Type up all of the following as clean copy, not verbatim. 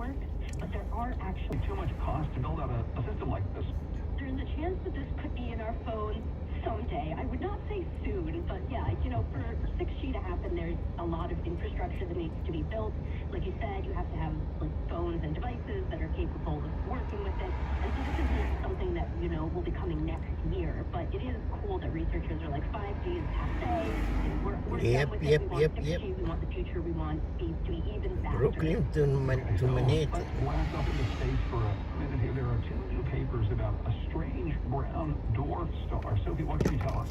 works, but there are actually too much cost to build out a system like this. there's a chance that this could be in our phones someday. I would not say soon, but yeah, for 6G to happen, there's a lot of infrastructure that needs to be built. Like you said, you have to have phones and devices that are capable of working with it. And so this isn't something that, will be coming next year. But it is cool that researchers are like, 5G is passe. We're done with it. We want 6G. We want the future. We want speeds to be even faster. Brooklyn to Manhattan. Blast up into space for a minute here. There are 2 new papers about a strange brown dwarf star. Sophie, what can you tell us?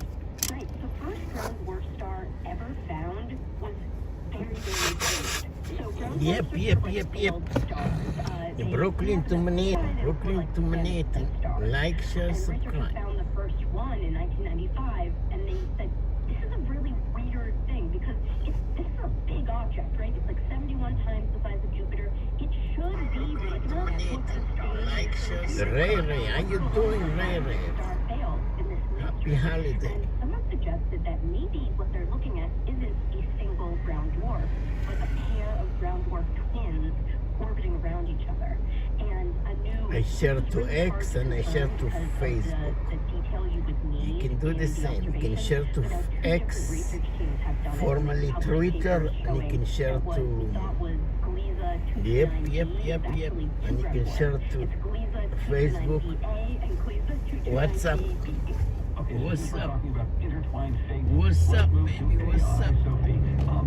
Right. The first brown dwarf star ever found was very, very faint. So brown dwarfs are stars. Brooklyn to Manhattan. Brooklyn to Manhattan. Like, share, subscribe. Researchers found the first one in 1995, and they said this is a really weird thing because this is a big object, right? It's like 71 times the size of Jupiter. It should be, but it does look the same. Ray, how you doing, Ray? Happy holiday. And someone suggested that maybe what they're looking at isn't a single brown dwarf, but a pair of brown dwarf twins orbiting around each other. And a new... I share to X and I share to Facebook. You can do the same. You can share to X, formerly Twitter, and you can share to... Yep. And you can share to Facebook, WhatsApp. What's up? What's up, baby? What's up?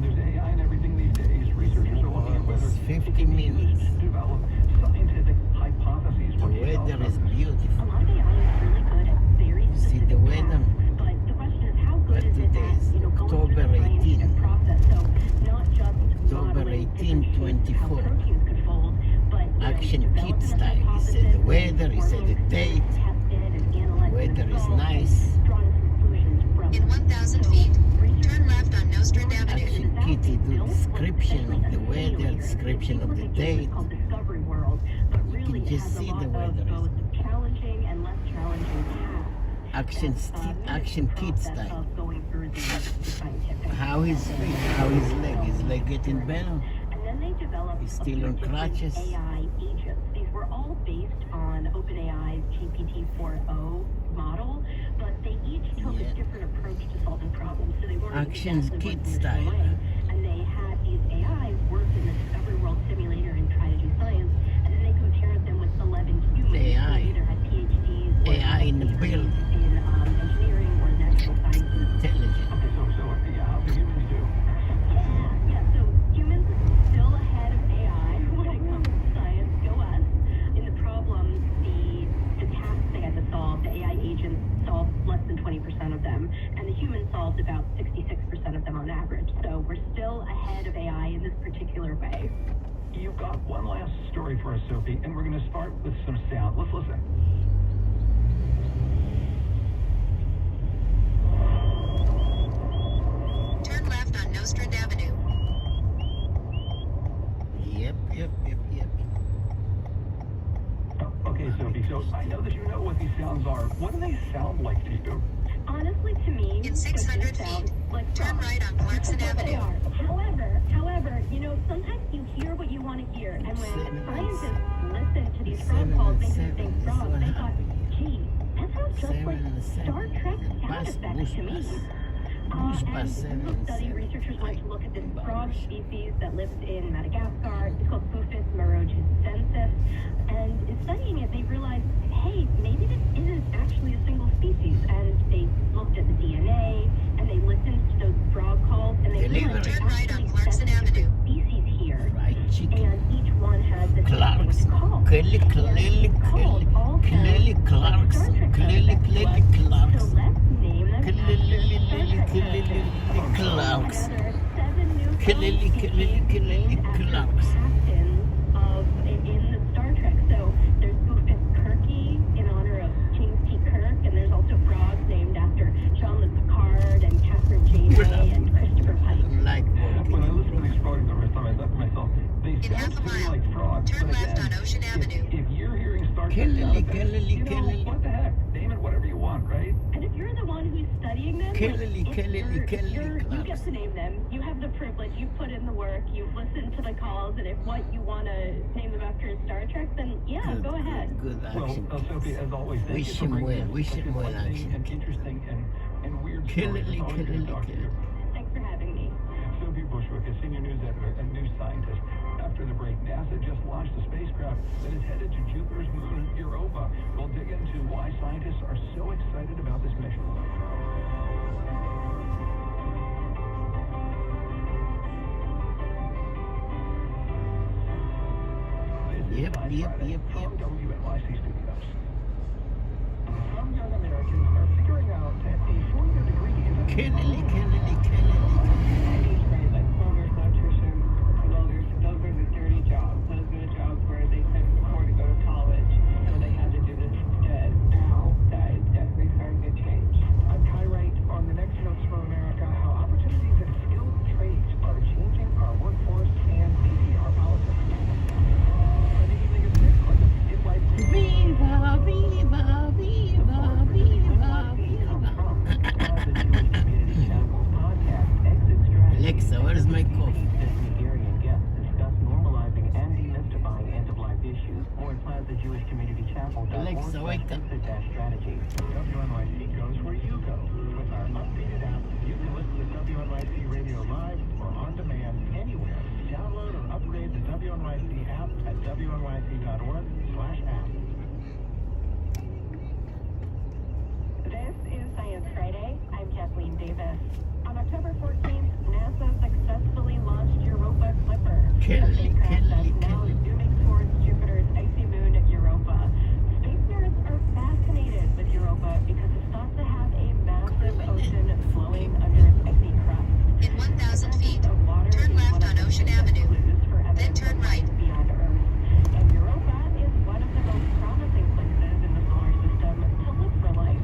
There's AI and everything these days. Researchers are looking at whether 50 minutes. develop scientific hypotheses. The weather is beautiful. A lot of AI is really good at very See specific the weather? tasks, but the question is how good is it Today at, is going through October the scientific 18. process? So not just October modeling 18, different shapes, how 24. proteins could fold, but Action developing kit a style. He hypothesis, said the weather, he said the date. tested and analyzed Weather is results, nice. drawing conclusions from In 1,000 feet, turn left on Nostrand Avenue. Action kit, he do description of the weather, description of the date. You can just see the weather. Challenging and less challenging tasks. Action kit style. How his leg? His leg getting better? And then they developed He's still on crutches. AI agents. These were all based on OpenAI's GPT-4o model, but they each took a different approach to solving problems. So they weren't Action exactly kit one the style. same way. And they had these AIs work in the Discovery World simulator and try to do science, and then they compared them with 11 humans AI. who either had PhDs or AI in the building. in engineering or natural sciences. Intelligent. Okay, so how do humans do? Yeah, so humans are still ahead of AI when it comes to science. Go us. In the problems, the tasks they had to solve, the AI agents solved less than 20% of them, and the humans solved about 66% of them on average. So we're still ahead of AI in this particular way. You've got one last story for us, Sophie, and we're going to start with some sound. Let's listen. Turn left on Nostrand Avenue. Yep. Okay, Sophie, so I know that you know what these sounds are. What do they sound like to you? Honestly, to me, In 600 they sound feet, like turn frogs. right on Clarkson That's what they Avenue. are. However, sometimes you hear what you want to hear, and when scientists listen to these frog calls, they just think frogs. They thought, gee, that sounds just like Star Trek sound effects to me. And in the study, researchers went to look at this frog species that lives in Madagascar. It's called Buphis morogensis. And in studying it, they realized, hey, maybe this isn't actually a single species. And they looked at the DNA, and they listened to those frog calls, and they realized there's Turn right on actually Clarkson 7 Avenue. different species here. Fried chicken. And each one has a Clarkson. distinct call. Clearly Clarkson. Clearly Clarkson. So let's name them Clearly Clarkson. Clearly Clarkson. In the Star Trek. So there's Buphis Kirky in honor of James T. Kirk, and there's also frogs named after Jean-Luc Picard and Catherine Janeway and Christopher Pike. Like When I listen to these frogs the first time, I thought to myself, they In sound half a to me mile, like frogs. turn but left again, on Ocean Avenue. If you're hearing Star Trek sound effects, what the heck? Name it whatever you want, right? And if you're the one who's studying them, Kelly, you Clarkson. get to name them. You have the privilege. You've put in the work. You've listened to the calls, and if what you want to name them after good action. Well, Sophie, as always, thank Wish you for him bringing well, us wish such him well, enlightening action. and interesting and weird Kill stories. it, It's always kill good it, to talk to kill you. it. Thanks for having me. Sophie Bushwick, a senior news editor and news scientist. After the break, NASA just launched a spacecraft that is headed to Jupiter's moon, Europa. We'll dig into why scientists are so excited about this mission. Yep. From WNYC Studios. Some young Americans are figuring out that a 4-year degree isn't Kennedy. Plumbers, electricians, welders, those are the dirty jobs. Those are the jobs where they couldn't afford to go to college, so they had to do this instead. Now, that is definitely starting to change. I'm Kai Wright on the next Notes for America, how opportunities in skilled trades are changing our workforce and maybe our politics. Sunday evening at 6 on the Skip Life. Viva, viva, viva, viva, viva. Alexa, where's my coffee? Alexa, wake up. WNYC goes where you go. With our updated app, you can listen to WNYC Radio live or on demand anywhere. Download or upgrade the WNYC app at WNYC.org/app. This is Science Friday. I'm Kathleen Davis. On October 14th, NASA successfully launched Europa Clipper, a spacecraft that's now zooming towards Jupiter's icy moon, Europa. Space nerds are fascinated with Europa because it's thought to have a massive ocean flowing under its icy crust. In 1,000 feet, Of water turn is left one of on the Ocean biggest Avenue. clues for Then evidence turn of right. life beyond Earth. And Europa is one of the most promising places in the solar system to look for life.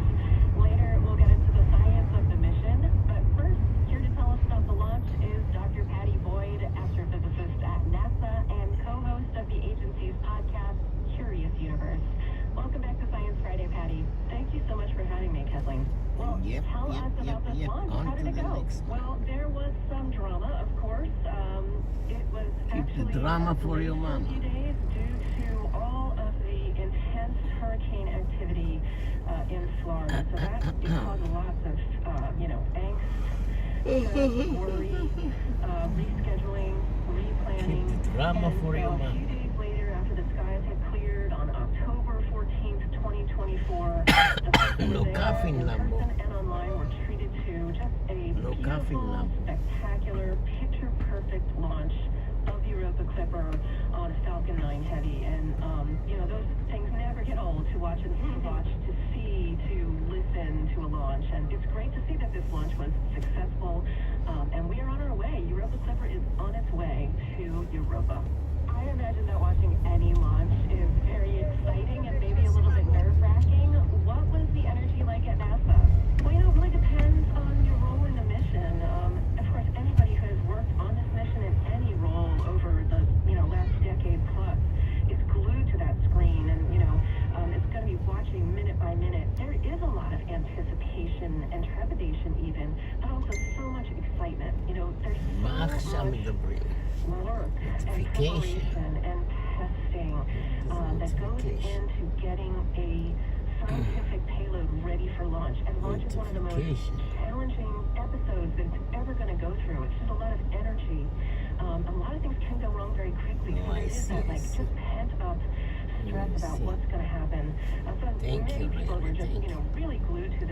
Later, we'll get into the science of the mission, but first, here to tell us about the launch is Dr. Patty Boyd, astrophysicist at NASA and co-host of the agency's podcast, Curious Universe. Welcome back to Science Friday, Patty. Thank you so much for having me, Kathleen. Well, tell us about this launch. How did it go? Well, there was some drama, of course. It was actually drama for your delayed mama. a few days due to all of the intense hurricane activity in Florida. So that it caused lots of, angst, stress, worry, rescheduling, replanning. Keep the drama And for so your a mama. few days later, after the skies had cleared on October 14th, 2024, the folks No were there coffee, in Lambo. person and online were treated to just a No coffee, beautiful, Lambo. spectacular, picture-perfect launch of the Europa Clipper on a Falcon 9 Heavy. And, those things never get old to watch, to see, to listen to a launch. And it's great to see that this launch was successful. And we are on our way. Europa Clipper is on its way to Europa. I imagine that watching any launch is very exciting and maybe a little bit nerve-wracking. What was the energy like at NASA? Well, it really depends on your role in the mission. Of course, anybody who has worked on this mission in any role over the last decade plus is glued to that screen, and it's going to be watching minute by minute. There is a lot of anticipation and trepidation, even, but also so much excitement. There's so much work and preparation and testing that goes into getting a scientific payload ready for launch. And launch is one of the most challenging episodes that it's ever going to go through. It's just a lot of energy. A lot of things can go wrong very quickly. So there is that just pent up stress about what's going to happen. So many people were just really glued to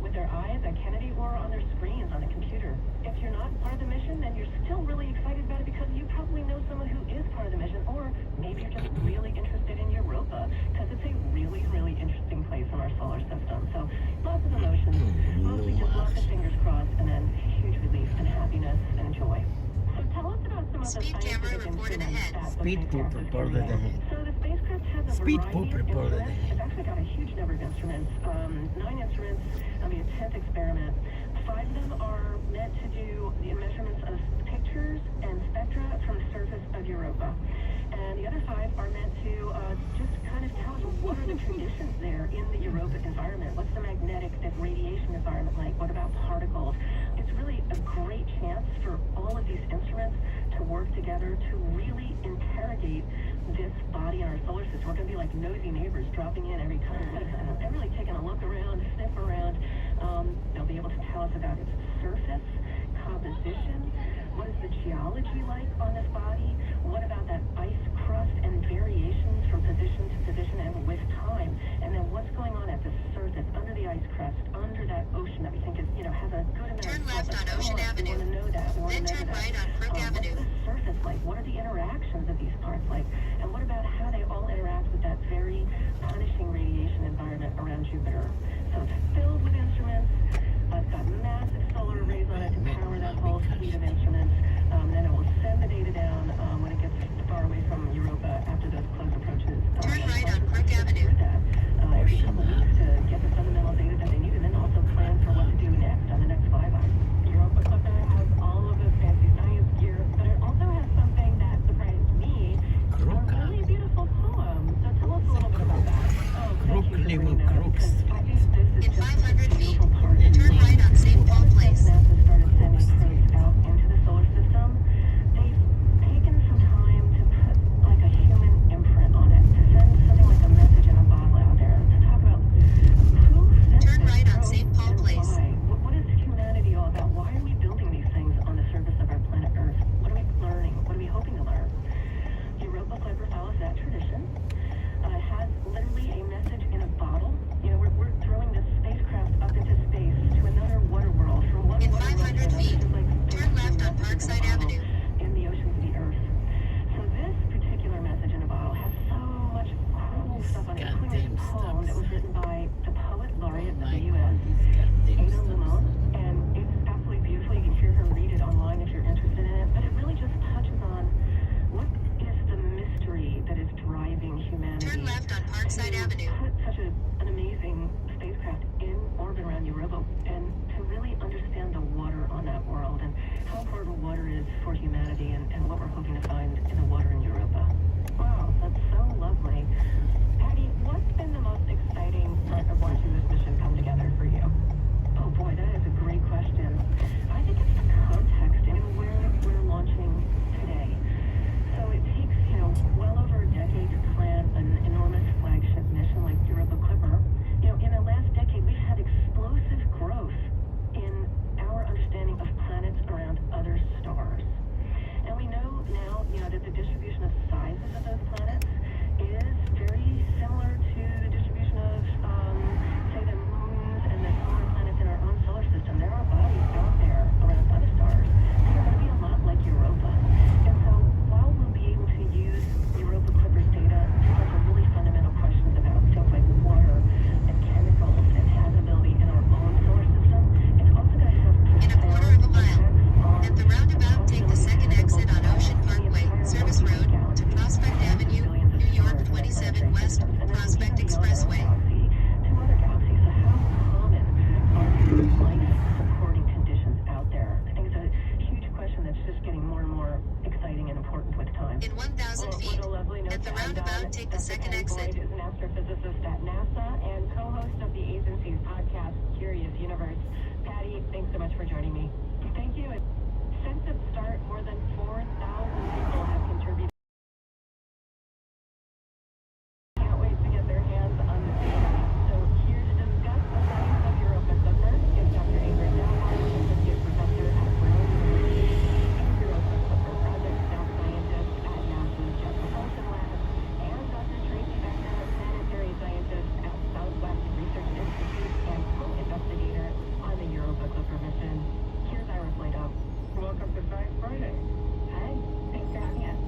with their eyes at Kennedy or on their screens on the computer. If you're not part of the mission, then you're still really excited about it because you probably know someone who is part of the mission, or maybe you're just really interested in Europa because it's a really, really interesting place in our solar system. So lots of emotions, mostly just lots of fingers crossed, and then huge relief and happiness and joy. So tell us about some of the Speed camera scientific reported instruments ahead. that the Speed spacecraft poop was reported carrying. ahead. So the spacecraft has a Speed variety poop of reported instruments. ahead. It's actually got a huge number of instruments, 9 instruments. It'll be a 10th experiment. 5 of them are meant to do the measurements of pictures and spectra from the surface of Europa. And the other 5 are meant to just kind of tell us what are the conditions there in the Europa environment. What's the magnetic, the radiation environment like? What about particles? It's really a great chance for all of these instruments to work together to really interrogate this body in our solar system. scientists. We're going to be like nosy neighbors dropping in every couple of weeks and really taking a look around, sniff around. They'll be able to tell us about its surface, composition, what is the geology like on this body, what about that ice crust and variations from position to position and with time, and then what's going on at the surface, under the ice crust, under that ocean that we think is, has a good amount Turn of left salt. on Ocean We Avenue. want to know that. We want Then to turn measure that. right on Crook Avenue. What's the surface like? What are the interactions of these parts like? And what about how they all interact with that very punishing radiation environment around Jupiter? So it's filled with instruments. It's got massive solar arrays on it to power that whole suite of instruments. Then it will send the data down when it gets far away from Europa after those close approaches. Turn right on Crook Avenue. Every couple weeks to get the fundamental data that they need, and then also plan for what to do next on the next flyby. Europa Clipper has all of this fancy science gear, but it also has something that surprised me. A really beautiful poem. So tell us a little bit about that. Oh, thank you for bringing that up, because I think this is In just such a 500 feet, beautiful part. turn right on St. Paul Place. NASA started sending probes out into the solar system. They've taken some time to put like a human imprint on it, to send something like a message in a bottle out there, to talk about who sent Turn this right on probe St. Paul and Place. why. What is humanity all about? Why are we building these things on the surface of our planet Earth? What are we learning? What are we hoping to learn? Europa Clipper follows that tradition. It has literally a message in a bottle. We're throwing this spacecraft up into space to another water world. From one In water world to 500 another. feet, It's like turn left on messages in a Parkside bottle Avenue. in the oceans of the Earth. So this particular message in a bottle has so much cool stuff on it, including this poem that was written by the poet laureate of the U.S., Ada Limon, and it's absolutely beautiful. You can hear her read it online if you're interested in it, but it really just touches on what is the mystery that is driving humanity. Turn left on Parkside to Avenue. put such an amazing spacecraft in orbit around Europa, and to really understand the water on that world and how important water is for humanity, and what we're hoping to find in the water in Europa. Wow, that's so lovely. Patty, what's been the most exciting part of watching this mission come together for you? Oh boy, that is a great question. I think it's the context and where we're launching today. So it takes, well over a decade to plan an enormous flagship mission like Europa Clipper. In the last decade, we've had explosive growth in our understanding of planets around other stars. And we know now, that the distribution of sizes of those planets is very similar to the distribution of, say, the moons and the smaller planets in our own solar system. There are bodies out there around other stars that are going to be a lot like Europa. And so while we'll be able to use Europa Clipper's data to answer really fundamental questions about things like water and chemicals and habitability in our own solar system, it's also going to have In a quarter of a mile, at the roundabout, take the second exit on Ocean Parkway, Service Road, to Prospect Avenue, New York 27 West, Prospect Expressway. To other galaxies. So how common are these life-supporting conditions out there? I think it's a huge question that's just getting more and more exciting and important with time. In 1,000 feet, at the roundabout, take the second exit. Is an astrophysicist at NASA and co-host of the agency's podcast, Curious Universe. Patty, thanks so much for joining me. Thank you. Since its start, more than 4,000 people have contributed. Can't wait to get their hands on the data. So here to discuss the science of Europa Clipper is Dr. Ingrid Dauer, Associate Professor at Brown University and Europa Clipper Project Staff Scientist at NASA's Jet Propulsion Lab, and Dr. Tracy Becker, Planetary Scientist at Southwest Research Institute and co-investigator on the Europa Clipper mission. Here's our flight up. Welcome to Science Friday. Hi, thanks for having us.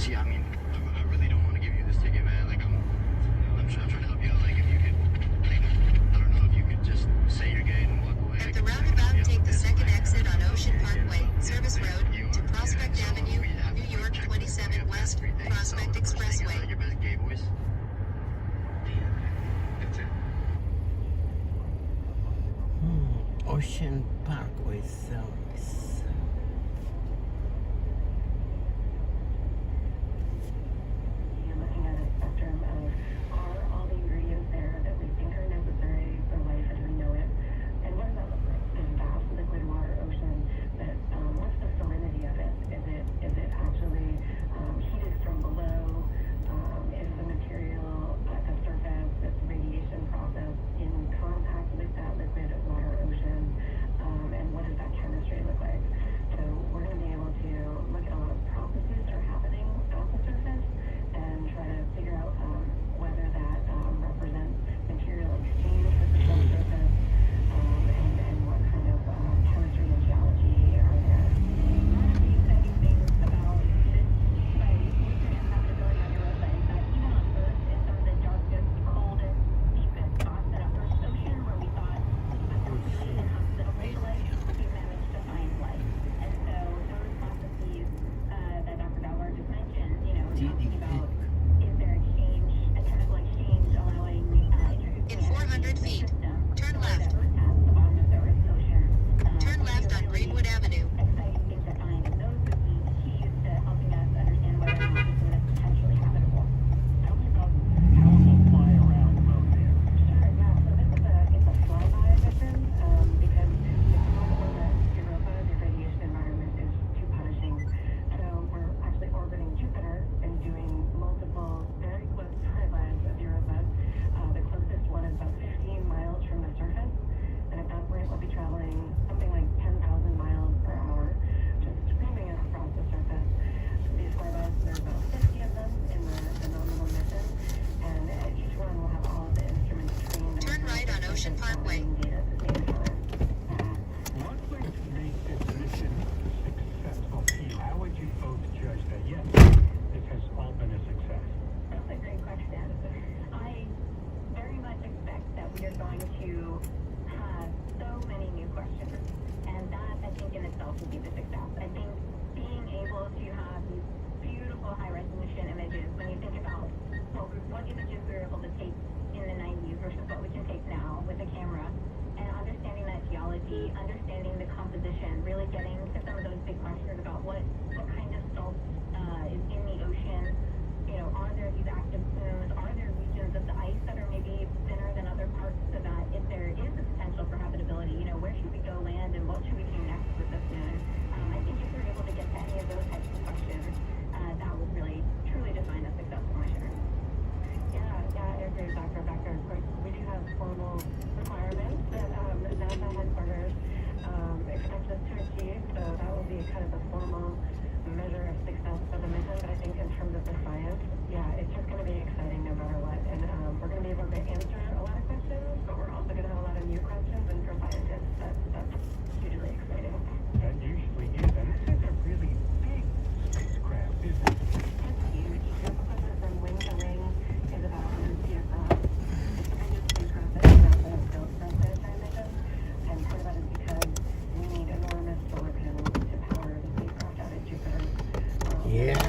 See, I mean, I really don't want to give you this ticket, man. Like, I'm trying to help you out. Like, if you could, like, I don't know if you could just say you're gay and walk away. At the roundabout, take the second exit on Ocean Parkway, Service Road, to Prospect Avenue, New York 27 West, Prospect Expressway. Your best gay voice. That's it. Ocean Parkway service. You're looking at a spectrum of are all the ingredients there that we think are necessary for life as we know it, and what does that look like? This vast liquid water ocean, that what's the salinity of it? Is it actually heated from below? Is the material at the surface, this radiation process, in contact with that liquid water ocean? And what does that chemistry look like? So we're going to be able to look at a lot of processes that are happening at the surface and try to figure out whether that represents material exchange with the subsurface, and what kind of chemistry and geology are there. One of the exciting things about this habitability on Europa is that even on Earth, in some of the darkest, coldest, deepest spots in a Earth's ocean where we thought unhospitable and hospitable life, we managed to find life. And so those processes that Dr. Dauber just mentioned, talking about is there exchange, a chemical exchange allowing In 400 feet, turn left. the Earth has, the bottom of the Earth's ocean. Turn left on Greenwood Avenue. Exciting things to find, and those would be keys to helping us understand whether or not this one is potentially habitable. Tell me about how you fly around the moon there. Sure, yeah. So this is it's a flyby mission, because if you want to orbit Europa, the radiation environment is too punishing. So we're actually orbiting Jupiter and doing multiple very close flybys of Europa. The closest one is about 15 miles from the surface, and at that point we'll be traveling something like 10,000 miles per hour, just screaming across the surface. These flybys, there's about 50 of them in the nominal mission, and each one will have all of the instruments trained. Turn right on Ocean Parkway. Data at the same time. What would make this mission successful to you? How would you folks judge that? Yes, this has all been a success. That's a great question. I very much expect that we are going to have so many new questions, and that, I think, in itself will be the success. I think being able to have these beautiful high-resolution images, when you think about what images we were able to take in the 90s versus what we can take now with a camera, and understanding that geology, understanding the composition, really getting to some of those big questions about what kind of salt is in the ocean. Are there these active plumes? Are there regions of the ice that are maybe thinner than other parts, so that if there is a potential for habitability, where should we go land and what should we do next with this moon? I think if we're able to get to any of those types of questions, that would really, truly define a successful mission. Yeah, I agree with Dr. Becker. Of course, we do have formal requirements that NASA headquarters expects us to achieve, so that will be kind of the formal measure of success for the mission. But I think in terms of the science, it's just going to be exciting no matter what. And we're going to be able to answer a lot of questions, but we're also going to have a lot of new questions. And for scientists, that's hugely exciting. That usually is, and this is a really big spacecraft, isn't it? It's huge. The equipment from wing to wing is about 100 feet across. It's the biggest spacecraft that NASA has built for a planetary mission. And part of that is because we need enormous solar panels to power the spacecraft out at Jupiter. Yeah,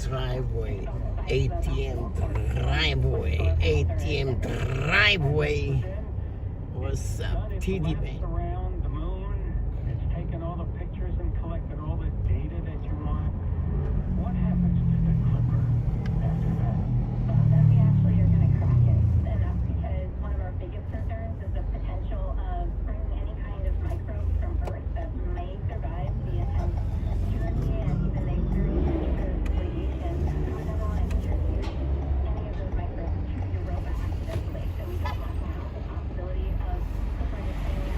driveway, ATM driveway. What's up, TD Bank? Around the moon, it's taken all the pictures and collected all the data that you want. What happens to the Clipper after that? Then we actually are going to crack it. And that's because one of our biggest concerns is the potential of bringing any kind of microbes from Earth that may survive the intense journey and even the experience of radiation. We never want to introduce any of those microbes to Europa accidentally. So we don't want to have the possibility of Clipper just saying,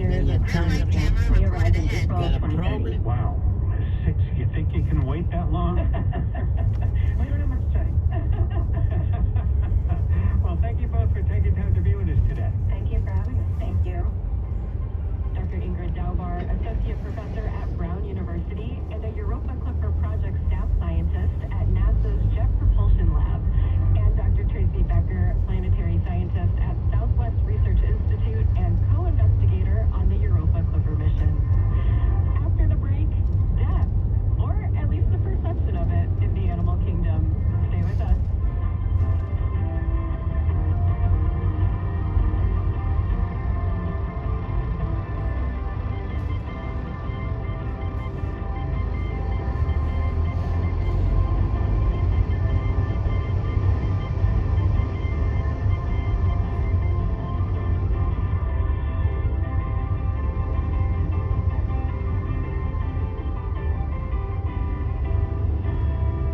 Then your Red light time. camera reported ahead. Got a problem. Wow. You think you can wait that long? We don't have much time. Well, thank you both for taking time to be with us today. Thank you for having us. Thank you. Dr. Ingrid Daubar, Associate Professor at Brown University and a Europa Clipper Project Staff Scientist at NASA's Jet Propulsion Lab. And Dr. Tracy Becker, Planetary Scientist at Southwest Research Institute and co-investigator on the Europa Clipper mission. After the break, death, or at least the perception of it in the animal kingdom. Stay with us.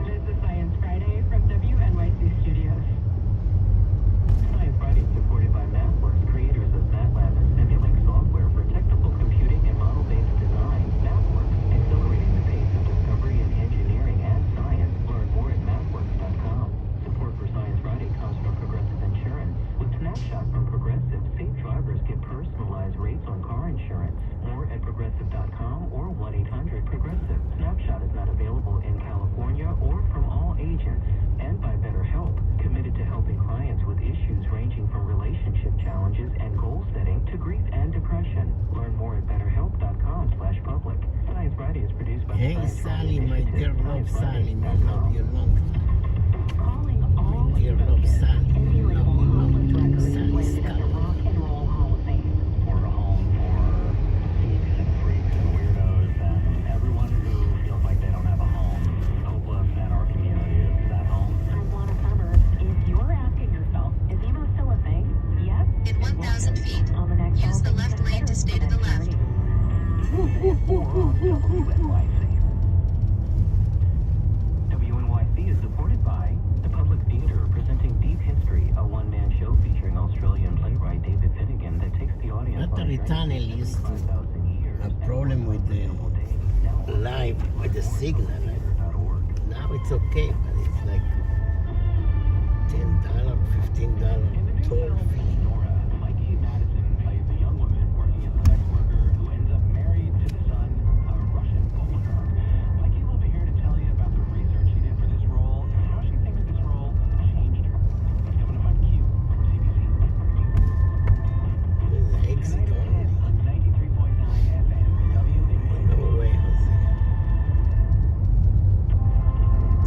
This is Science Friday from WNYC Studios. Science Friday is supported by MathWorks, creators of MATLAB and Simulink software for technical computing and model-based design. MathWorks, accelerating the pace of discovery in engineering and science. Learn more at mathworks.com. Support for Science Friday comes from Progressive Insurance. With Snapshot from Progressive, safe drivers get personalized rates on car insurance. More at progressive.com or 1-800-PROGRESSIVE. Snapshot is not available in California or from all agents. And by BetterHelp, committed to helping clients with issues ranging from relationship challenges and goal setting to grief and depression. Learn more at betterhelp.com/public. Science Friday is produced by the Hey, Science Friday Sally, my dear Initiative. love, Sally, my ScienceFriday.com. love you long time. Calling all My dear love, Sally, my Emulable love you long homeless time. records Sally landed at the Scott. Rock and Roll Hall of Fame. We're a home for geeks and freaks and weirdos and everyone who feels like they don't have a home. Hopeless, and our community is that home. I'm Lana Summers. If you're asking yourself, is emo still a thing? Yes. In 1,000 feet, On the next use the All left Things lane to stay to the left. WNYC is supported by the Public Theater, presenting Deep History, a one-man show featuring Australian playwright David Finnegan that takes the audience on a Battery journey tunnel through used to 75,000 years a problem with the live, with the signal. Now it's okay, but it's like $10, $15 toll fee. Mikey Madison plays a young woman working as a sex worker who ends up married to the son of a Russian oligarch. Mikey will be here to tell you about the research she did for this role and how she thinks this role changed her. It's coming up on Q from CBC. This is the exit only. On 93.9 FM, WNYC. No way, Jose.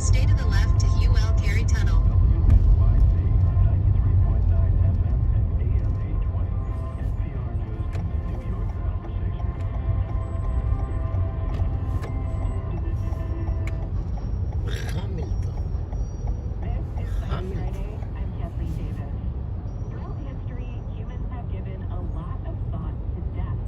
Stay to the left to UL Terry Tunnel. WNYC, 93.9 FM and AM 820. NPR News and the New York Conversation. Hamilton. This is Science Hamilton. Friday. I'm Kathleen Davis. Throughout history, humans have given a lot of thought to death.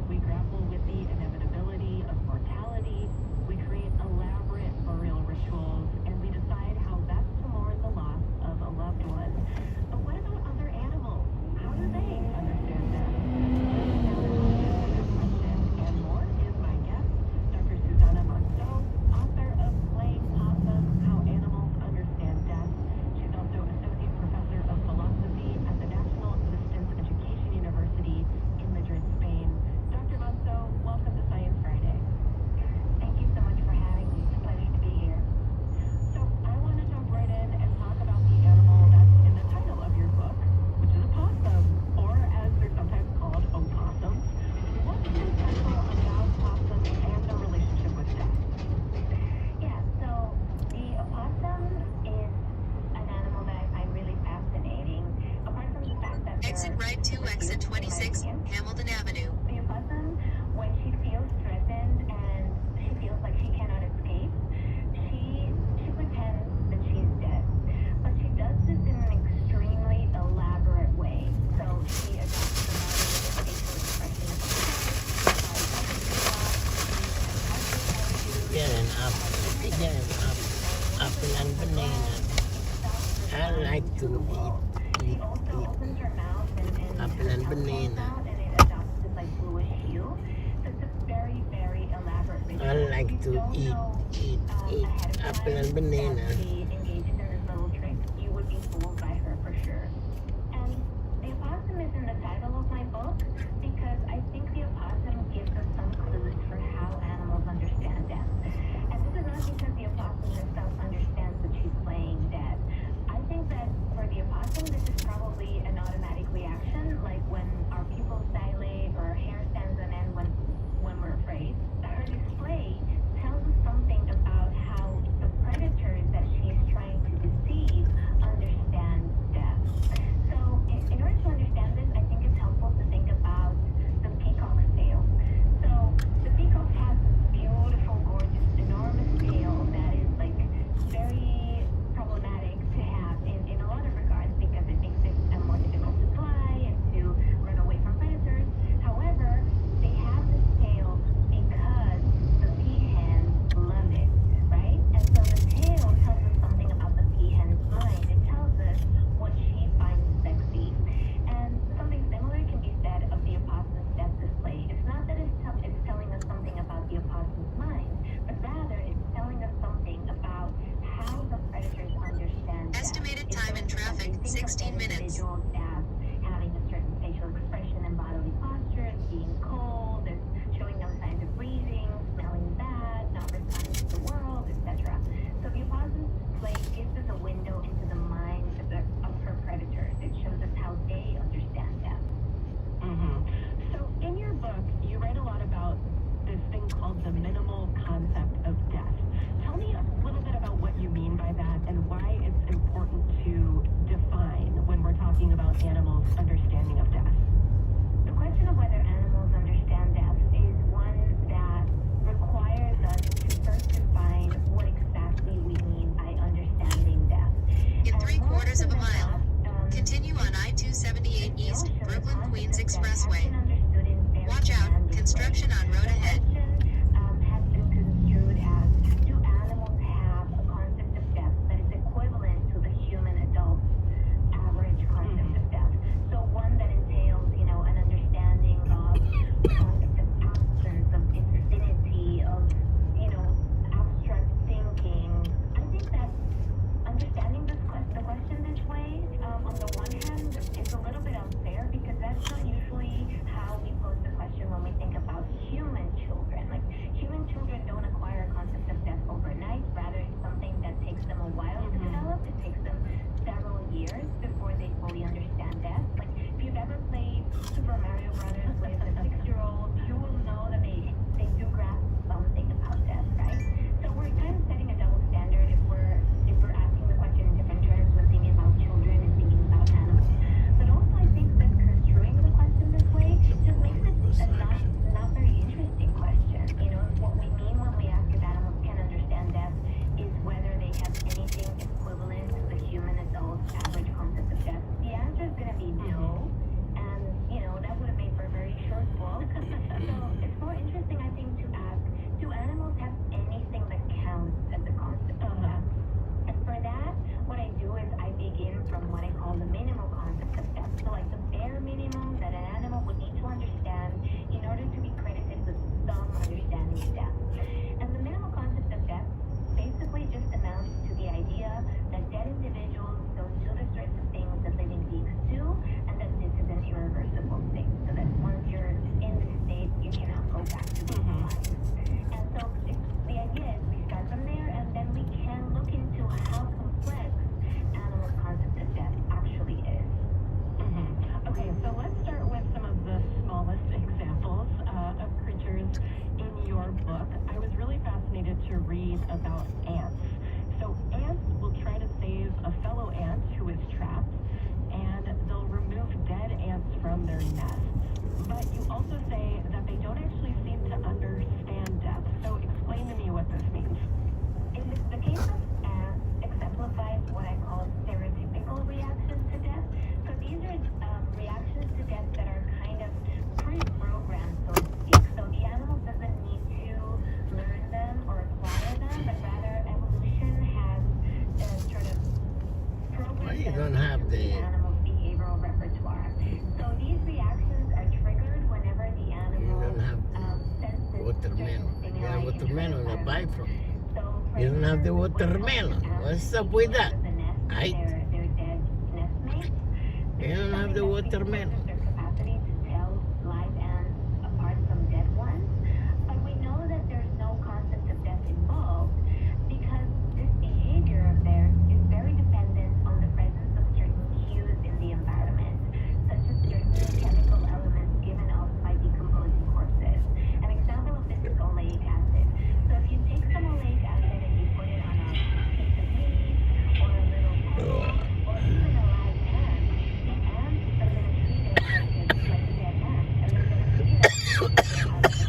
We grapple with the inevitability of mortality. We create elaborate burial rituals, and we decide how best to mourn the loss of a loved one. But what about other animals? How do they understand death? This question and more is my guest, Dr. Susanna Monceau, author of Playing Possum: How Animals Understand Death. She's also Associate Professor of Philosophy at the National Distance Education University in Madrid, Spain. Dr. Monceau, welcome to Science Friday. Thank you so much for having me. It's a pleasure to be here. So I want to jump right in and talk about the animal that's in the title of your book, which is a possum, or as they're sometimes called, opossums. What's so special about possums and their relationship with death? Yeah, so the opossum is an animal that I find really fascinating. Apart from the fact that Exit right to exit 26, Hamilton Avenue. the opossum, when she feels threatened and she feels like she cannot escape, she pretends that she's dead. But she does this in an extremely elaborate way. So she adopts the body with a facial expression. Get an apple. Get an apple. Apple and banana. I like to She also opens her mouth and apple and banana. and it adopts this like bluish like to eat apple and banana. She engages in this little trick. You would be fooled by her for sure. And the opossum is in the title of my book because I think the opossum gives us some clues for how animals understand death. And this is not because the opossum herself understands that she's playing dead. I think that for the opossum, this is probably an automatic reaction, like when our pupils dilate or our hair stands on end when we're afraid. Her display tells us something about how the predators that she's trying to deceive understand death. So in order to understand this, I think it's helpful to think about the peacock's tail. So the peacock has beautiful, gorgeous, enormous tail that is like very problematic to have in a lot of regards because it makes it more difficult to fly and to run away from predators. However, they have this tail because the peahens love it, right? And so the tail tells us something about the peahen's mind. It tells us what she finds sexy. And something similar can be said of the opossum's death display. It's not that it's telling us something about the opossum's mind, but rather it's telling us something about how the predators understand death. Estimated time in traffic, 16 minutes. Individuals as having a certain facial expression and bodily posture, being cold, and showing no signs of breathing, smelling bad, not responding to the world, etc. So the opossum's display gives us a window into the minds of her predators. It shows us how they understand death. So in your book, you write a lot about this thing called the minimal concept of death. Tell me a little bit about what you mean by that and why it's important to define when we're talking about animals' understanding of death. The question of whether animals understand death is one that requires us to first define what exactly we mean by understanding death. In And 3/4 of a more often mile. than not, Continue on I-278 East, the Brooklyn Queens concept of death has Expressway. been understood in very Watch out, demanding construction ways. on road The ahead. question has been construed as, do animals have a concept of death that is equivalent to the human adult's average concept of death? So one that entails, an understanding of the concept of absence, of infinity, of, abstract thinking. I think that understanding the question this way, on the one hand, is a little bit unfair because that's not usually how we pose the question when we think about human children. Like, human children don't acquire a concept of death overnight. Rather, it's something that takes them a while to develop. It takes them several years before they fully understand death. Like, if you've ever played Super Mario Brothers with a 6-year-old watermelon I buy from you. You don't have the watermelon. What's up with that? Right? Their dead nestmates. You don't have the watermelon. Their capacity to tell live ants apart from dead ones. But we know that there's no concept of death involved because this behavior of theirs is very dependent on the presence of certain cues in the environment, such as certain chemical elements given off by decomposing corpses. An example of this is oleic acid. So if you take some oleic acid and you put it on a piece of meat or a little pebble or even a live ant, the ants are going to treat it like a dead ant, and they're going to treat it as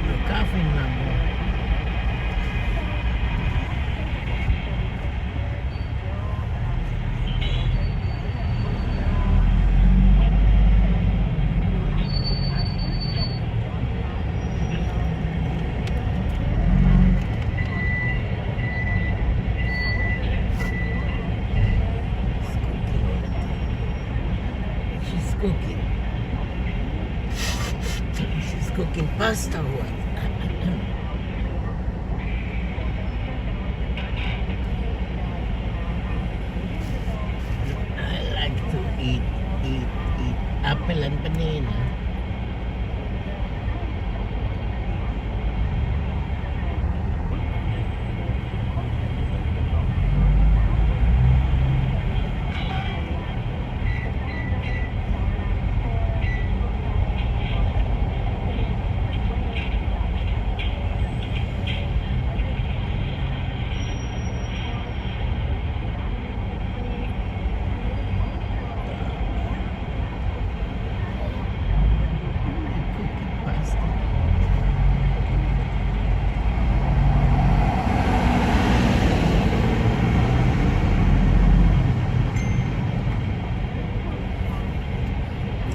Your coffin number. She's cooking. She's cooking pasta or what? I like to eat apple and banana. Pasta.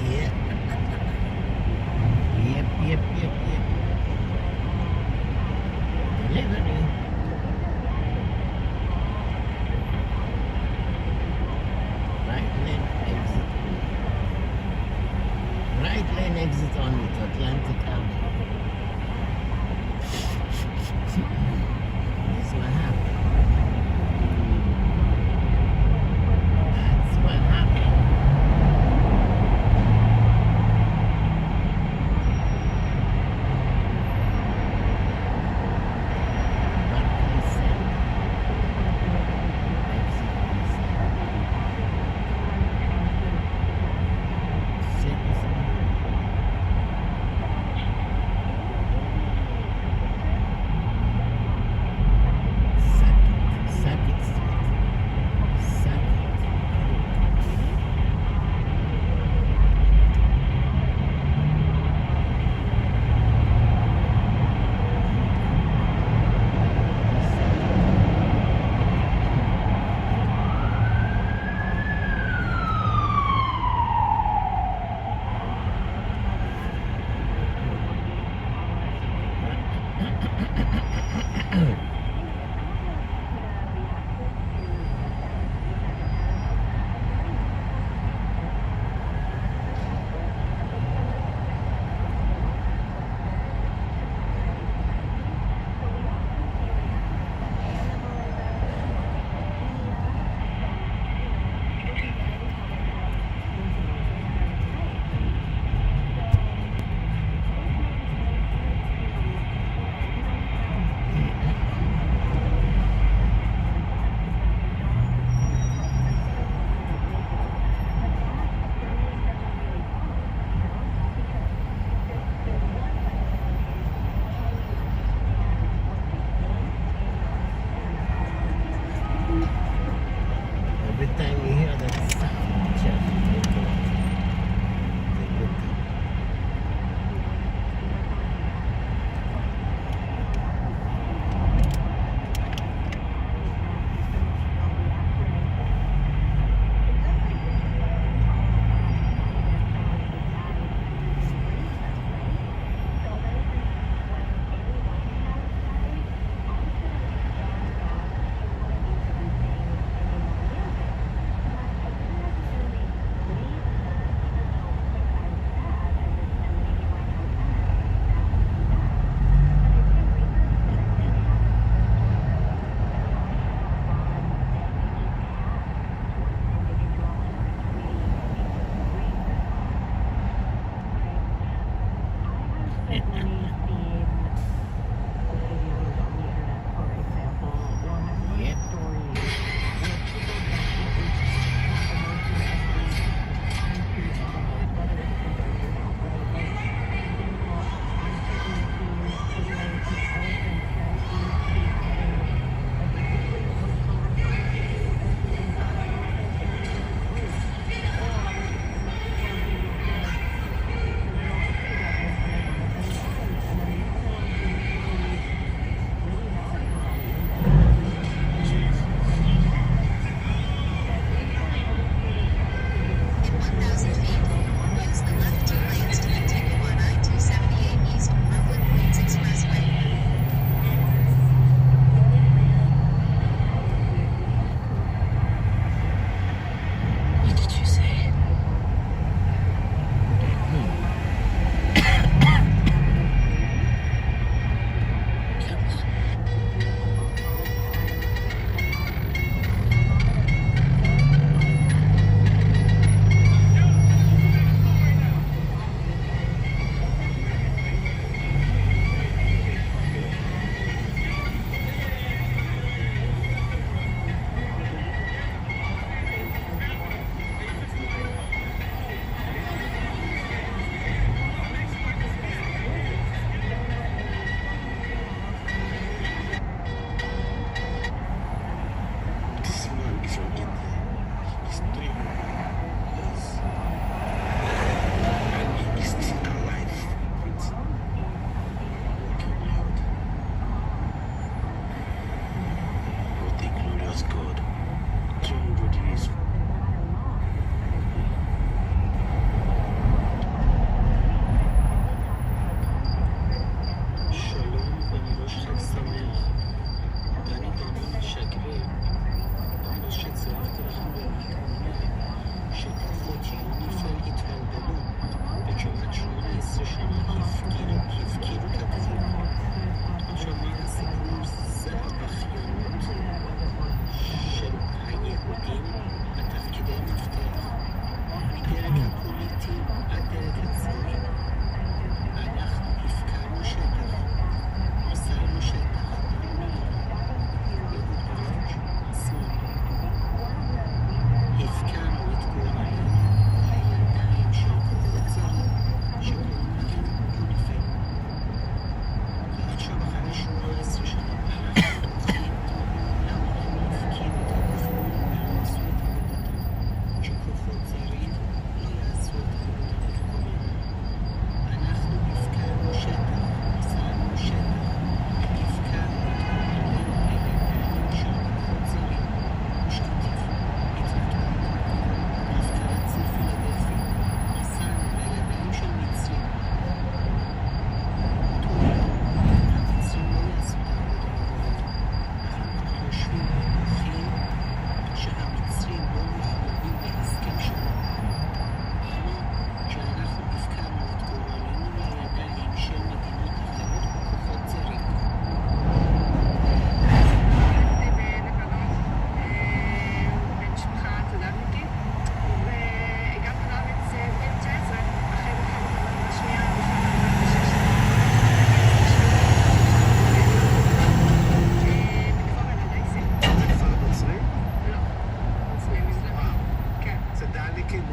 Yep. Yep. Delivery. Right lane exit. Right lane exit only to Atlantic Avenue. That's what happened. That's what happened. Barclays Center. Exit east. Citizen.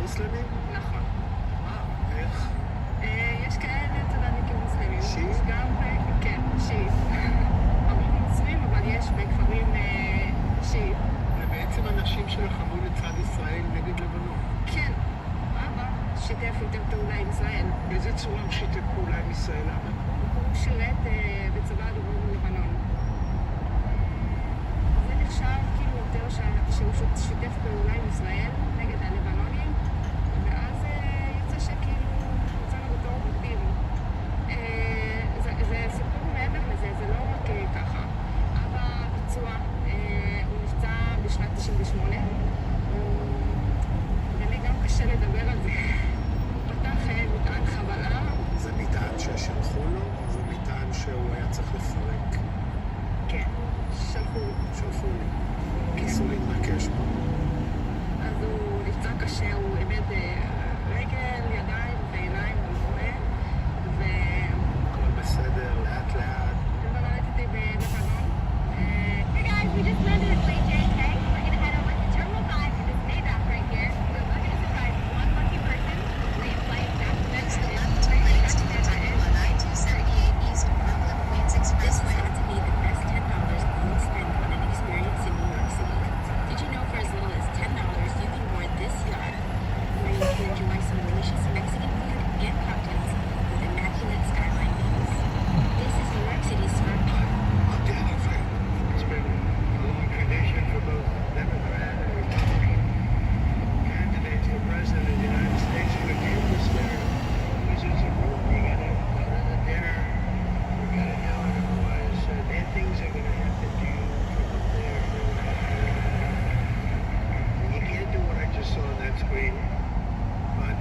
מוסלמים? נכון. איך? יש כאלה צד"לניקים מוסלמים. שיעים? יש גם, כן, שיעים. הרוב נוצרים, אבל יש בכפרים שיעים. ובעצם אנשים שלחמו לצד ישראל נגד לבנון. כן, אבא שיתף יותר פעולה עם ישראל. באיזה צורה הוא שיתף פעולה עם ישראל? אבא? הוא שירת בצבא הדרום בלבנון. זה נחשב כאילו יותר שהוא שיתף פעולה עם ישראל נגד הלבנונים, ואז יוצא שכאילו יצאנו בתור בוגדים. זה סיפור מעבר לזה, זה לא רק ככה. אבא פצוע, הוא נפצע בשנת 98, ולי גם קשה לדבר על זה. הוא פתח מטען חבלה. זה מטען ששלחו לו, או זה מטען שהוא היה צריך לפרק? כן, שלחו. שלחו לי. ניסו להתנקש בו. אז הוא נפצע קשה, הוא איבד רגל, ידיים ועיניים וכו', הכל בסדר, לאט לאט. ונולדתי בלבנון. Hey guys, we just landed at Flight JK. We're gonna head over to Terminal 5 for this Maybach right here. We're looking to surprise one lucky person. Free flight back to Next Mexico. left to right to continue on I-278 East Brooklyn Queens This Expressway. had to be the best $10 you'll spend on an experience in New York City. Did you know for as little as $10 you can board this yacht, where you can enjoy some delicious Mexican food and cocktails with immaculate skyline views? This is New York City's smart bar. I'll tell you, Frank. It's been a long tradition for both Democrat and Republican candidates for president of the United States. When it came to there, always is a rule. You gotta go to the dinner. You gotta know it, otherwise their things are gonna happen to you from up there. And you can't do what I just saw on that screen, but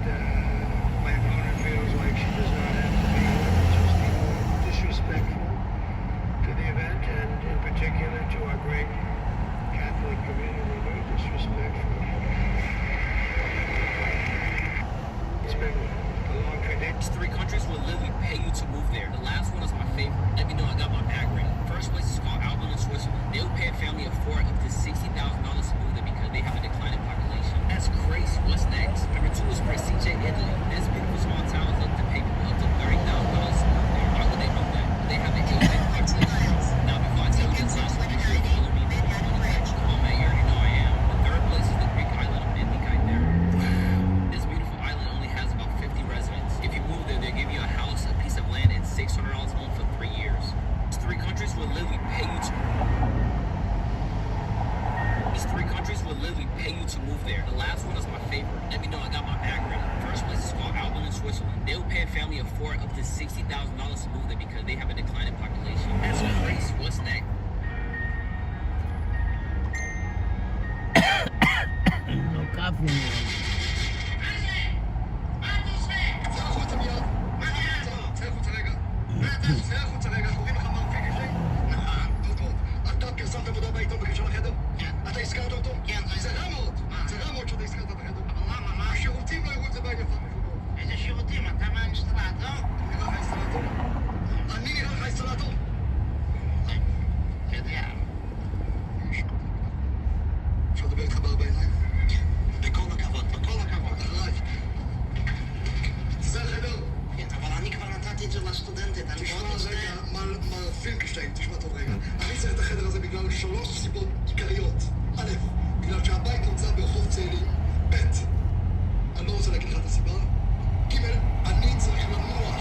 my opponent feels like she does not have to be just disrespectful to the event, and in particular to our great Catholic community, very disrespectful. It's been a long tradition. These 3 countries will literally pay you to move there. The last one is my favorite. Let me know I got my bag ready. First place is called Alban in Switzerland. They will pay a family of 4 up to $60,000 to move there because they have a declining population. That's crazy. What's next? Number 2 is Prestige, Italy. This beautiful small town is looking to pay people up to $30,000 to move there. Why would they move that? They have an aging population. Now before I tell you this last one, make sure you follow me. Oh man, you already know I am. The 3rd place is the Greek island of Endikaiter. This beautiful island only has about 50 residents. If you move there, they'll give you a house, a piece of land, and $600 a month for 3 years. These 3 countries will literally pay you to... These 3 countries will literally pay you to move there. The last one is my favorite. Let me know I got my bag ready. First place is called Alban in Switzerland. They will pay a family of 4 up to $60,000 to move there because they have a declining population. That's crazy. What's next? No coffee, man. אתה פרסמת עבודה בעיתון בקשר לחדר? כן. אתה הזכרת אותו? כן. זה רע מאוד. זה רע מאוד שאתה הזכרת בחדר. אבל למה? מה? השירותים לא יראו את זה בעין יפה מכובד. איזה שירותים? אתה מהאינסטלטור? נראה לך אינסטלטור? אני נראה לך אינסטלטור? אתה יודע. אפשר לדבר איתך בארבע עיניים? כן. בכל הכבוד, בכל הכבוד. אחריי. זה החדר. כן, אבל אני כבר נתתי את זה לסטודנטית. אני תשמע מאוד מצטער. רגע, מר פינקלשטיין, תשמע טוב רגע. אני צריך את החדר הזה בגלל 3 סיבות עיקריות. א', בגלל שהבית נמצא ברחוב צאלים. ב', אני לא רוצה להגיד לך את הסיבה. ג', אני צריך לנוח.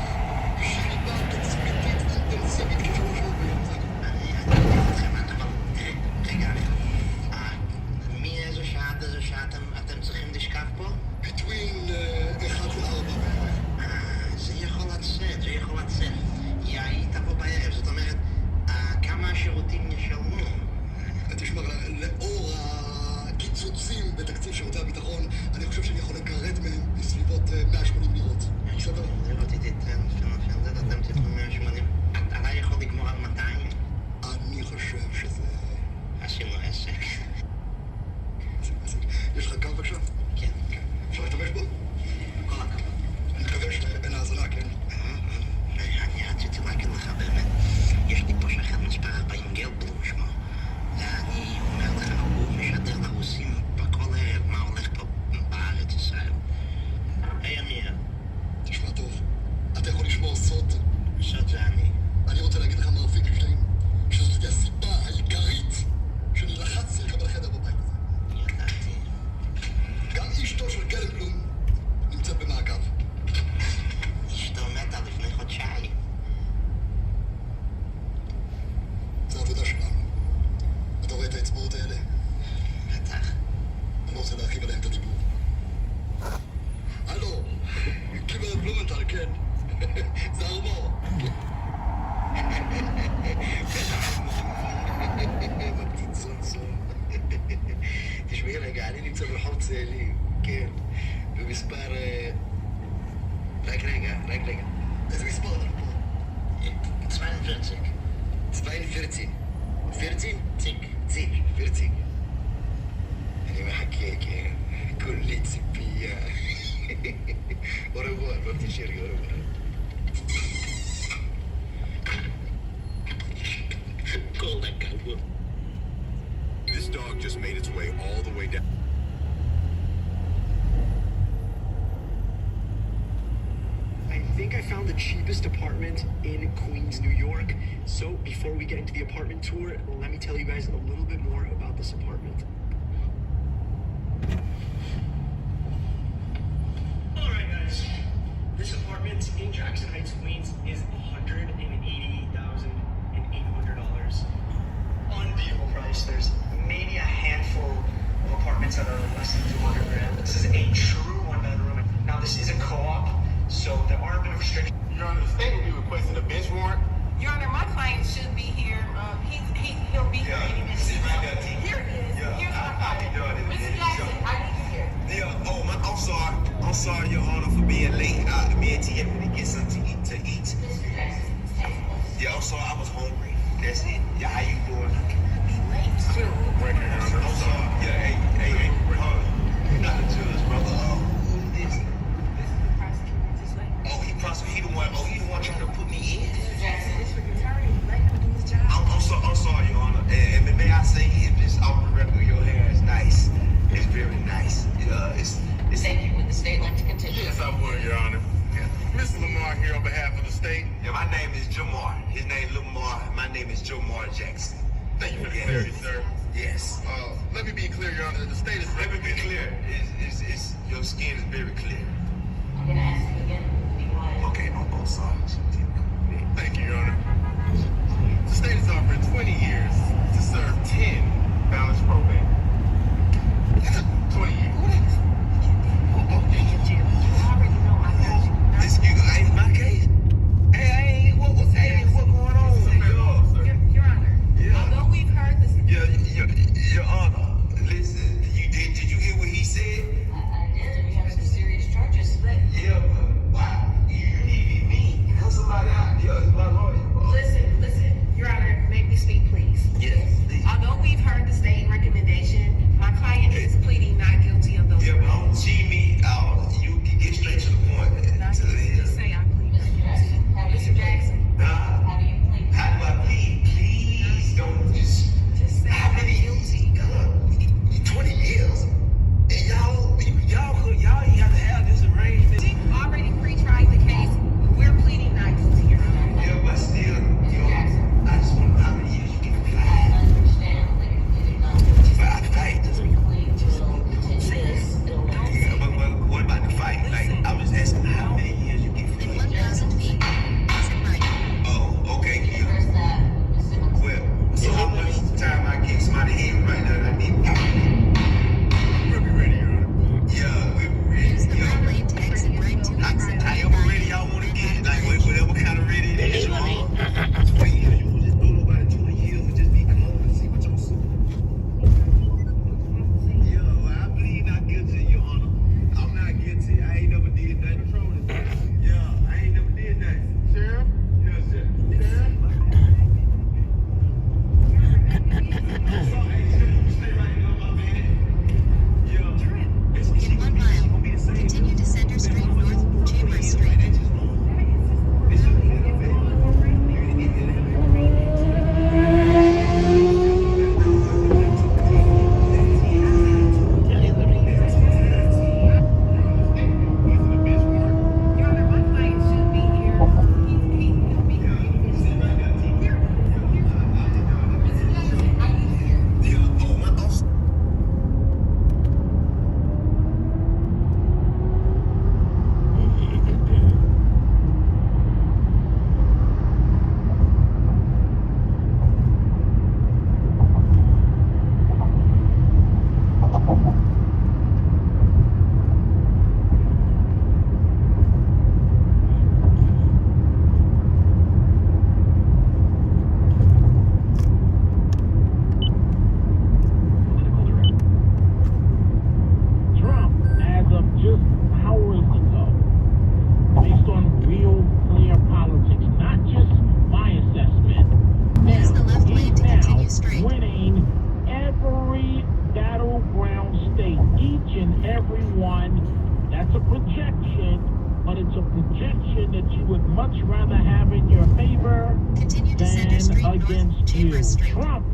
שחיבה תצפיתית אינטנסיבית כ3 שעות ביום. זה הכל. אני אגיד לכם, אבל... רגע, מאיזה שעה עד איזה שעה אתם צריכים לשכב פה? Between 1 ל-4 בערך. זה יכול לצאת, זה יכול לצאת. היית פה בערב, זאת אומרת, כמה השירותים ישלמו? תשמע, לאור הקיצוצים בתקציב שירותי הביטחון, אני חושב שאני יכול לגרד מהם בסביבות 180 לירות. בסדר? לירות תיתן, אתם תיתנו 180. אתה יכול לגמור על 200? אני חושב שזה... עשינו עסק. יש לך קו בבקשה? כן. אפשר להשתמש בו? כל הכבוד. אני מקווה שאין האזנה, כן? אני רציתי להגיד לך באמת, יש לי פה שכן מספר 40 גלבלום שמו, ואני אומר לך, הוא משדר לרוסים בכל ערב מה הולך פה בארץ ישראל. פיצה וחוצה לי, כן, במספר... רק רגע. איזה מספר אתה פה? 42. 42? 14? ציק. אני מחכה, כן. כולי ציפייה. אורבואר, לא תשארי, אורבואר. כל דקה. This dog just made its way all the way down. I think I found the cheapest apartment in Queens, New York. So before we get into the apartment tour, let me tell you guys a little bit more about this apartment. All right, guys. This apartment in Jackson Heights, Queens is $180,800. Unbeatable price. There's maybe a handful of apartments that are less than 200 grand. This is a true one-bedroom. Now, this is a co-op, so there are a bit of restrictions. Your Honor, the state will be requesting a bench warrant. Your Honor, my client should be here. He'll be here any minute. Here it is. Here's my client. Mr. Jackson, I need you here. Yeah, I'm sorry, Your Honor, for being late. Me and T had to get something to eat. Mr. Jackson, Yeah, I'm sorry, I was hungry. That's it. Yeah, how you doing? late. I'm sorry. Yeah, hey, you're not the judge, brother. Who is this? This is the prosecutor. Just like He the one trying to put me in. Mr. Jackson, this is the attorney. Let him do his job. I'm sorry, Your Honor. And may I say, if this off the record, your hair is nice. It's very nice. It's Thank you. Would the state like to continue? Yes, I would, Your Honor. Mr. Lamar here on behalf of the state. Yeah, my name is Jamar. His name Lamar. My name is Jamar Jackson. Thank you for the clarity, sir. Yes. Let me be clear, Your Honor. The state is... Let me be clear. Your skin is very clear. I'm going to ask you again. Be quiet. Okay, I'm sorry. Thank you, Your Honor. The state is offering 20 years to serve 10 balanced probate. 20 years. Excuse me, ain't my case? Hey, what's going on? Your Honor, although we've heard this... Your Honor, listen, did you hear what he said? I did. We have some serious charges. Yeah, but someone that's a projection, but it's a projection that you would much rather have in your favor than against you. Trump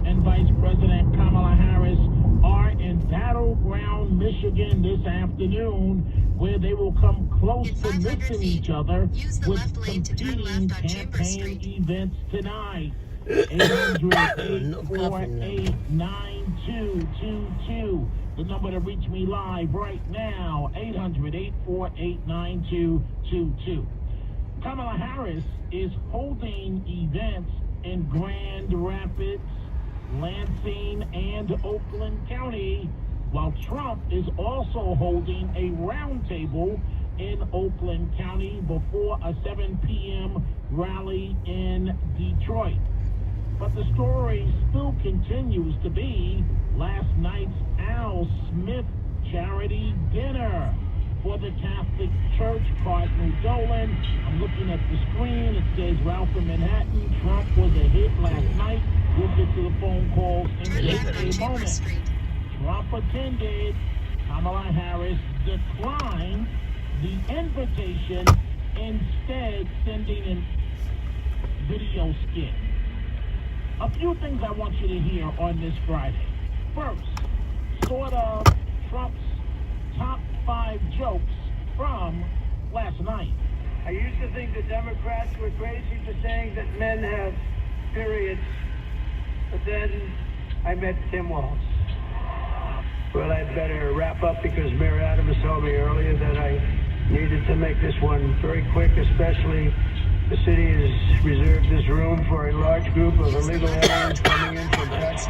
and Vice President Kamala Harris are in Battleground, Michigan this afternoon, where they will come close to missing each other with competing campaign events tonight. 800-848-9222. The number to reach me live right now, 800-848-9222. Kamala Harris is holding events in Grand Rapids, Lansing, and Oakland County, while Trump is also holding a roundtable in Oakland County before a 7 p.m. rally in Detroit. But the story still continues to be last night's Al Smith charity dinner for the Catholic Church. Cardinal Dolan, I'm looking at the screen, it says Ralph in Manhattan, Trump was a hit last night. We'll get to the phone calls in just a moment. Trump attended, Kamala Harris declined the invitation, instead sending a video skit. A few things I want you to hear on this Friday. First, sort of Trump's top 5 jokes from last night. I used to think the Democrats were crazy for saying that men have periods, but then I met Tim Walz. Well, I'd better wrap up because Mayor Adams told me earlier that I needed to make this one very quick, especially the city has reserved this room for a large group of illegal aliens coming in from Texas.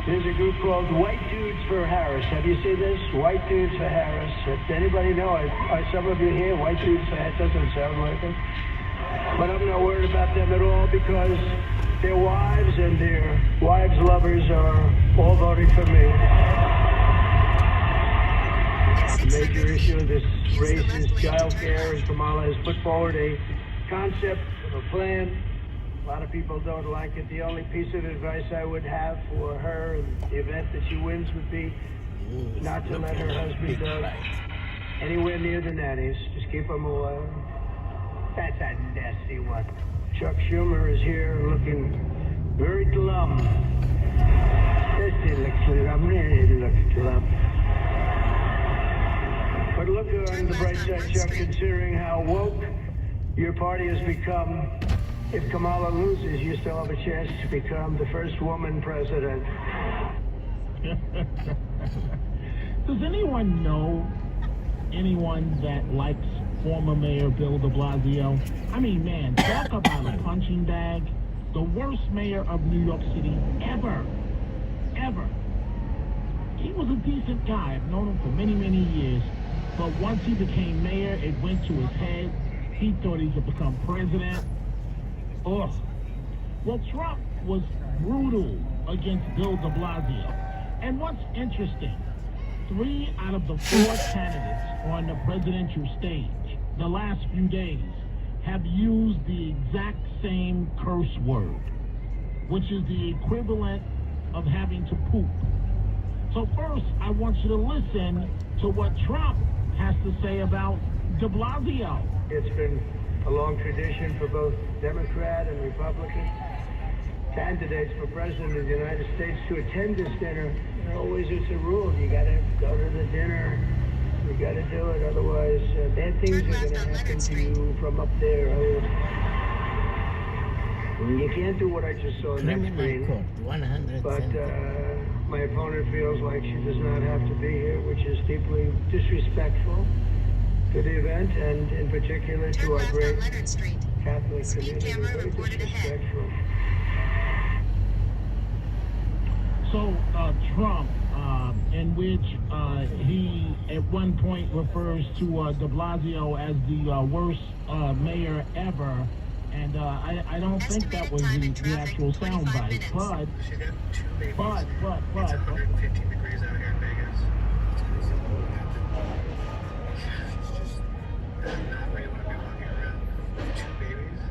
There's a group called White Dudes for Harris. Have you seen this? White Dudes for Harris. Does anybody know? Are some of you here? White Dudes for Harris doesn't sound like it. But I'm not worried about them at all because their wives and their wives' lovers are all voting for me. The major issue of this race is child care, and Kamala has put forward a concept of a plan. A lot of people don't like it. The only piece of advice I would have for her in the event that she wins would be not to let her husband go anywhere near the nannies. Just keep them away. That's a nasty one. Chuck Schumer is here looking very glum. Yes, he looks glum. He looks glum. But look on the bright side, Chuck, considering how woke your party has become. If Kamala loses, you still have a chance to become the first woman president. Does anyone know anyone that likes former Mayor Bill de Blasio? I mean, man, talk about a punching bag. The worst mayor of New York City ever. Ever. He was a decent guy. I've known him for many, many years. But once he became mayor, it went to his head. He thought he could become president. Ugh. Well, Trump was brutal against Bill de Blasio. And what's interesting, 3 out of the 4 candidates on the presidential stage the last few days have used the exact same curse word, which is the equivalent of having to poop. So first, I want you to listen to what Trump has to say about de Blasio. It's been a long tradition for both Democrat and Republican candidates for president of the United States to attend this dinner. Always it's a rule. You got to go to the dinner. You got to do it. Otherwise, bad things are going to happen to you from up there. You can't do what I just saw on that screen. But my opponent feels like she does not have to be here, which is deeply disrespectful to the event, and in particular to our great Catholic community. Very disrespectful. So Trump, in which he at one point refers to de Blasio as the worst mayor ever, and I don't think that was the actual soundbite, but. 115 degrees out here in Vegas. Not where you want to be walking around with 2 babies.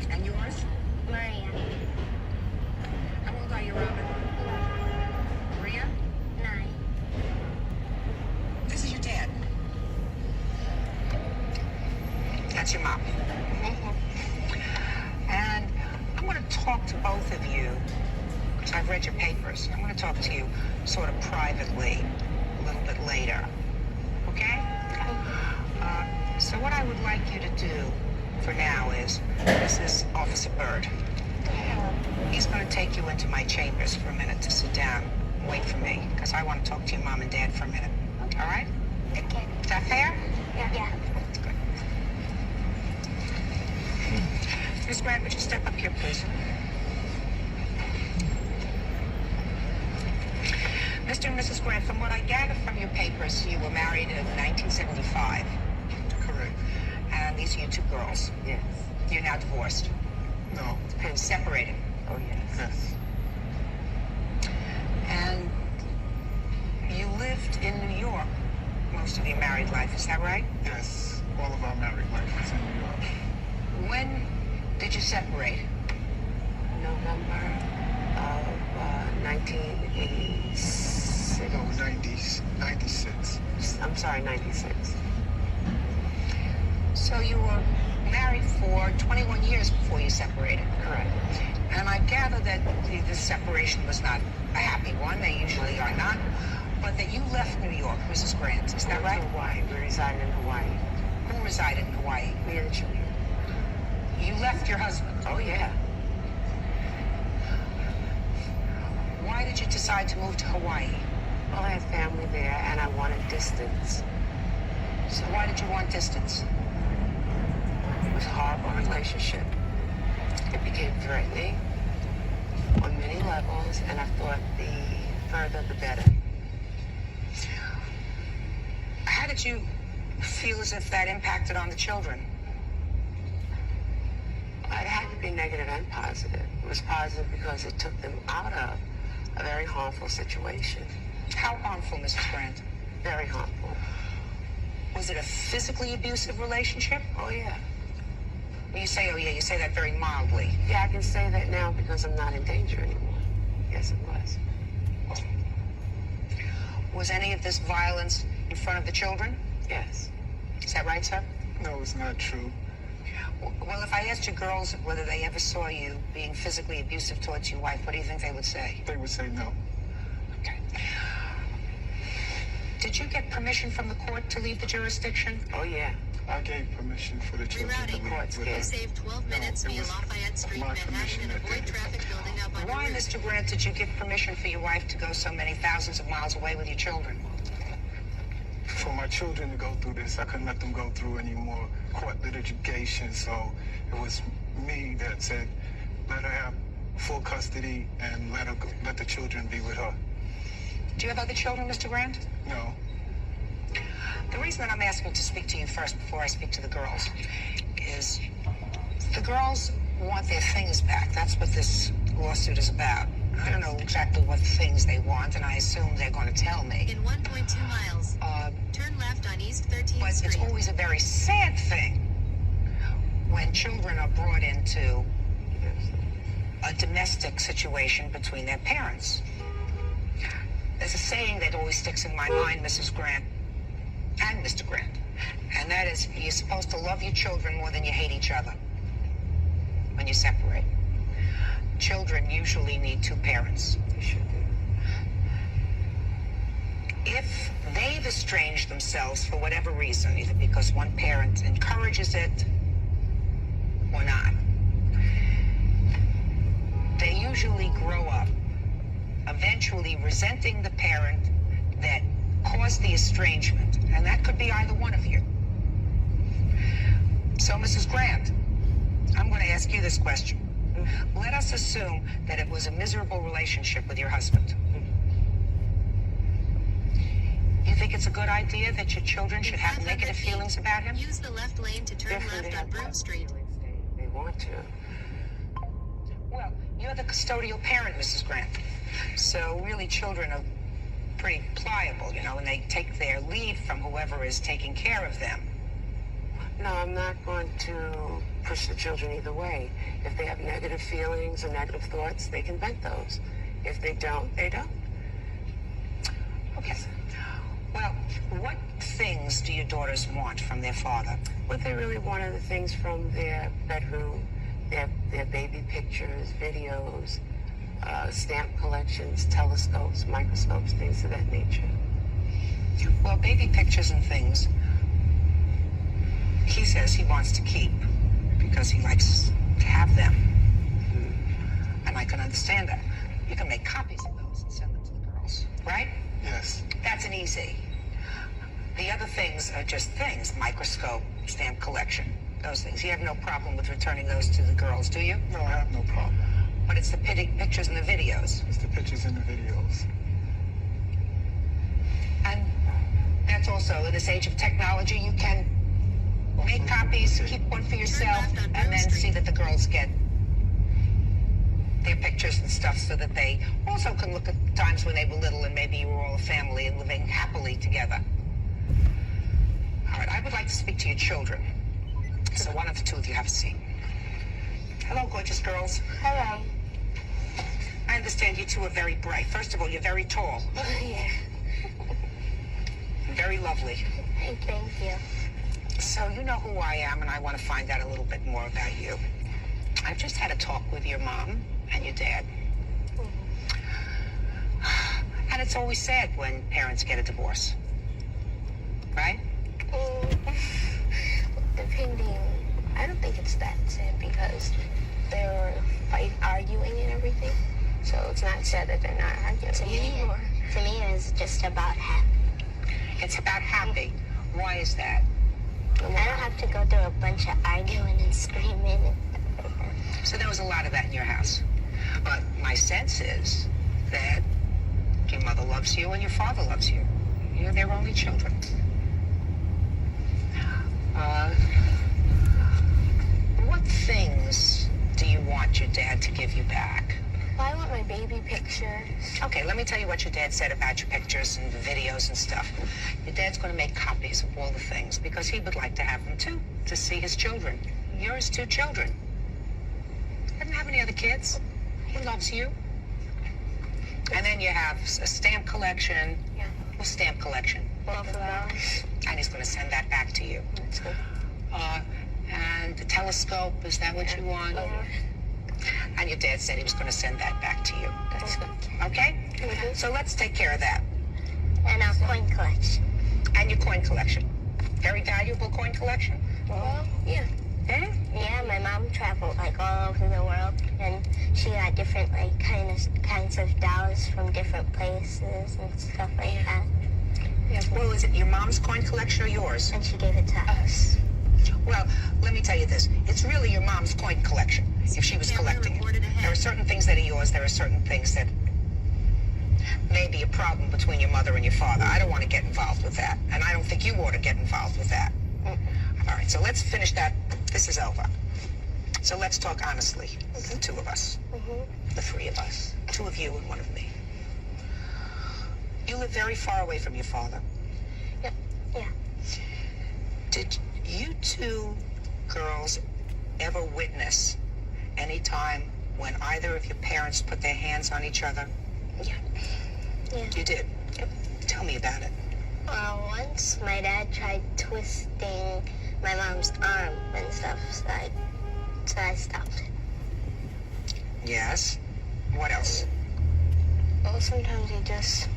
And yours? Maria. How old are you, Robin? 11. Maria? 9. This is your dad. That's your mom. And I'm going to talk to both of you, because I've read your papers. I'm going to talk to you sort of privately a little bit later. Okay? So what I would like you to do for now is, this is Officer Bird. He's going to take you into my chambers for a minute to sit down and wait for me, because I want to talk to your mom and dad for a minute. All right? Okay. Is that fair? Yeah. Good. Miss Grant, would you step up here, please? Mr. and Mrs. Grant, from what I gather from your papers, you were married in 1975. Correct. And these are your two girls. Yes. You're now divorced. No. And separated. Oh, yes. Yes. And you lived in New York most of your married life, is that right? Yes. All of our married life was in New York. When did you separate? November of 1986. No, 96. I'm sorry, 96. So you were married for 21 years before you separated. Correct. And I gather that the separation was not a happy one. They usually are not. But that you left New York, Mrs. Grant. Is that right? Hawaii. We resided in Hawaii. Who resided in Hawaii? Me and the children. You left your husband? Oh, yeah. Why did you decide to move to Hawaii? Well, I had family there, and I wanted distance. So why did you want distance? It was a horrible relationship. It became threatening on many levels, and I thought the further the better. How did you feel as if that impacted on the children? It had to be negative and positive. It was positive because it took them out of a very harmful situation. How harmful, Mrs. Grant? Very harmful. Was it a physically abusive relationship? Oh, yeah. When you say, oh, yeah, you say that very mildly. Yeah, I can say that now because I'm not in danger anymore. Yes, it was. Was any of this violence in front of the children? Yes. Is that right, sir? No, it's not true. Well, if I asked your girls whether they ever saw you being physically abusive towards your wife, what do you think they would say? They would say no. Okay. Did you get permission from the court to leave the jurisdiction? Oh, yeah. I gave permission for the children to Rerouting. leave. You saved 12 minutes it via was Lafayette Street, my Manhattan, permission and that avoid did it. traffic building up on Why, the route. Mr. Grant, did you give permission for your wife to go so many thousands of miles away with your children? For my children to go through this, I couldn't let them go through any more court litigation, so it was me that said, let her have full custody and let the children be with her. Do you have other children, Mr. Grant? No. The reason that I'm asking to speak to you first before I speak to the girls is the girls want their things back. That's what this lawsuit is about. I don't know exactly what things they want, and I assume they're going to tell me. In 1.2 miles, turn left on East 13th But Street. it's always a very sad thing when children are brought into a domestic situation between their parents. There's a saying that always sticks in my mind, Mrs. Grant and Mr. Grant, and that is, you're supposed to love your children more than you hate each other when you separate. Children usually need two parents. They should do. If they've estranged themselves for whatever reason, either because one parent encourages it or not, they usually grow up eventually resenting the parent that caused the estrangement, and that could be either one of you. So, Mrs. Grant, I'm going to ask you this question. Let us assume that it was a miserable relationship with your husband. You think it's a good idea that your children should have negative feelings about him? Use the left lane to turn left on Broome Street. They want to. Well, you're the custodial parent, Mrs. Grant. So really, children are pretty pliable, and they take their lead from whoever is taking care of them. No, I'm not going to push the children either way. If they have negative feelings or negative thoughts, they can vent those. If they don't, they don't. Okay. Well, what things do your daughters want from their father? What they really want are the things from their bedroom, their baby pictures, videos, stamp collections, telescopes, microscopes, things of that nature. Well, baby pictures and things, he says he wants to keep because he likes to have them. And I can understand that. You can make copies of those and send them to the girls, right? Yes. That's an easy. The other things are just things, microscope, stamp collection, those things. You have no problem with returning those to the girls, do you? No, I have no problem. But it's the pictures and the videos. It's the pictures and the videos. And that's also, in this age of technology, you can make copies, keep one for yourself, and then see that the girls get their pictures and stuff so that they also can look at times when they were little and maybe you were all a family and living happily together. All right, I would like to speak to your children. So one of the two of you have a seat. Hello, gorgeous girls. Hello. I understand you two are very bright. First of all, you're very tall. Yeah. Very lovely. Thank you. So you know who I am, and I want to find out a little bit more about you. I've just had a talk with your mom and your dad. And it's always sad when parents get a divorce. Right? Depending, I don't think it's that sad because they're arguing and everything. So it's not sad that they're not arguing anymore. To me, it's just about happy. It's about happy. Why is that? I don't have to go through a bunch of arguing and screaming. So there was a lot of that in your house. But my sense is that your mother loves you and your father loves you. You're their only children. What things do you want your dad to give you back? Well, I want my baby pictures. Okay, let me tell you what your dad said about your pictures and videos and stuff. Your dad's going to make copies of all the things because he would like to have them too, to see his children. Yours two children. Doesn't have any other kids. He loves you. And then you have a stamp collection. Yeah. What stamp collection? Both of those. And he's going to send that back to you. That's good. And the telescope, is that what you want? Yeah. And your dad said he was going to send that back to you. That's good. Okay? Mm-hmm. So let's take care of that. And our coin collection. And your coin collection. Very valuable coin collection? Well, yeah. Eh? Yeah, my mom traveled like all over the world, and she got different like kinds of dolls from different places and stuff like that. Yeah. Well, is it your mom's coin collection or yours? And she gave it to us. Well, let me tell you this. It's really your mom's coin collection, if she was collecting it. There are certain things that are yours. There are certain things that may be a problem between your mother and your father. I don't want to get involved with that, and I don't think you ought to get involved with that. All right, so let's finish that. This is over. So let's talk honestly, the two of us, the three of us, two of you and one of me. You live very far away from your father. Yeah. Yeah. Did you two girls ever witness any time when either of your parents put their hands on each other? Yeah. Yeah. You did? Yep. Tell me about it. Once my dad tried twisting my mom's arm and stuff, so I stopped it. Yes. What else? Well, sometimes he just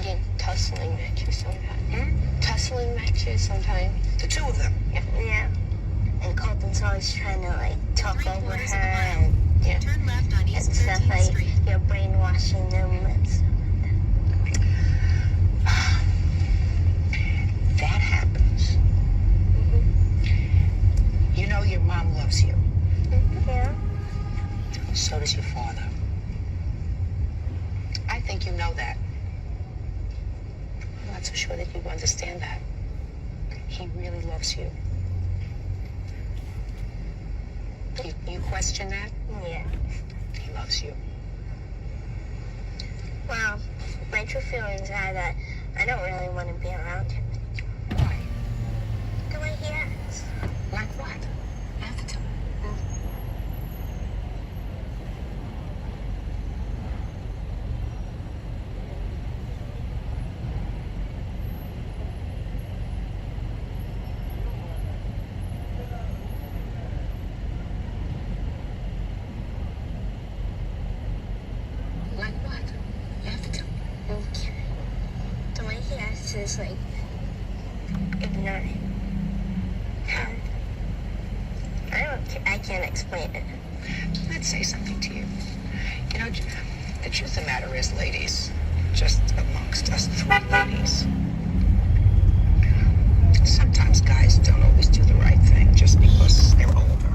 get tussling matches sometimes. Tussling matches sometimes. The two of them? Yeah. Yeah. And Colton's always trying to like talk over her and yeah. Turn left on East stuff 13th like Street. you're brainwashing them and stuff like that. That happens. You know your mom loves you. Yeah. So does your father. I think you know that. I'm not so sure that you understand that. He really loves you. You question that? Yeah. He loves you. Well, my true feelings are that I don't really want to be around him. Why? The way he acts. just like ignore it. I can't explain it. Let's say something to you. You know, the truth of the matter is, ladies, just amongst us three ladies, sometimes guys don't always do the right thing just because they're older.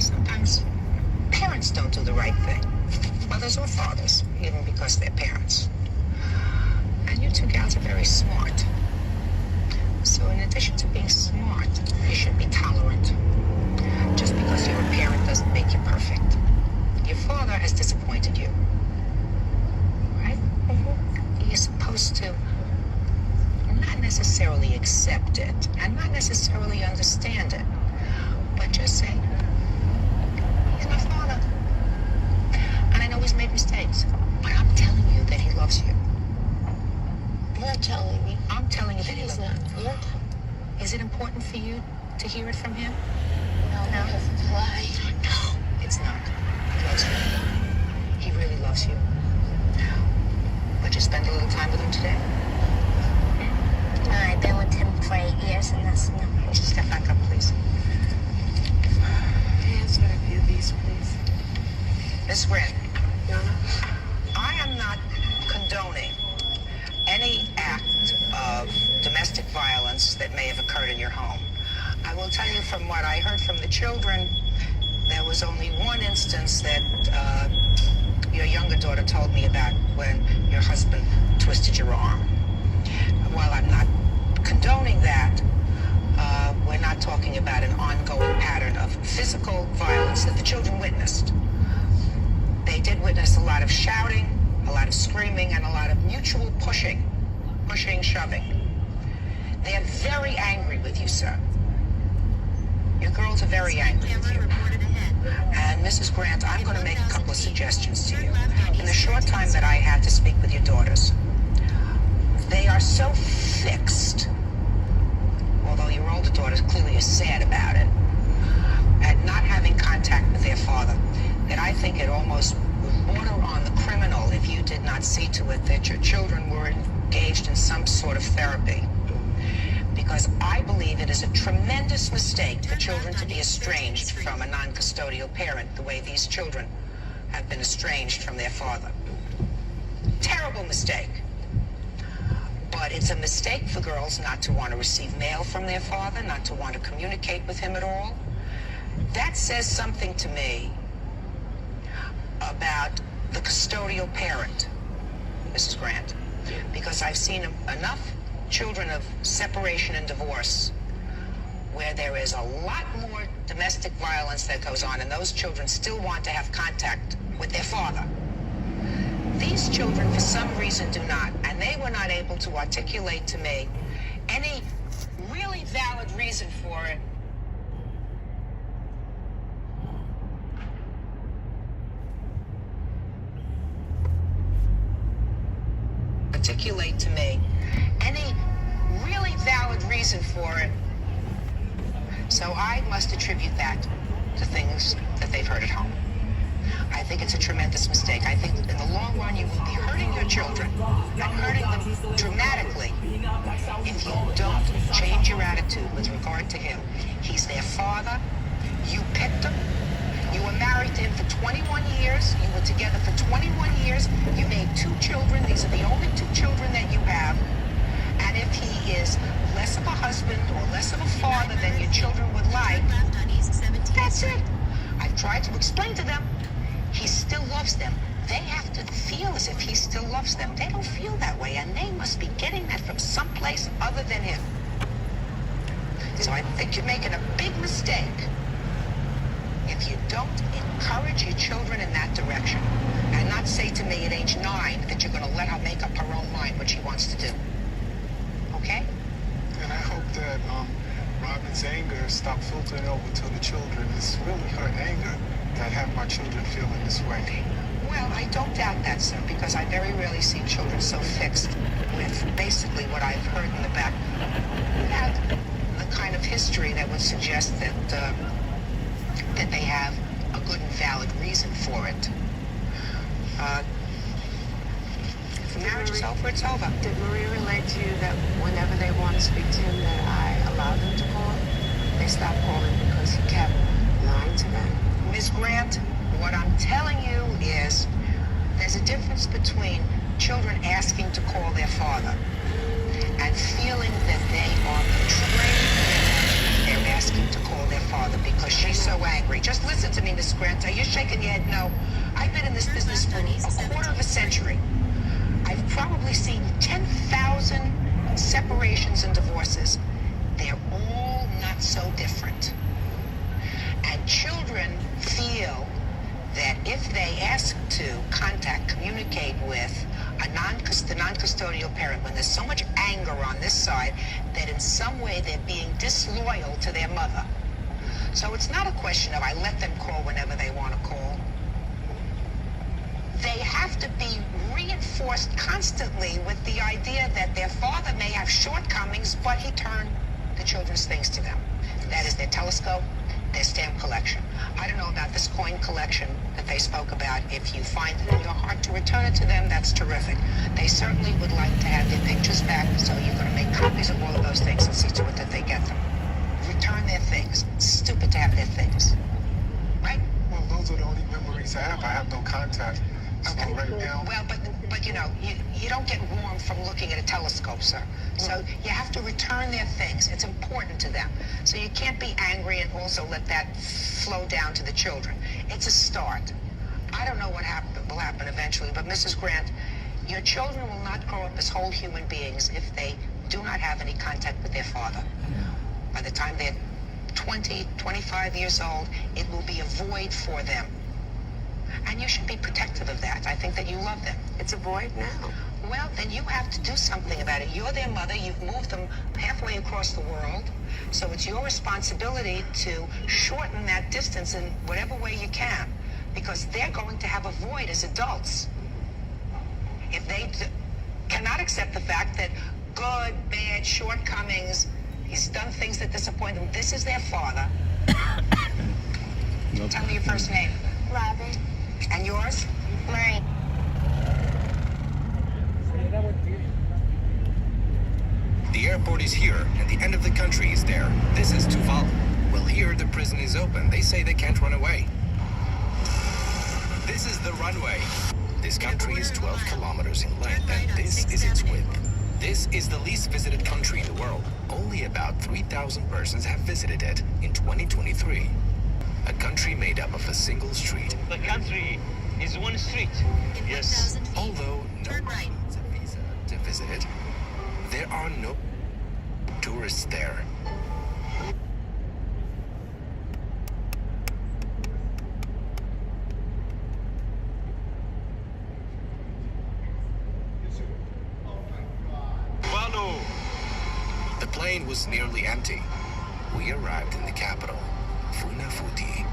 Sometimes parents don't do the right thing, mothers or fathers, even because they're parents. And you two gals are very smart. So in addition to being smart, you should be tolerant. Just because you're a parent doesn't make you perfect. Your father has disappointed you, right? Mm-hmm. You're supposed to not necessarily accept it and not necessarily understand it, but just say, he's my father. And I know he's made mistakes, but I'm telling you that he loves you. You're not telling me. I'm telling you that he He's loves not. you. You're Is it important for you to hear it from him? no. Why? No, it's not. He loves you. He really loves you. Would you spend a little time with him today? I've been with him for 8 years, and that's enough. Just step back up, please. Answer a few of these, please. Miss Grant, I am not condoning any act of domestic violence that may have occurred in your home. I will tell you from what I heard from the children, there was only one instance that your younger daughter told me about when your husband twisted your arm. While I'm not condoning that, we're not talking about an ongoing pattern of physical violence that the children witnessed. They did witness a lot of shouting, a lot of screaming, and a lot of mutual pushing, shoving. They are very angry with you, sir. Your girls are very angry with you. And Mrs. Grant, I'm going to make a couple of suggestions to you. In the short time that I had to speak with your daughters, they are so fixed, although your older daughter clearly is sad about it, at not having contact with their father, that I think it almost would border on the criminal if you did not see to it that your children were engaged in some sort of therapy. Because I believe it is a tremendous mistake for children to be estranged from a non-custodial parent the way these children have been estranged from their father. Terrible mistake. But it's a mistake for girls not to want to receive mail from their father, not to want to communicate with him at all. That says something to me about the custodial parent, Mrs. Grant, because I've seen enough children of separation and divorce where there is a lot more domestic violence that goes on, and those children still want to have contact with their father. These children, for some reason, do not, and they were not able to articulate to me any really valid reason for it. Articulate to me any really valid reason for it. So I must attribute that to things that they've heard at home. I think it's a tremendous mistake. I think in the long run you will be hurting your children and hurting them dramatically if you don't change your attitude with regard to him. He's their father. You picked him. You were married to him for 21 years. You were together for 21 years. You made 2 children. These are the only 2 children that you have. And if he is less of a husband or less of a father than your children would like, that's it. I've tried to explain to them. He still loves them. They have to feel as if he still loves them. They don't feel that way, and they must be getting that from someplace other than him. So I think you're making a big mistake if you don't encourage your children in that direction and not say to me at age 9 that you're going to let her make up her own mind what she wants to do. Okay? And I hope that Robin's anger stopped filtering over to the children. It's really her anger that have my children feeling this way. Well, I don't doubt that, sir, because I very rarely see children so fixed with basically what I've heard in the back without the kind of history that would suggest that that they have a good and valid reason for it. The marriage is over, it's over. Did Maria relate to you that whenever they want to speak to him that I allowed them to call? They stopped calling because he kept lying to them. Ms. Grant, what I'm telling you is there's a difference between children asking to call their father and feeling that they are betrayed. They're asking to call their father because she's so angry. Just listen to me, Ms. Grant. Are you shaking your head? No. I've been in this business for a quarter of a century. I've probably seen 10,000 separations and divorces. They're all not so different. And children feel that if they ask to communicate with the non-custodial parent, when there's so much anger on this side, that in some way they're being disloyal to their mother. So it's not a question of I let them call whenever they want to call. They have to be reinforced constantly with the idea that their father may have shortcomings, but he turned the children's things to them. That is their telescope, their stamp collection. I don't know about this coin collection that they spoke about. If you find it in your heart to return it to them, that's terrific. They certainly would like to have their pictures back, so you're going to make copies of all of those things and see to it that they get them. Return their things. It's stupid to have their things. Right? Well, those are the only memories I have. I have no contact. So right now... Well, but you know, you don't get warm from looking at a telescope, sir. So you have to return their things. It's important to them. So you can't be angry and also let that flow down to the children. It's a start. I don't know what will happen eventually, but Mrs. Grant, your children will not grow up as whole human beings if they do not have any contact with their father. By the time they're 20, 25 years old, it will be a void for them. And you should be protective of that. I think that you love them. It's a void now. Well, then you have to do something about it. You're their mother. You've moved them halfway across the world. So it's your responsibility to shorten that distance in whatever way you can, because they're going to have a void as adults. If they cannot accept the fact that good, bad, shortcomings, he's done things that disappoint them, this is their father. Tell me your first name. Robin. And yours? Marie. The airport is here, and the end of the country is there. This is Tuvalu. Well, here the prison is open. They say they can't run away. This is the runway. This country is 12 kilometers in length, and this is its width. This is the least visited country in the world. Only about 3,000 persons have visited it in 2023. A country made up of a single street. The country is one street. Yes. Although no one needs a visa to visit it, there are no tourists there. Tuvalu. The plane was nearly empty. We arrived in the capital, Funafuti.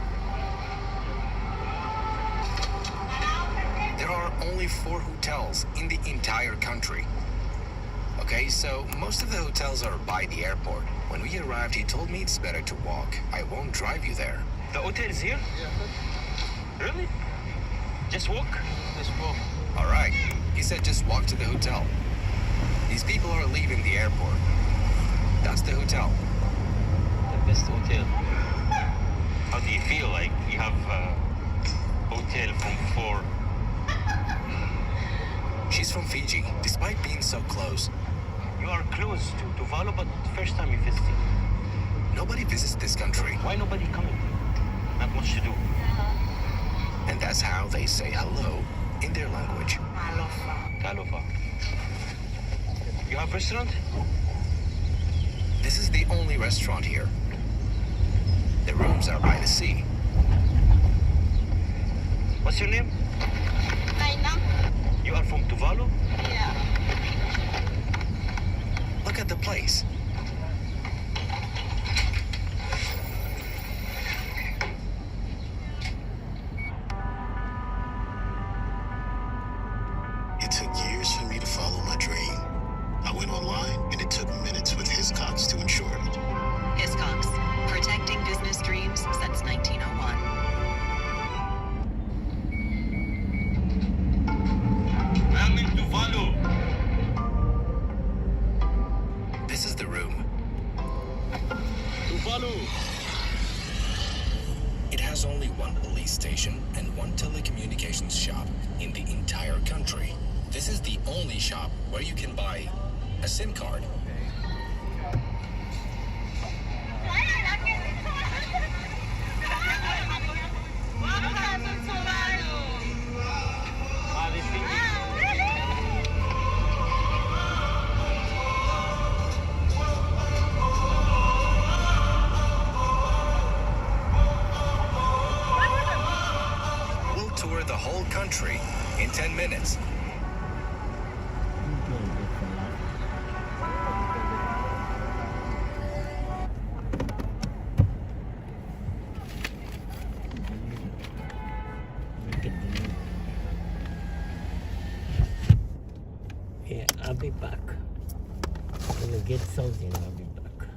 There are only 4 hotels in the entire country. Okay, so most of the hotels are by the airport. When we arrived, he told me it's better to walk. I won't drive you there. The hotel is here? Yeah. Really? Just walk? Just walk. All right. He said just walk to the hotel. These people are leaving the airport. That's the hotel. The best hotel. How do you feel like you have a hotel from before? She's from Fiji, despite being so close. You are close to Tuvalu, but first time you visiting. Nobody visits this country. Why nobody coming? Not much to do. And that's how they say hello in their language. Talofa. You have restaurant? This is the only restaurant here. The rooms are by the sea. What's your name? Taina. You are from Tuvalu? Yeah. Look at the place. It took years for me to follow my dream. I went online, and it took minutes with Hiscox to insure it. Hiscox, protecting business dreams since 1901. I'm in Tuvalu. Tuvalu. It has only one police station and one telecommunications shop in the entire country. This is the only shop where you can buy a SIM card. We'll tour the whole country in 10 minutes. Yeah, I'll be back. I'm gonna get something. I'll be back.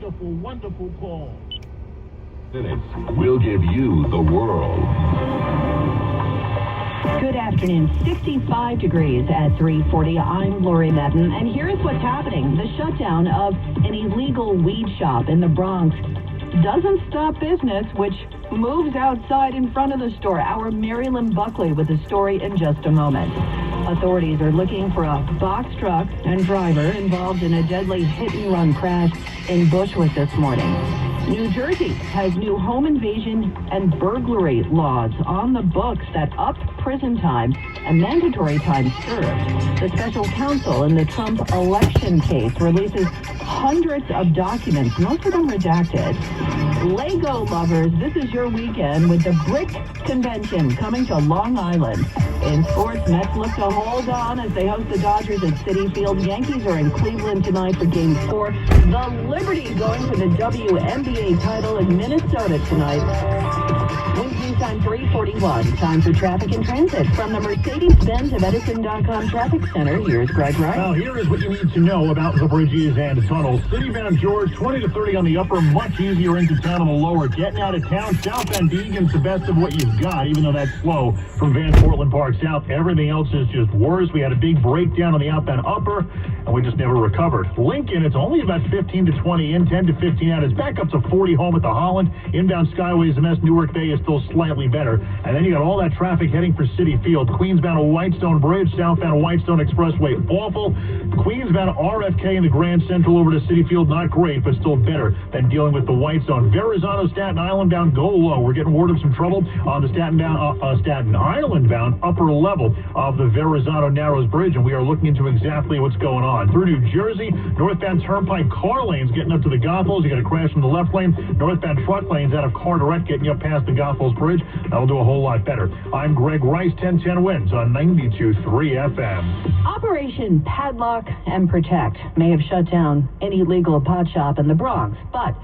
wonderful, wonderful call. Minutes. We'll give you the world. Good afternoon. 65 degrees at 3:40. I'm Lori Madden, and here's what's happening. The shutdown of an illegal weed shop in the Bronx doesn't stop business, which moves outside in front of the store. Our Marilyn Buckley with the story in just a moment. Authorities are looking for a box truck and driver involved in a deadly hit-and-run crash in Bushwick this morning. New Jersey has new home invasion and burglary laws on the books that up prison time and mandatory time served. The special counsel in the Trump election case releases hundreds of documents, most of them redacted. Lego lovers, this is your weekend with the Brick Convention coming to Long Island. In sports, Mets look to hold on as they host the Dodgers at Citi Field. Yankees are in Cleveland tonight for Game 4. The Liberty going for the WNBA title in Minnesota tonight. News time 3:41. Time for traffic and transit. From the Mercedes-Benz of Edison.com Traffic Center, here's Greg Wright. Now, here is what you need to know about the bridges and tunnels. Citybound George, 20 to 30 on the upper, much easier into town on the lower. Getting out of town, southbound Deegan's the best of what you've got, even though that's slow from Van Portland Park South. Everything else is just worse. We had a big breakdown on the outbound upper, and we just never recovered. Lincoln, it's only about 15 to 20 in, 10 to 15 out. It's back up to 40 home at the Holland. Inbound Skyway is a mess. Newark Bay is still slightly better. And then you got all that traffic heading for Citi Field. Queensbound to Whitestone Bridge, southbound to Whitestone Expressway, awful. Queensbound to RFK and the Grand Central over to Citi Field, not great, but still better than dealing with the Whitestone. Verrazano, Staten Island bound, go low. We're getting word of some trouble on the Staten Island bound upper level of the Verrazano Narrows Bridge, and we are looking into exactly what's going on. Through New Jersey, northbound Turnpike car lanes getting up to the Goethals. You got a crash from the left lane. Northbound truck lanes out of Carteret getting you up past the Goethals Bridge. That'll do a whole lot better. I'm Greg Rice, 1010 Wins on 92.3 FM. Operation Padlock and Protect may have shut down an illegal pot shop in the Bronx, but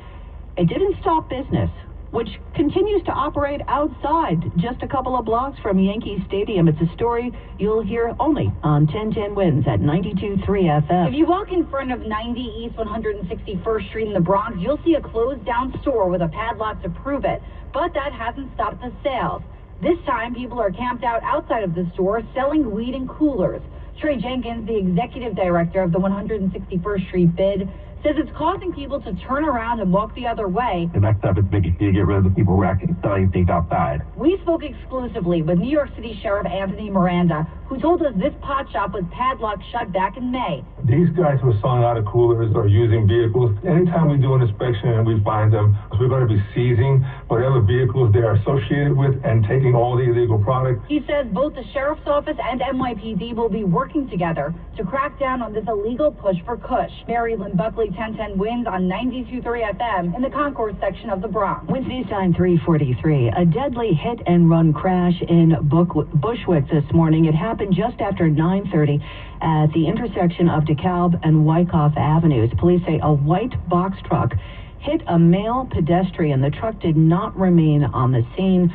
it didn't stop business, which continues to operate outside just a couple of blocks from Yankee Stadium. It's a story you'll hear only on 1010 Wins at 92.3 FM. If you walk in front of 90 East 161st Street in the Bronx, you'll see a closed-down store with a padlock to prove it. But that hasn't stopped the sales. This time, people are camped out outside of the store selling weed in coolers. Trey Jenkins, the executive director of the 161st Street bid, says it's causing people to turn around and walk the other way. The next step is to get rid of the people who are actually selling things outside. We spoke exclusively with New York City Sheriff Anthony Miranda, who told us this pot shop was padlocked shut back in May. These guys who are selling out of coolers or using vehicles, anytime we do an inspection and we find them, we're going to be seizing whatever vehicles they are associated with and taking all the illegal products. He says both the Sheriff's Office and NYPD will be working together to crack down on this illegal push for Kush. Marilyn Buckley, 1010 Wins on 92.3 FM in the Concourse section of the Bronx. Wednesday time 3:43. A deadly hit-and-run crash in Bushwick this morning. It happened just after 9:30 at the intersection of DeKalb and Wyckoff Avenues. Police say a white box truck hit a male pedestrian. The truck did not remain on the scene.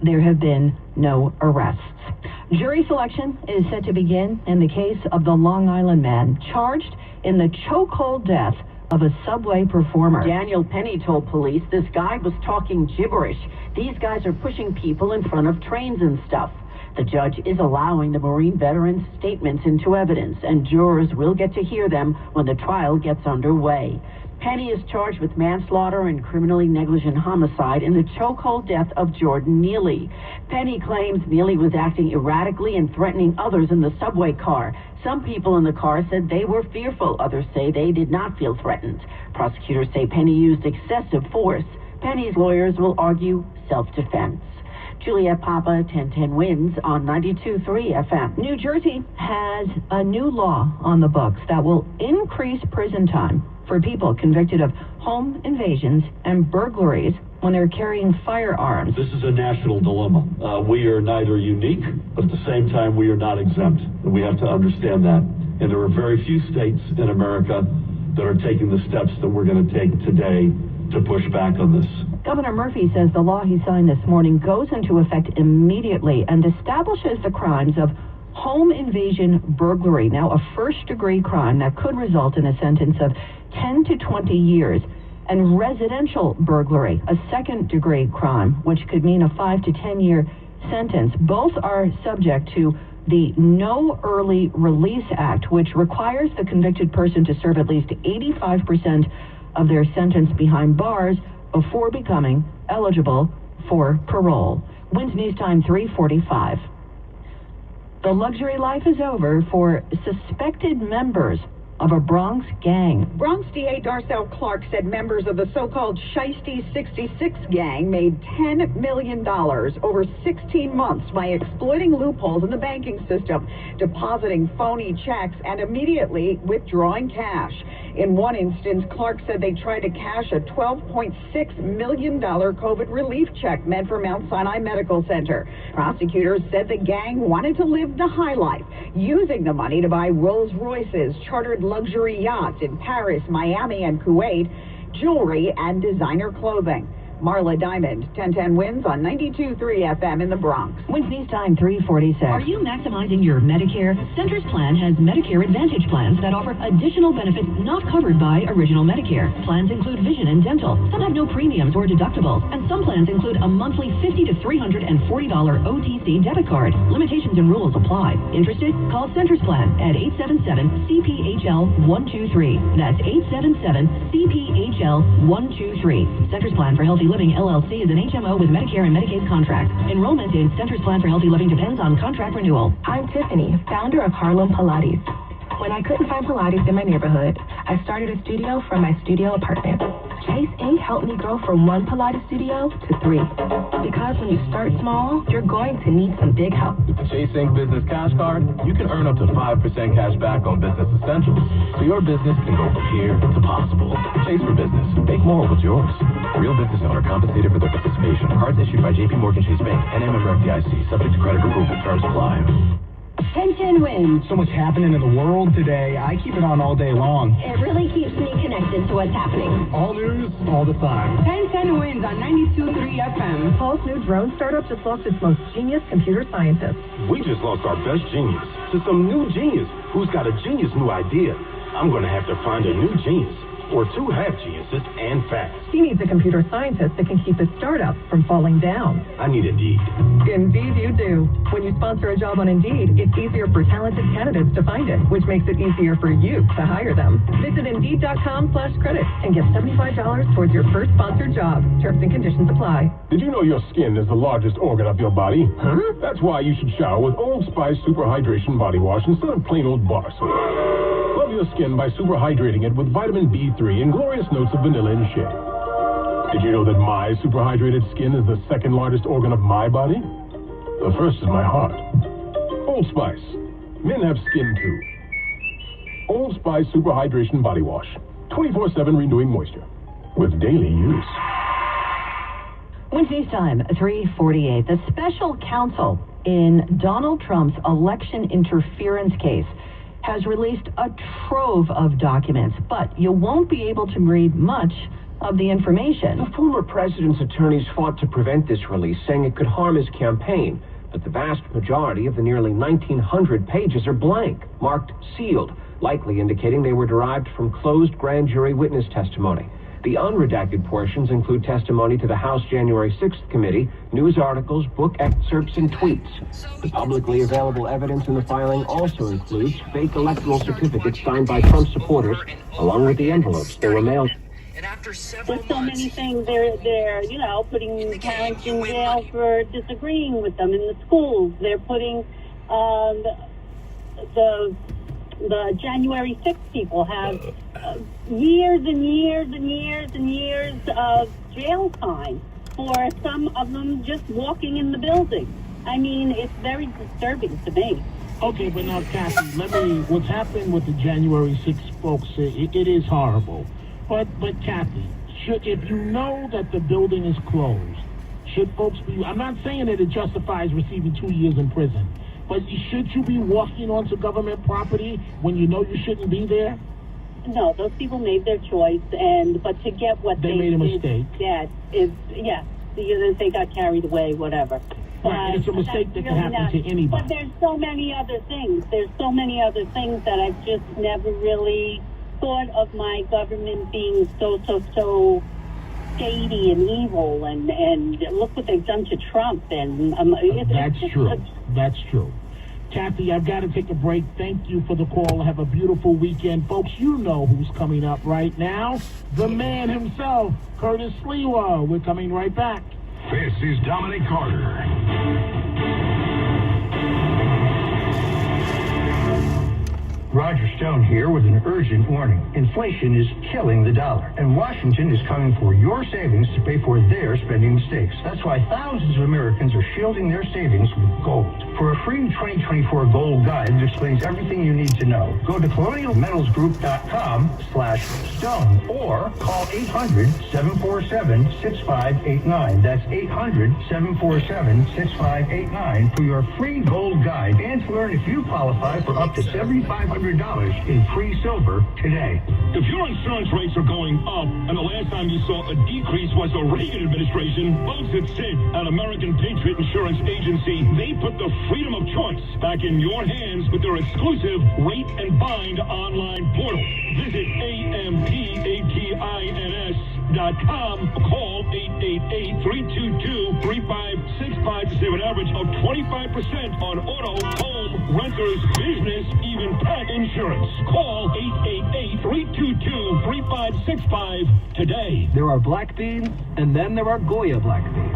There have been no arrests. Jury selection is set to begin in the case of the Long Island man charged in the chokehold death of a subway performer. Daniel Penny told police this guy was talking gibberish. These guys are pushing people in front of trains and stuff. The judge is allowing the Marine veteran's statements into evidence, and jurors will get to hear them when the trial gets underway. Penny is charged with manslaughter and criminally negligent homicide in the chokehold death of Jordan Neely. Penny claims Neely was acting erratically and threatening others in the subway car. Some people in the car said they were fearful. Others say they did not feel threatened. Prosecutors say Penny used excessive force. Penny's lawyers will argue self-defense. Juliet Papa, 1010 Wins on 92.3 FM. New Jersey has a new law on the books that will increase prison time for people convicted of home invasions and burglaries when they're carrying firearms. This is a national dilemma. We are neither unique, but at the same time, we are not exempt. And we have to understand that. And there are very few states in America that are taking the steps that we're going to take today to push back on this. Governor Murphy says the law he signed this morning goes into effect immediately and establishes the crimes of home invasion burglary, now a first-degree crime that could result in a sentence of 10 to 20 years, and residential burglary, a second-degree crime, which could mean a 5 to 10-year sentence. Both are subject to the No Early Release Act, which requires the convicted person to serve at least 85% of their sentence behind bars before becoming eligible for parole. Wins News Time 3:45. The luxury life is over for suspected members of a Bronx gang. Bronx DA Darcel Clark said members of the so-called Shiesty 66 gang made $10 million over 16 months by exploiting loopholes in the banking system, depositing phony checks, and immediately withdrawing cash. In one instance, Clark said they tried to cash a $12.6 million COVID relief check meant for Mount Sinai Medical Center. Prosecutors said the gang wanted to live the high life, using the money to buy Rolls Royces, chartered luxury yachts in Paris, Miami, and Kuwait, jewelry, and designer clothing. Marla Diamond, 1010 Wins on 92.3 FM in the Bronx. Wins News Time 3:46. Are you maximizing your Medicare? Centers Plan has Medicare Advantage plans that offer additional benefits not covered by original Medicare. Plans include vision and dental. Some have no premiums or deductibles, and some plans include a monthly $50 to $340 OTC debit card. Limitations and rules apply. Interested? Call Centers Plan at 877-CPHL-123. That's 877-CPHL-123. Centers Plan for Healthy Living LLC is an HMO with Medicare and Medicaid contracts. Enrollment in Centers Plan for Healthy Living depends on contract renewal. I'm Tiffany, founder of Harlem Pilates. When I couldn't find Pilates in my neighborhood, I started a studio from my studio apartment. Chase Inc. helped me grow from one Pilates studio to 3. Because when you start small, you're going to need some big help. With the Chase Inc. Business Cash Card, you can earn up to 5% cash back on business essentials, so your business can go from here to possible. Chase for business. Make more with yours. Real business owner compensated for their participation. Cards issued by J.P. Morgan Chase Bank and member FDIC. Subject to credit approval. Terms apply. 1010 Wins. So much happening in the world today. I keep it on all day long. It really keeps me connected to what's happening. All news, all the time. 1010 Wins on 92.3 FM. Pulse new drone startup just lost its most genius computer scientist. We just lost our best genius to some new genius who's got a genius new idea. I'm going to have to find a new genius. Or 2 half geniuses and fast. He needs a computer scientist that can keep his startup from falling down. I need Indeed. Indeed you do. When you sponsor a job on Indeed, it's easier for talented candidates to find it, which makes it easier for you to hire them. Visit Indeed.com/credit and get $75 towards your first sponsored job. Terms and conditions apply. Did you know your skin is the largest organ of your body? Huh? That's why you should shower with Old Spice Super Hydration Body Wash instead of plain old bar soap. Love your skin by super hydrating it with vitamin B3 and glorious notes of vanilla and shea. Did you know that my super hydrated skin is the second largest organ of my body? The first is my heart. Old Spice. Men have skin too. Old Spice Super Hydration Body Wash. 24/7 renewing moisture. With daily use. Wednesday's time, 3:48. The special counsel in Donald Trump's election interference case has released a trove of documents, but you won't be able to read much of the information. The former president's attorneys fought to prevent this release, saying it could harm his campaign. But the vast majority of the nearly 1,900 pages are blank, marked sealed, likely indicating they were derived from closed grand jury witness testimony. The unredacted portions include testimony to the House January 6th committee, news articles, book excerpts, and tweets. The publicly available evidence in the filing also includes fake electoral certificates signed by Trump supporters, along with the envelopes that were mailed. There's so many things. They're putting parents in jail for disagreeing with them in the schools. They're putting the January 6th people have years and years and years and years of jail time for some of them just walking in the building. I mean, it's very disturbing to me. Okay, but now, Kathy, what's happened with the January 6th folks, it is horrible. But Kathy, if you know that the building is closed, should folks be, I'm not saying that it justifies receiving 2 years in prison, but should you be walking onto government property when you know you shouldn't be there? No, those people made their choice, but to get what they made a did, mistake. They got carried away, whatever. Right, and it's a mistake that can happen to anybody. But there's so many other things. There's so many other things that I've just never really thought of my government being so shady and evil, and look what they've done to Trump. And That's true. Kathy, I've got to take a break. Thank you for the call. Have a beautiful weekend. Folks, you know who's coming up right now. The man himself, Curtis Sliwa. We're coming right back. This is Dominic Carter. Roger Stone here with an urgent warning. Inflation is killing the dollar, and Washington is coming for your savings to pay for their spending mistakes. That's why thousands of Americans are shielding their savings with gold. For a free 2024 gold guide that explains everything you need to know, go to colonialmetalsgroup.com/stone or call 800-747-6589. That's 800-747-6589 for your free gold guide and to learn if you qualify for up to $7,500 in free silver today. If your insurance rates are going up, and the last time you saw a decrease was the Reagan administration, folks at SID, an American Patriot Insurance Agency, they put the freedom of choice back in your hands with their exclusive Rate and Bind online portal. Visit AMPATINS.com. Call 888-322-3565 to save an average of 25% on auto, home, renters, business, even pet insurance. Call 888-322-3565 today. There are black beans, and then there are Goya black beans.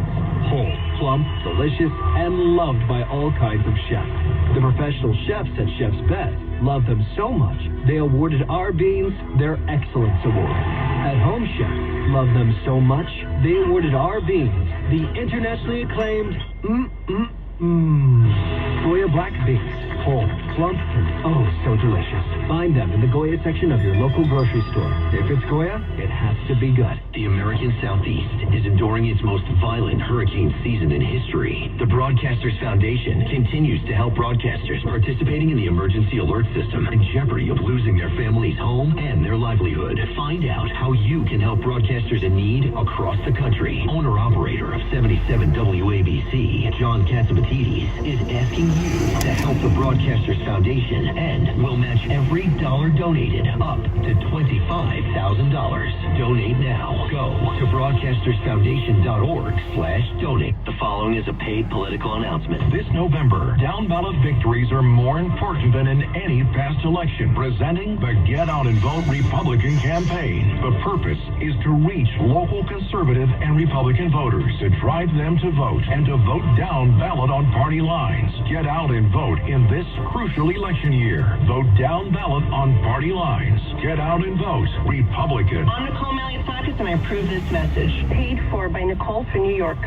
Whole, plump, delicious, and loved by all kinds of chefs. The professional chefs at Chef's Best love them so much, they awarded our beans their Excellence Award. At Home Chef love them so much, they awarded our beans the internationally acclaimed Goya black beans. Whole, plump, and oh so delicious. Find them in the Goya section of your local grocery store. If it's Goya, it has to be good. The American Southeast is enduring its most violent hurricane season in history. The Broadcasters Foundation continues to help broadcasters participating in the emergency alert system in jeopardy of losing their family's home and their livelihood. Find out how you can help broadcasters in need across the country. Owner-operator of 77 WABC, John Katsimatidis, is asking you to help the Broadcasters Foundation and will match every dollar donated up to $25,000. Donate now. Go to broadcastersfoundation.org/donate. The following is a paid political announcement. This November, down-ballot victories are more important than in any past election. Presenting the Get Out and Vote Republican campaign. The purpose is to reach local conservative and Republican voters, to drive them to vote and to vote down ballot on party lines. Get out and vote in this crucial election year. Vote down ballot on party lines. Get out and vote Republican. I'm Nicole Maliasakis, and I approve this message. Paid for by Nicole for New York.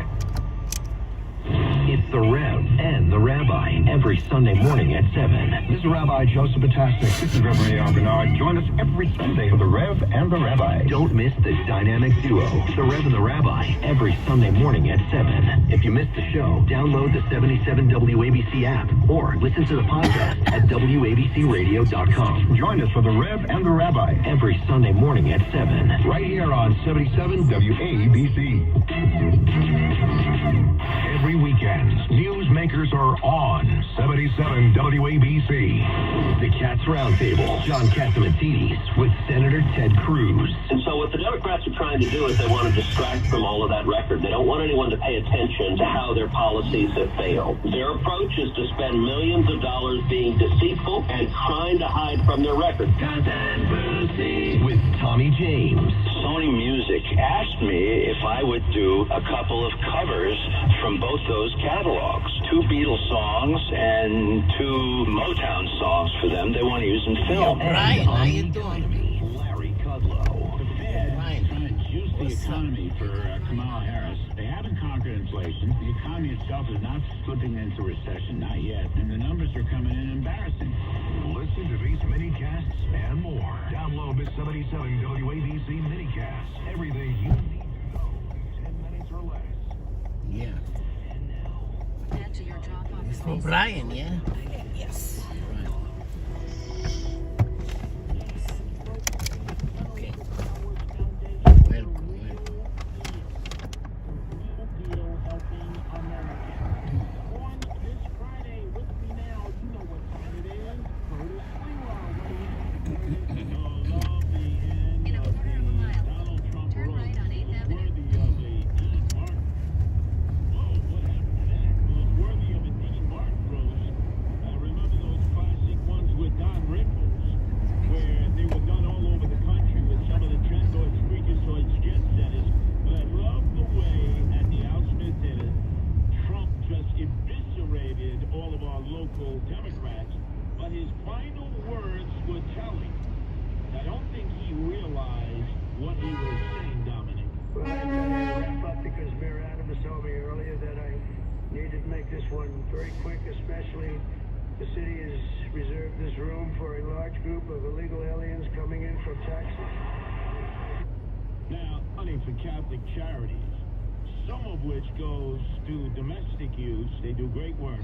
It's the Rev and the Rabbi every Sunday morning at 7. This is Rabbi Joseph Batasnik. This is Reverend A.R. Bernard. Join us every Sunday for the Rev and the Rabbi. Don't miss the dynamic duo, the Rev and the Rabbi, every Sunday morning at 7. If you missed the show, download the 77 WABC app or listen to the podcast at WABCRadio.com. Join us for the Rev and the Rabbi every Sunday morning at 7. Right here on 77 WABC. Every weekend, newsmakers are on 77 WABC. The Cats Roundtable, John Katsimatidis with Senator Ted Cruz. And so what the Democrats are trying to do is they want to distract from all of that record. They don't want anyone to pay attention to how their policies have failed. Their approach is to spend millions of dollars being deceitful and trying to hide from their record. With Tommy James. Sony Music asked me if I would do a couple of covers from both those catalogs. 2 Beatles songs and 2 Motown songs for them. They want to use in film. Brian, how you doing? Larry Kudlow. The Fed is trying to juice the economy for Kamala Harris. They haven't conquered inflation. The economy itself is not slipping into recession, not yet. And the numbers are coming in embarrassing. Listen to these mini-casts and more. Download the 77 WABC mini-casts. Everything you need to know in 10 minutes or less. Yeah. It's for Brian, yeah? Yes. Okay. Welcome. rally. I don't think he realized what he was saying, Dominic. Well, I better wrap up because Mayor Adams told me earlier that I needed to make this one very quick, especially the city has reserved this room for a large group of illegal aliens coming in from Texas. Now, money for Catholic charities, some of which goes to domestic use. They do great work.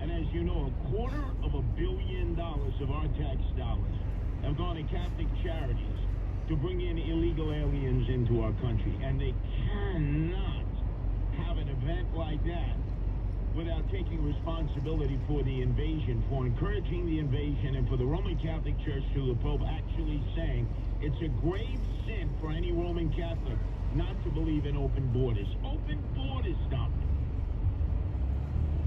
And as you know, $250 million of our tax dollars have gone to Catholic charities to bring in illegal aliens into our country. And they cannot have an event like that without taking responsibility for the invasion, for encouraging the invasion, and for the Roman Catholic Church through the Pope actually saying it's a grave sin for any Roman Catholic not to believe in open borders. Open borders, Dominic.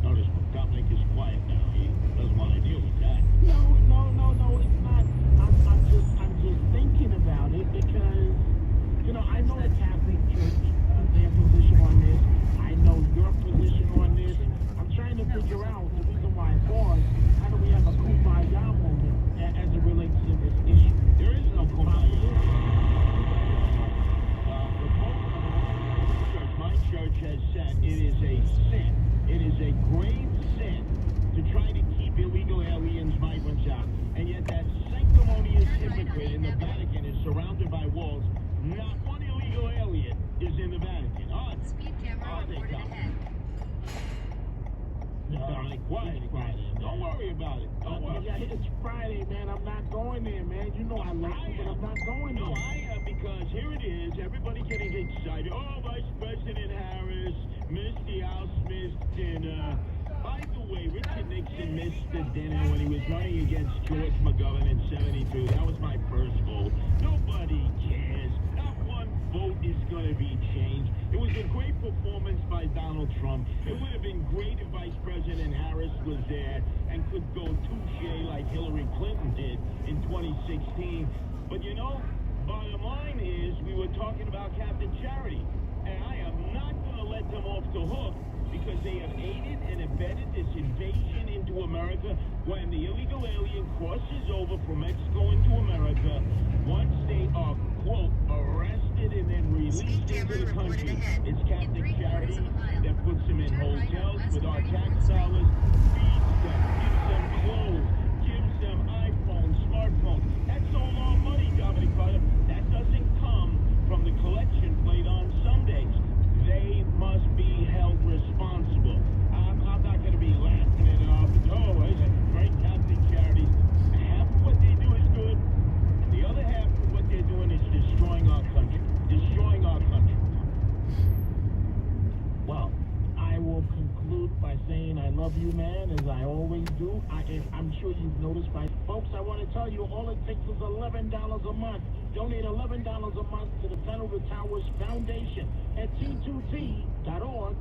Notice Dominic is quiet now. He doesn't want to deal with that. No, it's not. I'm just thinking about it because, I know the Catholic Church, their position on this. I know your position on this. I'm trying to figure out the reason why I paused. How do we have a kumbaya moment as it relates to this issue? There is no kumbaya. My church has said it is a sin. It is a grave sin to try to keep illegal aliens, migrants out. And yet that sanctimonious hypocrite in the Vatican is surrounded by walls. Not one illegal alien is in the Vatican. Speed camera reported ahead. Dominic, quiet. Don't worry about it. Don't worry. Yeah, it's Friday, man. I'm not going there, man. You know I love you, but I'm not going there. No, I am, because here it is. Everybody getting excited. Oh, Vice President Harris missed the House, missed dinner. By the way, Richard Nixon missed the dinner when he was running against George McGovern in '72. That was my first vote. Nobody cares. Not one vote is going to be changed. It was a great performance by Donald Trump. It would have been great if Vice President Harris was there and could go touche like Hillary Clinton did in 2016. But bottom line is we were talking about Catholic charity. And I am not going to let them off the hook because they have aided and abetted this invasion into America. When the illegal alien crosses over from Mexico into America, once they are, quote, arrested and then released into the country, it's Catholic charity that puts them in hotels with our tax dollars, feeds them, gives them clothes, gives them iPhones, smartphones. That's all our money, Dominic Carter. That doesn't come from the collection plate on Sundays. They must be held responsible. I'm not going to be laughing it off. Oh, it's a great Catholic charities. Half of what they do is good. The other half of what they're doing is destroying our country. Destroying our country. Well, I will conclude by saying I love you, man, as I always do. I'm sure you've noticed, folks, I want to tell you, all it takes is $11 a month. Donate $11 a month to the Tunnel to Towers Foundation at T2T.org.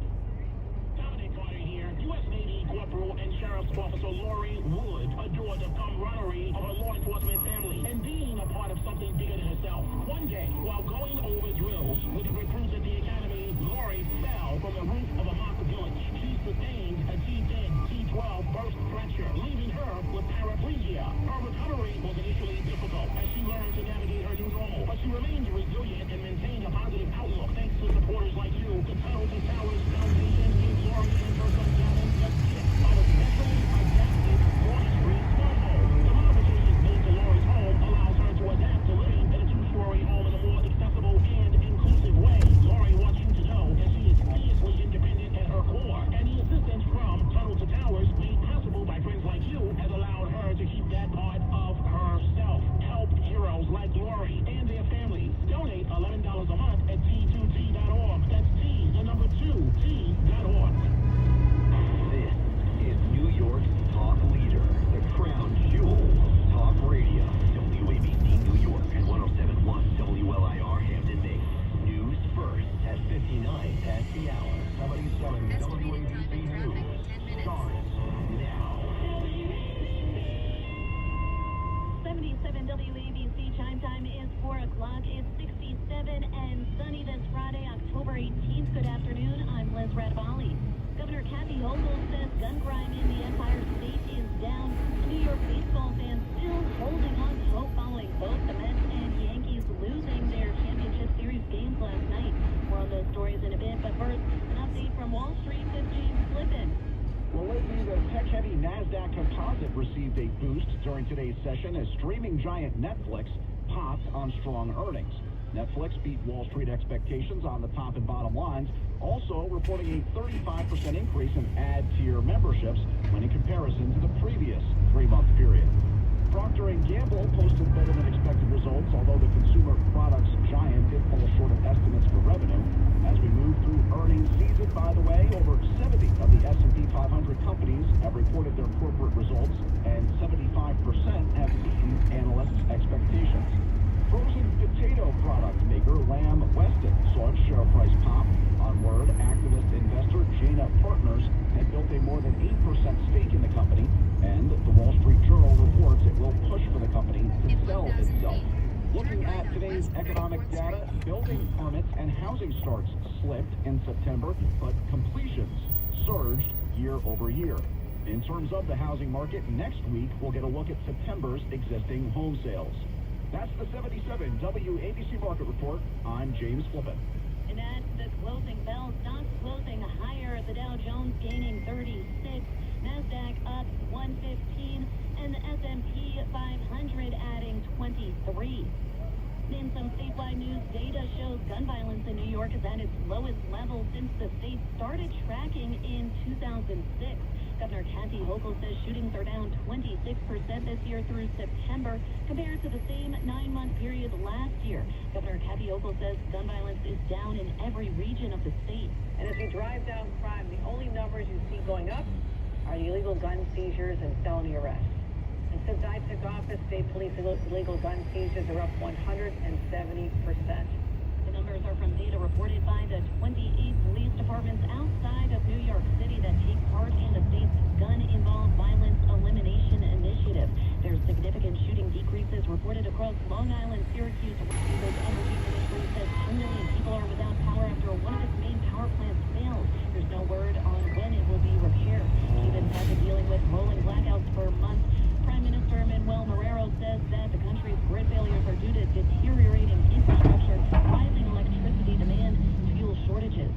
Dominic Carter here. U.S. Navy Corporal and Sheriff's Officer Lori Wood adored the camaraderie of her law enforcement family and being a part of something bigger than herself. One day, while going over drills with recruits at the academy, Lori fell from the roof of a mock village. She sustained a T10, T12 burst fracture, leaving her with paraplegia. Her recovery was initially difficult as she learned to navigate her new normal, but she remained resilient and maintained a positive outlook thanks to supporters like you. The Tunnel to Towers Foundation gave Lori and her son Gavin the gift of a specially adapted water-free smart home. The modifications made to Lori's home allows her to adapt to living in a two-story home in a more accessible and inclusive way. Lori wants you to know that she is fiercely independent at her core, and the assistance from Tunnel to Towers, made possible by friends like you, has allowed her to keep that part of herself. Help heroes like Lori and their families. Donate $11 a month at T2T.org. That's T, the number 2, T.org. This is New York's top leader, the crown jewel of talk radio. WABC New York at 107.1 WLIR Hampton Bays. News first at 59 past the hour. 77 WABC News starts now. 77 WABC chime time is 4 o'clock. It's 67 and sunny this Friday, October 18th. Good afternoon. I'm Liz Radvali. Governor Kathy Hochul says gun crime in the Empire State is down. New York baseball fans still holding on to Tuesday boost during today's session as streaming giant Netflix popped on strong earnings. Netflix beat Wall Street expectations on the top and bottom lines, also reporting a 35% increase in ad tier memberships when in comparison to the previous 3-month period. Procter & Gamble posted better than expected results, although the consumer products giant did fall short of estimates for revenue. As we move through earnings season, by the way, over 70 of the S&P 500 companies have reported their corporate results, and 75% have beaten analysts' expectations. Frozen potato product maker Lamb Weston saw its share price pop on word activist investor Jana Partners had built a more than 8% stake in the company, and the Wall Street Journal reports it will push for the company to sell itself. Looking at today's economic data, building permits and housing starts slipped in September, but completions surged year over year. In terms of the housing market, next week we'll get a look at September's existing home sales. That's the 77 WABC Market Report. I'm James Flippin. And at the closing bell, stocks closing higher. The Dow Jones gaining 36, NASDAQ up 115, and the S&P 500 adding 23. In some statewide news, data shows gun violence in New York is at its lowest level since the state started tracking in 2006. Governor Kathy Hochul says shootings are down 26% this year through September compared to the same 9-month period last year. Governor Kathy Hochul says gun violence is down in every region of the state. And as we drive down crime, the only numbers you see going up are the illegal gun seizures and felony arrests. And since I took office, state police illegal gun seizures are up 170%. The numbers are from data reported by the 28 police departments outside of New York City that take part in the state's gun-involved violence elimination initiative. There's significant shooting decreases reported across Long Island, Syracuse. The energy ministry says 2 million people are without power after one of its main power plants failed. There's no word on when it will be repaired. Cubans have been dealing with rolling blackouts for months. Prime Minister Manuel Marrero says that the country's grid failures are due to deteriorating infrastructure, rising electricity demand, and fuel shortages.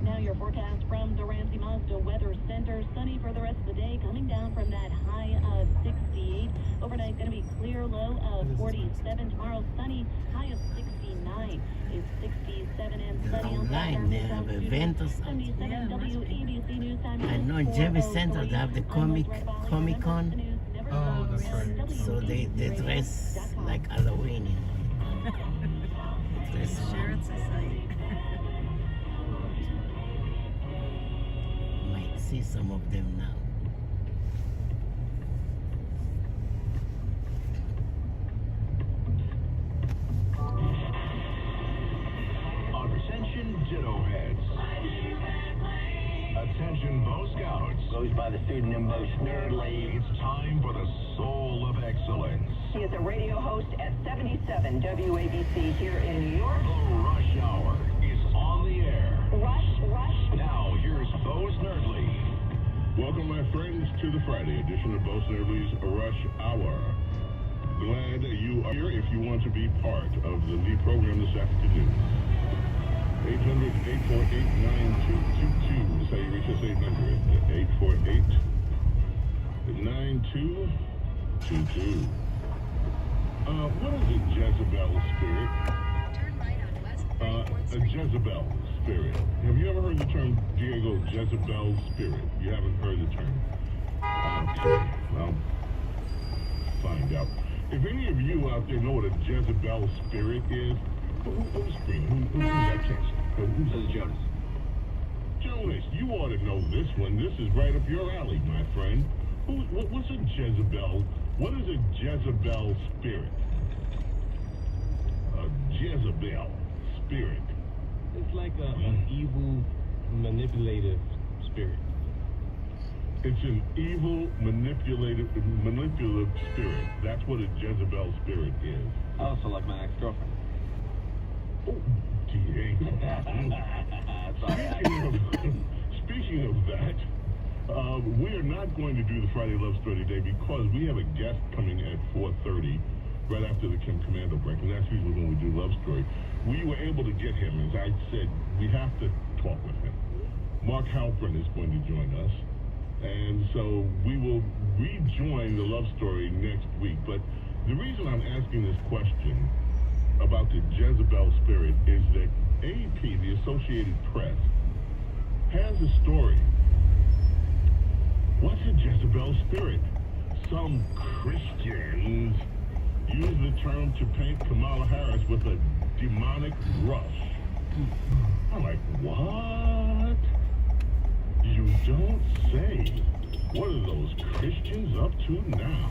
Now your forecast from the Ramsey Mazda Weather Center. Sunny for the rest of the day, coming down from that high of 68. Overnight going to be clear, low of 47. Tomorrow sunny, high of 69. It's 67 and sunny online. They have event or something. 77 WABC News Time. I know Jerry Center, they have the Comic-Con. Oh, that's right. So they dress like Halloween, you know. Sure, it's a sight. Might see some of them now. Attention ditto heads. Attention Bo Scouts. Goes by the pseudonym Bo Snerdly. It's time for the soul of excellence. He is a radio host at 77 WABC here in New York. The Rush Hour is on the air. Rush. Now here's Bo Snerdly. Welcome, my friends, to the Friday edition of Bo Snerdly's Rush Hour. Glad you are here if you want to be part of the lead program this afternoon. 800-848-9222 is how you reach us. 800-848-9222. What is a Jezebel spirit? A Jezebel spirit. Have you ever heard the term, Diego, Jezebel spirit? You haven't heard the term? Okay, well, find out. If any of you out there know what a Jezebel spirit is, who's screaming? Who's that catch? Who's Jonas? Jonas, you ought to know this one. This is right up your alley, my friend. What's a Jezebel? What is a Jezebel spirit? A Jezebel spirit. It's like an evil, manipulative spirit. It's an evil, manipulative spirit. That's what a Jezebel spirit is. Also like my ex-girlfriend. Oh, DA. Speaking of that, we are not going to do the Friday Love Story today because we have a guest coming at 4:30, right after the Kim Commando break, and that's usually when we do Love Story. We were able to get him, as I said, we have to talk with him. Mark Halpern is going to join us. And so we will rejoin the love story next week. But the reason I'm asking this question about the Jezebel spirit is that AP, the Associated Press, has a story. What's a Jezebel spirit? Some Christians use the term to paint Kamala Harris with a demonic rush. I'm like, what? You don't say. What are those Christians up to now?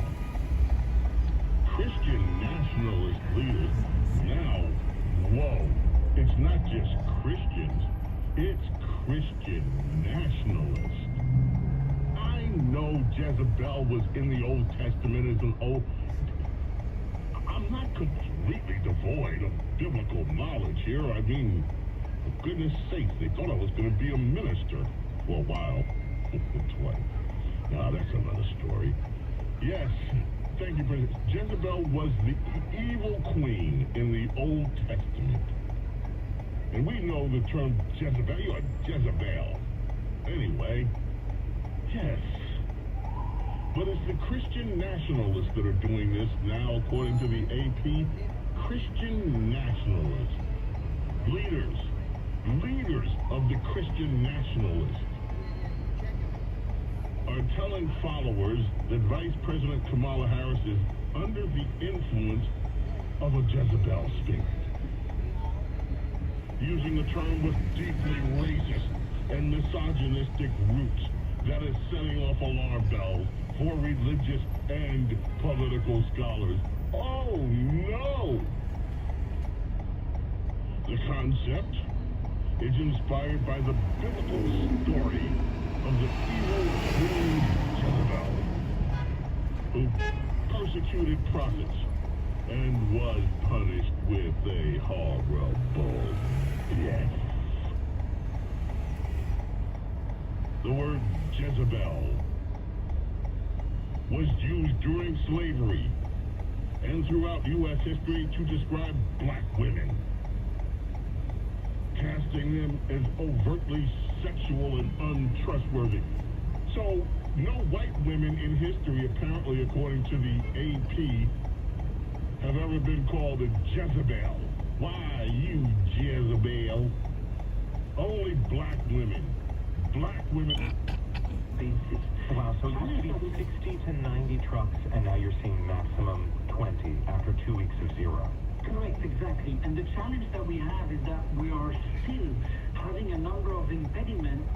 Christian nationalist leaders now, whoa, it's not just Christians, it's Christian nationalists. I know Jezebel was in the Old Testament as an old... I'm not completely devoid of biblical knowledge here. I mean, for goodness sakes, they thought I was going to be a minister for a while. Twice. Now, that's another story. Yes, thank you, President. Jezebel was the evil queen in the Old Testament. And we know the term Jezebel. You're Jezebel. Anyway, yes. But it's the Christian nationalists that are doing this now, according to the AP. Christian nationalists. Leaders of the Christian nationalists are telling followers that Vice President Kamala Harris is under the influence of a Jezebel spirit. Using a term with deeply racist and misogynistic roots that is setting off alarm bells for religious and political scholars. Oh no! The concept is inspired by the biblical story of the evil queen Jezebel, who persecuted prophets and was punished with a horrible death. The word Jezebel was used during slavery and throughout U.S. history to describe black women, casting them as overtly sexual and untrustworthy. So, no white women in history, apparently, according to the AP, have ever been called a Jezebel. Why, you Jezebel? Only black women. Black women. Wow, so it used to be 60 to 90 trucks, and now you're seeing maximum 20 after 2 weeks of zero. Correct, exactly. And the challenge that we have is that we are still having a number of impediments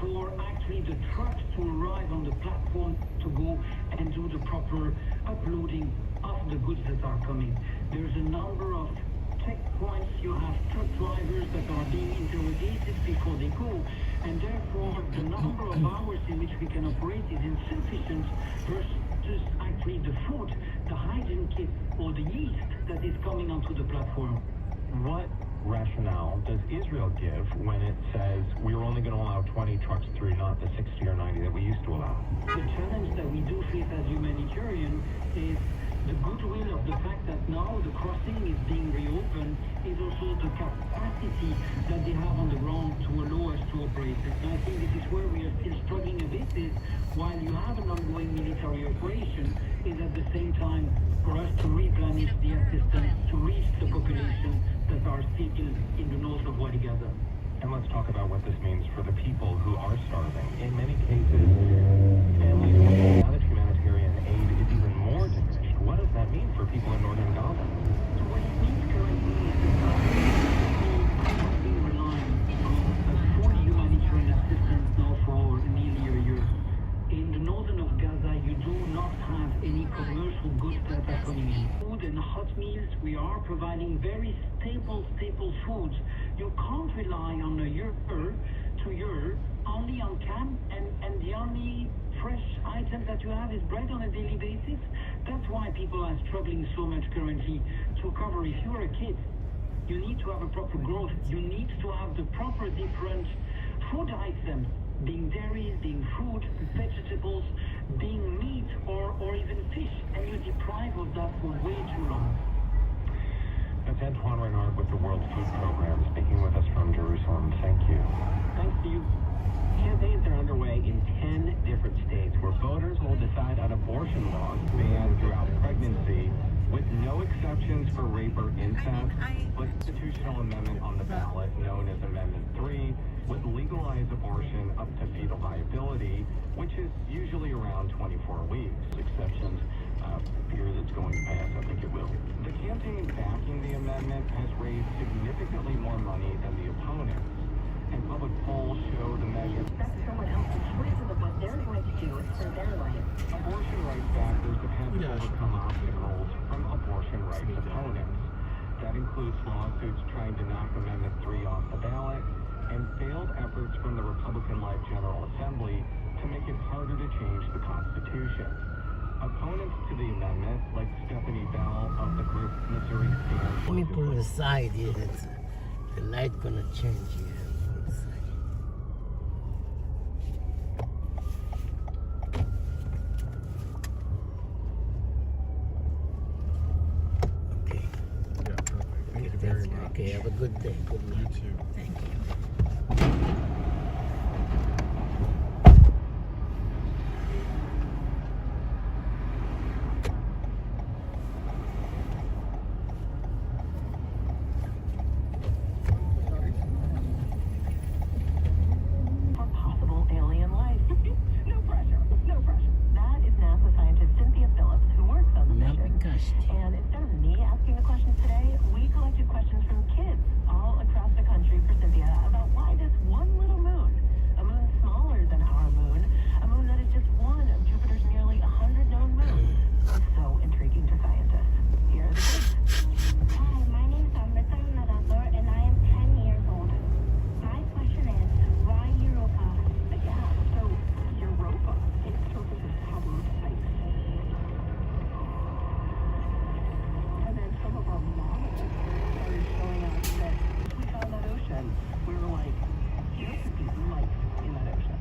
for actually the trucks to arrive on the platform to go and do the proper uploading of the goods that are coming. There's a number of checkpoints. You have truck drivers that are being interrogated before they go, and therefore the number of hours in which we can operate is insufficient versus actually the food, the hygiene kit, or the yeast that is coming onto the platform. What rationale does Israel give when it says we're only going to allow 20 trucks through, not the 60 or 90 that we used to allow? The challenge that we do face as humanitarian is the goodwill of the fact that now the crossing is being reopened, is also the capacity that they have on the ground to allow us to operate. And I think this is where we are still struggling a bit, is while you have an ongoing military operation, is at the same time for us to replenish the assistance to reach the population that are still in the north of Wadigaza. And let's talk about what this means for the people who are starving. In many cases, families with a lot of humanitarian aid is even more diminished. What does that mean for people in northern Gaza? So what it means currently is that people have been relying on full humanitarian assistance now for nearly a year. In the northern of Gaza, you do not have any commercial goods that are coming in. Food and hot meals, we are providing very staple foods. You can't rely on a year to year only on cam, and the only fresh items that you have is bread on a daily basis. That's why people are struggling so much currently to cover. If you're a kid, you need to have a proper growth. You need to have the proper different food items, being dairy, being fruit, vegetables, being meat, or even fish, and you deprive of that for way too long. That's Ted Juan Reinhardt with the World Food Program, speaking with us from Jerusalem. Thank you. Thanks to you. Campaigns are underway in 10 different states where voters will decide on abortion laws banned throughout pregnancy, with no exceptions for rape or incest. Constitutional amendment on the ballot, known as Amendment 3, would legalize abortion up to fetal viability, which is usually around 24 weeks. Exceptions appear that's going to pass. I think it will. The campaign backing the amendment has raised significantly more money than the opponents, and public polls show the measure. That's someone else's choices of what they're going to do for their life. Abortion rights backers have had to overcome obstacles from abortion rights opponents. That includes lawsuits trying to knock Amendment 3 off the ballot and failed efforts from the Republican-led General Assembly to make it harder to change the Constitution. Opponents to the amendment, like Stephanie Bell of the group Missouri Stands. Let me pull the side here. The light gonna change here. Okay, have a good day. Good night. You too. Thank you. For possible alien life. No pressure. No pressure. That is NASA scientist Cynthia Phillips, who works on the mission. And instead of me asking the questions today, we collected questions from kids all across the country for Cynthia about why this one little moon, a moon smaller than our moon, a moon that is just one of Jupiter's nearly 100 known moons, is so intriguing to scientists. Here are the kids. Hi, my name is Amrita Nadador and I am 10 years old. My question is, why Europa? Yeah, so Europa, its surface is covered with ice. And then some of our models started showing us that if we found that ocean, we were like, there could be life in that ocean.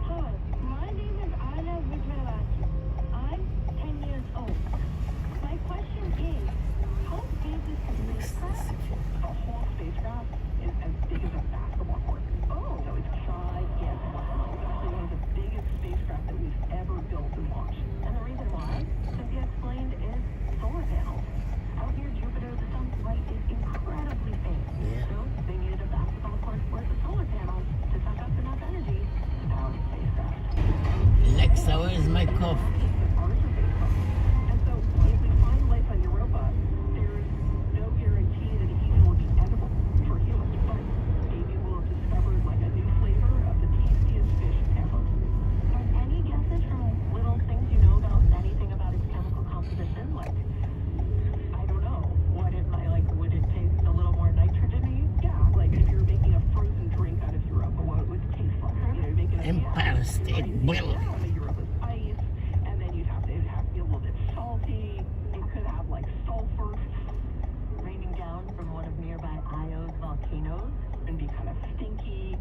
Hi, my name is Anna Vidravati. I'm 10 years old. My question is, how big is the spacecraft? A whole spacecraft is as big as a basketball court. Oh, so it's gigantic. It's actually one of the biggest spacecraft that we've ever built and launched. And the reason why, Cynthia explained, is solar panels. Out near Jupiter, the sun's light is incredibly faint. So they needed a basketball court worth of solar panels to suck up enough energy to power the spacecraft. Alexa, where is my coffee? And so if we find life on Europa, there's no guarantee that it even will be edible for humans. But maybe we'll have discovered like a new flavor of the tastiest fish ever. And any guesses from Little things you know about anything about its chemical composition, like I don't know, what it might like. Would it taste a little more nitrogen-y? Yeah, like if you were making a frozen drink out of Europa, what it would taste like. You know, you're making a Empire State Building. Europa's ice, and then you'd have to be a little bit salty. It could have like sulfur raining down from one of nearby Io's volcanoes? and be kind of stinky.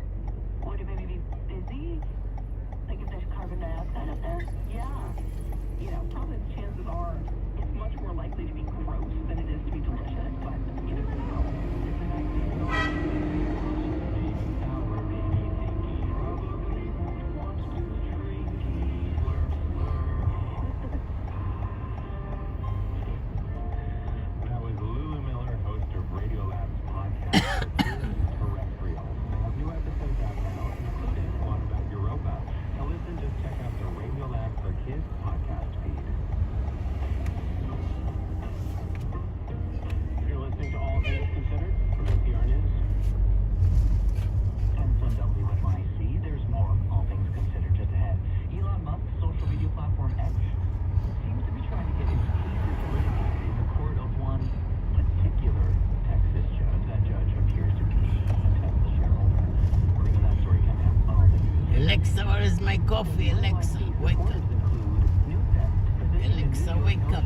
Would it maybe be busy? Like if there's carbon dioxide up there? Yeah. You know, probably the chances are it's much more likely to be gross than it is to be delicious, but you never know. It's an idea. That was Lulu Miller, host of Radio Lab's podcast, Terrestrial. They have new episodes out now, including one about Europa. To listen, just check out the Radio Lab for Kids podcast feed. You're listening to All Things Considered from NPR News. And from WNYC, there's more All Things Considered just ahead. Elon Musk's social media platform X seems to be trying to get its cases litigated in the court of one particular Texas judge. That judge appears to be a Tesla shareholder. We're bringing that story coming up on All Things Considered. Alexa, where is my coffee? Alexa, wake up. Alexa, wake up.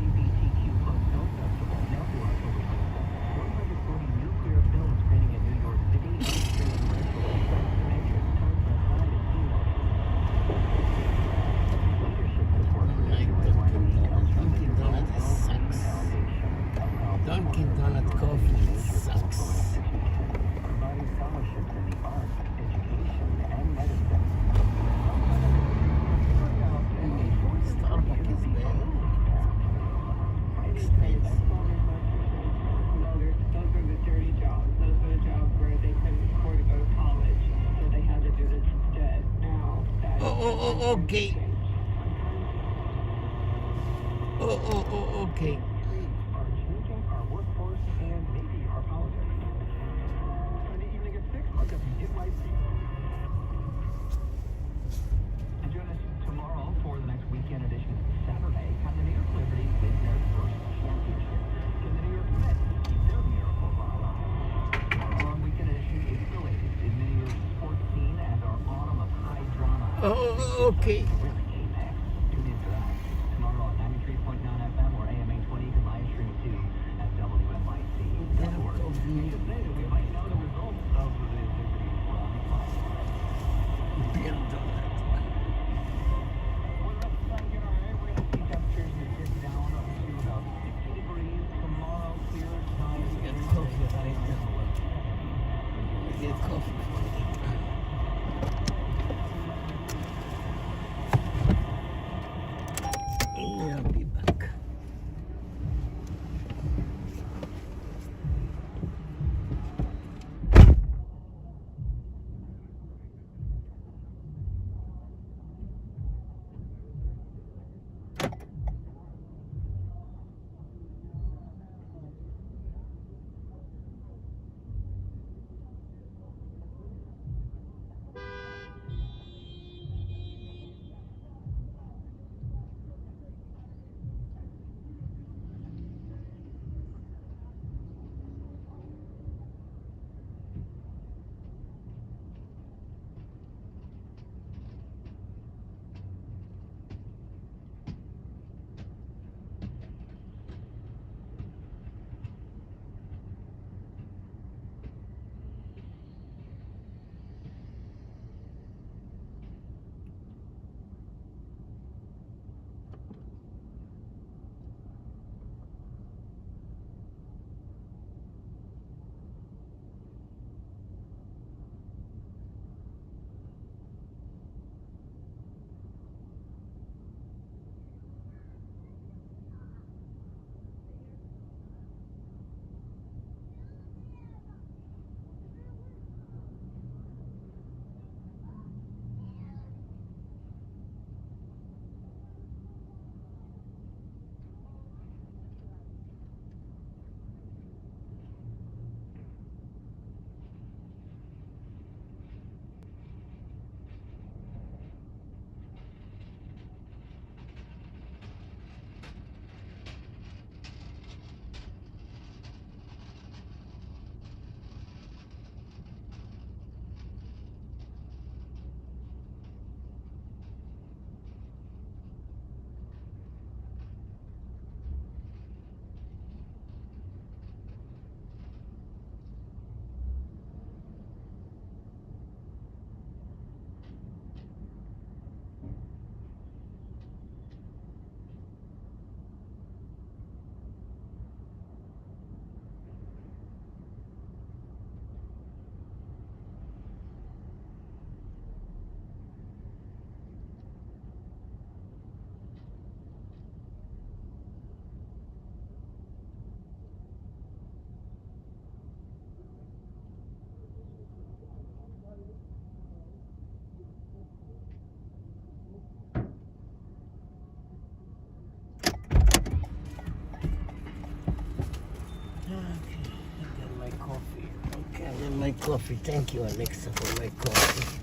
Oh, okay. Okay. Are changing our workforce and maybe our politics. Sunday evening at 6 on WNYC. And join us tomorrow for the next weekend edition. Saturday, can the New York Liberty win their first championship? Can the New York Mets keep their miracle alive? Tomorrow on weekend edition is the latest in the New York sports scene and our autumn of high drama. Okay. Tune in for that. Tomorrow on 93.9 FM or AM 820, you can live stream too at WNYC.org. We should say that we might know the results of the Liberty run. For the rest of the time here in our area, we're going to see temperatures in the city down to about 60 degrees. Tomorrow, clear skies. Get coffee. I'll be back. My coffee. Thank you, Alexa, for my coffee.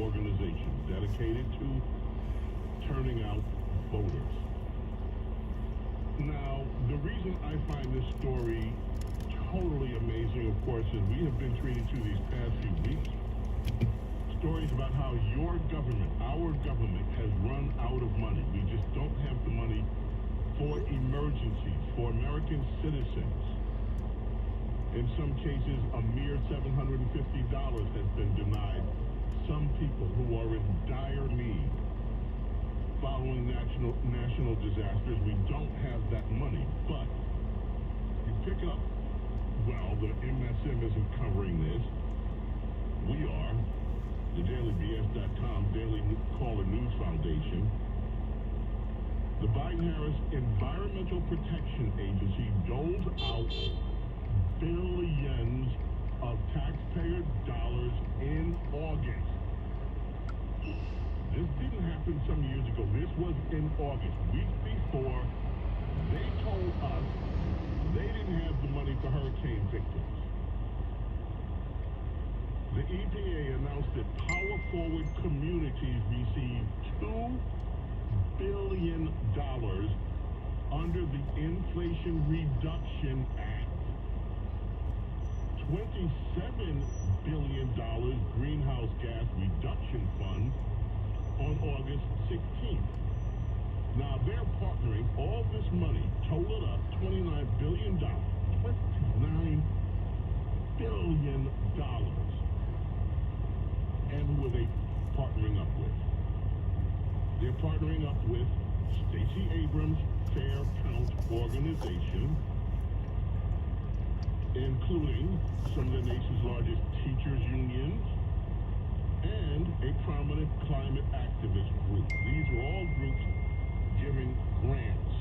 organization dedicated to turning out voters. Now, the reason I find this story totally amazing, of course, is we have been treated to these past few weeks stories about how your government, our government, has run out of money. We just don't have the money for emergencies, for American citizens. In some cases, a mere $750 has been denied some people who are in dire need. Following national disasters, we don't have that money. But you pick up, well, the MSM isn't covering this. We are. The DailyBS.com, Daily Caller News Foundation. The Biden-Harris Environmental Protection Agency doles out billions of taxpayer dollars in August. This didn't happen some years ago. This was in August, weeks before they told us they didn't have the money for hurricane victims. The EPA announced that power-forward communities received $2 billion under the Inflation Reduction Act. $27 billion Greenhouse Gas Reduction Fund on August 16th. Now they're partnering all this money, totaled up $29 billion. $29 billion. And who are they partnering up with? They're partnering up with Stacey Abrams' Fair Count organization, including some of the nation's largest teachers' unions, and a prominent climate activist group. These are all groups giving grants.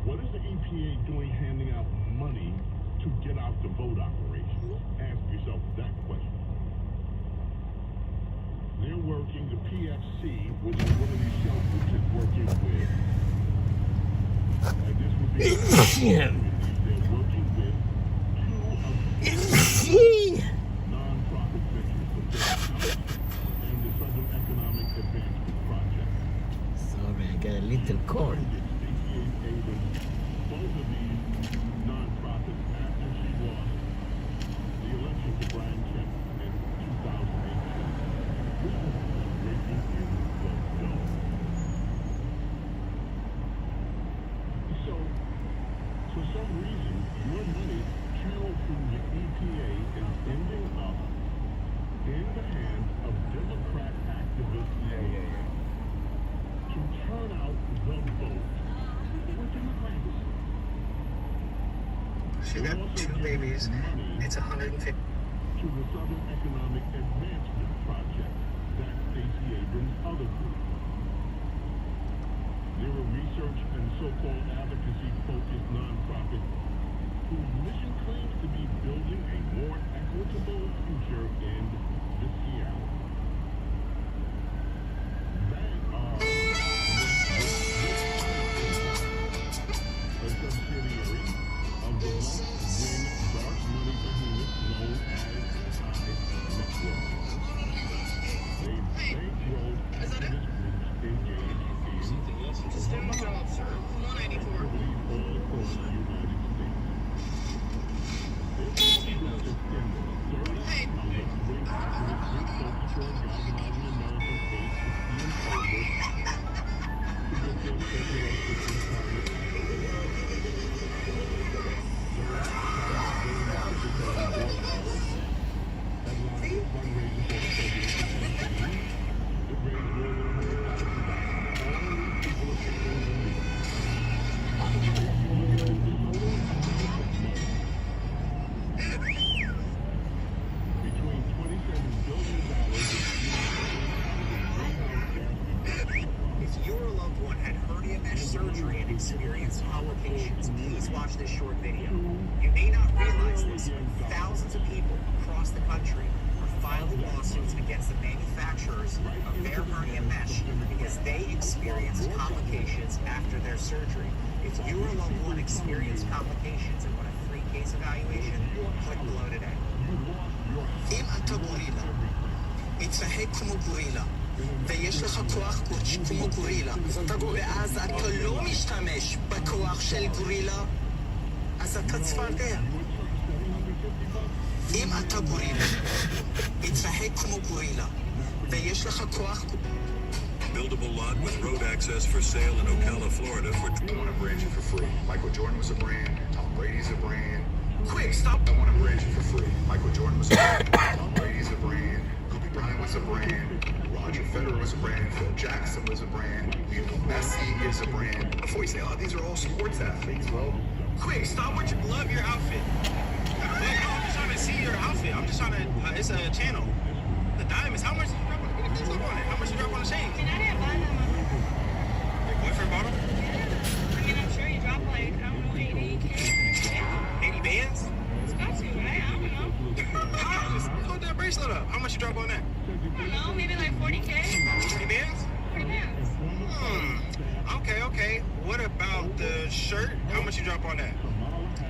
What is the EPA doing handing out money to get out the vote operation? Ask yourself that question. They're working, the PFC, which is one of these shelters, is working with, and this would be they're working with two of non-profit ventures, the Fair Count and the Southern Economic Advancement Project. Sorry, I got a little cold. Both of these non-profits, after she lost the election to Brian Kemp in 2018, this was breaking in the dough. So, for some reason, your money channeled through the EPA is ending up in the hands of Democrat activists to turn out the vote for Democrats. She got 2 babies. It's 150. To the Southern Economic Advancement Project, that's Stacey Abrams' other group. They're a research and so-called advocacy-focused nonprofit whose mission claims to be building a more equitable future in the Seattle. They are a subsidiary of the left-wing dark money behemoth known as Network. They bankrolled activist groups engaged in activities all across the United States. This group extends 30 left-wing activist groups focused on galvanizing American age 60 and older to get their federal assistance climate If your loved one had hernia mesh surgery and experienced complications, please watch this short video. You may not realize this, but thousands of people across the country are filing lawsuits against the manufacturers of their hernia mesh because they experienced complications after their surgery. If your loved one experienced complications and want a free case evaluation, click below today. It's תתנהג כמו גורילה, ויש לך כוח כמו גורילה, ואז אתה לא משתמש בכוח של גורילה, אז אתה צפרדע. אם אתה גורילה, תתנהג כמו גורילה, ויש לך כוח... Buildable lot with road access for sale in Ocala, Florida for... I want to brand you for free. Michael Jordan was a brand. Tom Brady's a brand. Quick, stop. I want to brand you for free. Michael Jordan was a brand. Tom Brady's a brand. Kobe Bryant was a brand. Roger Federer was a brand. Phil Jackson was a brand. Lionel Messi is a brand. Before you say, oh, these are all sports athletes. Well, Quick, stop what you love your outfit. I'm just trying to see your outfit. I'm just trying to, it's a channel. The diamonds, how much did you drop on it? How much did you drop on the chain? I mean, I didn't buy them. Your boyfriend bought them? Yeah. I mean, I'm sure you dropped like, I don't know, 80K. 80 bands? It's got to, right? I don't know. Just hold that bracelet up. How much you drop on that? I don't know, maybe like 40K. 40 bands? 40 bands. Okay. What about the shirt? How much you drop on that? Oh,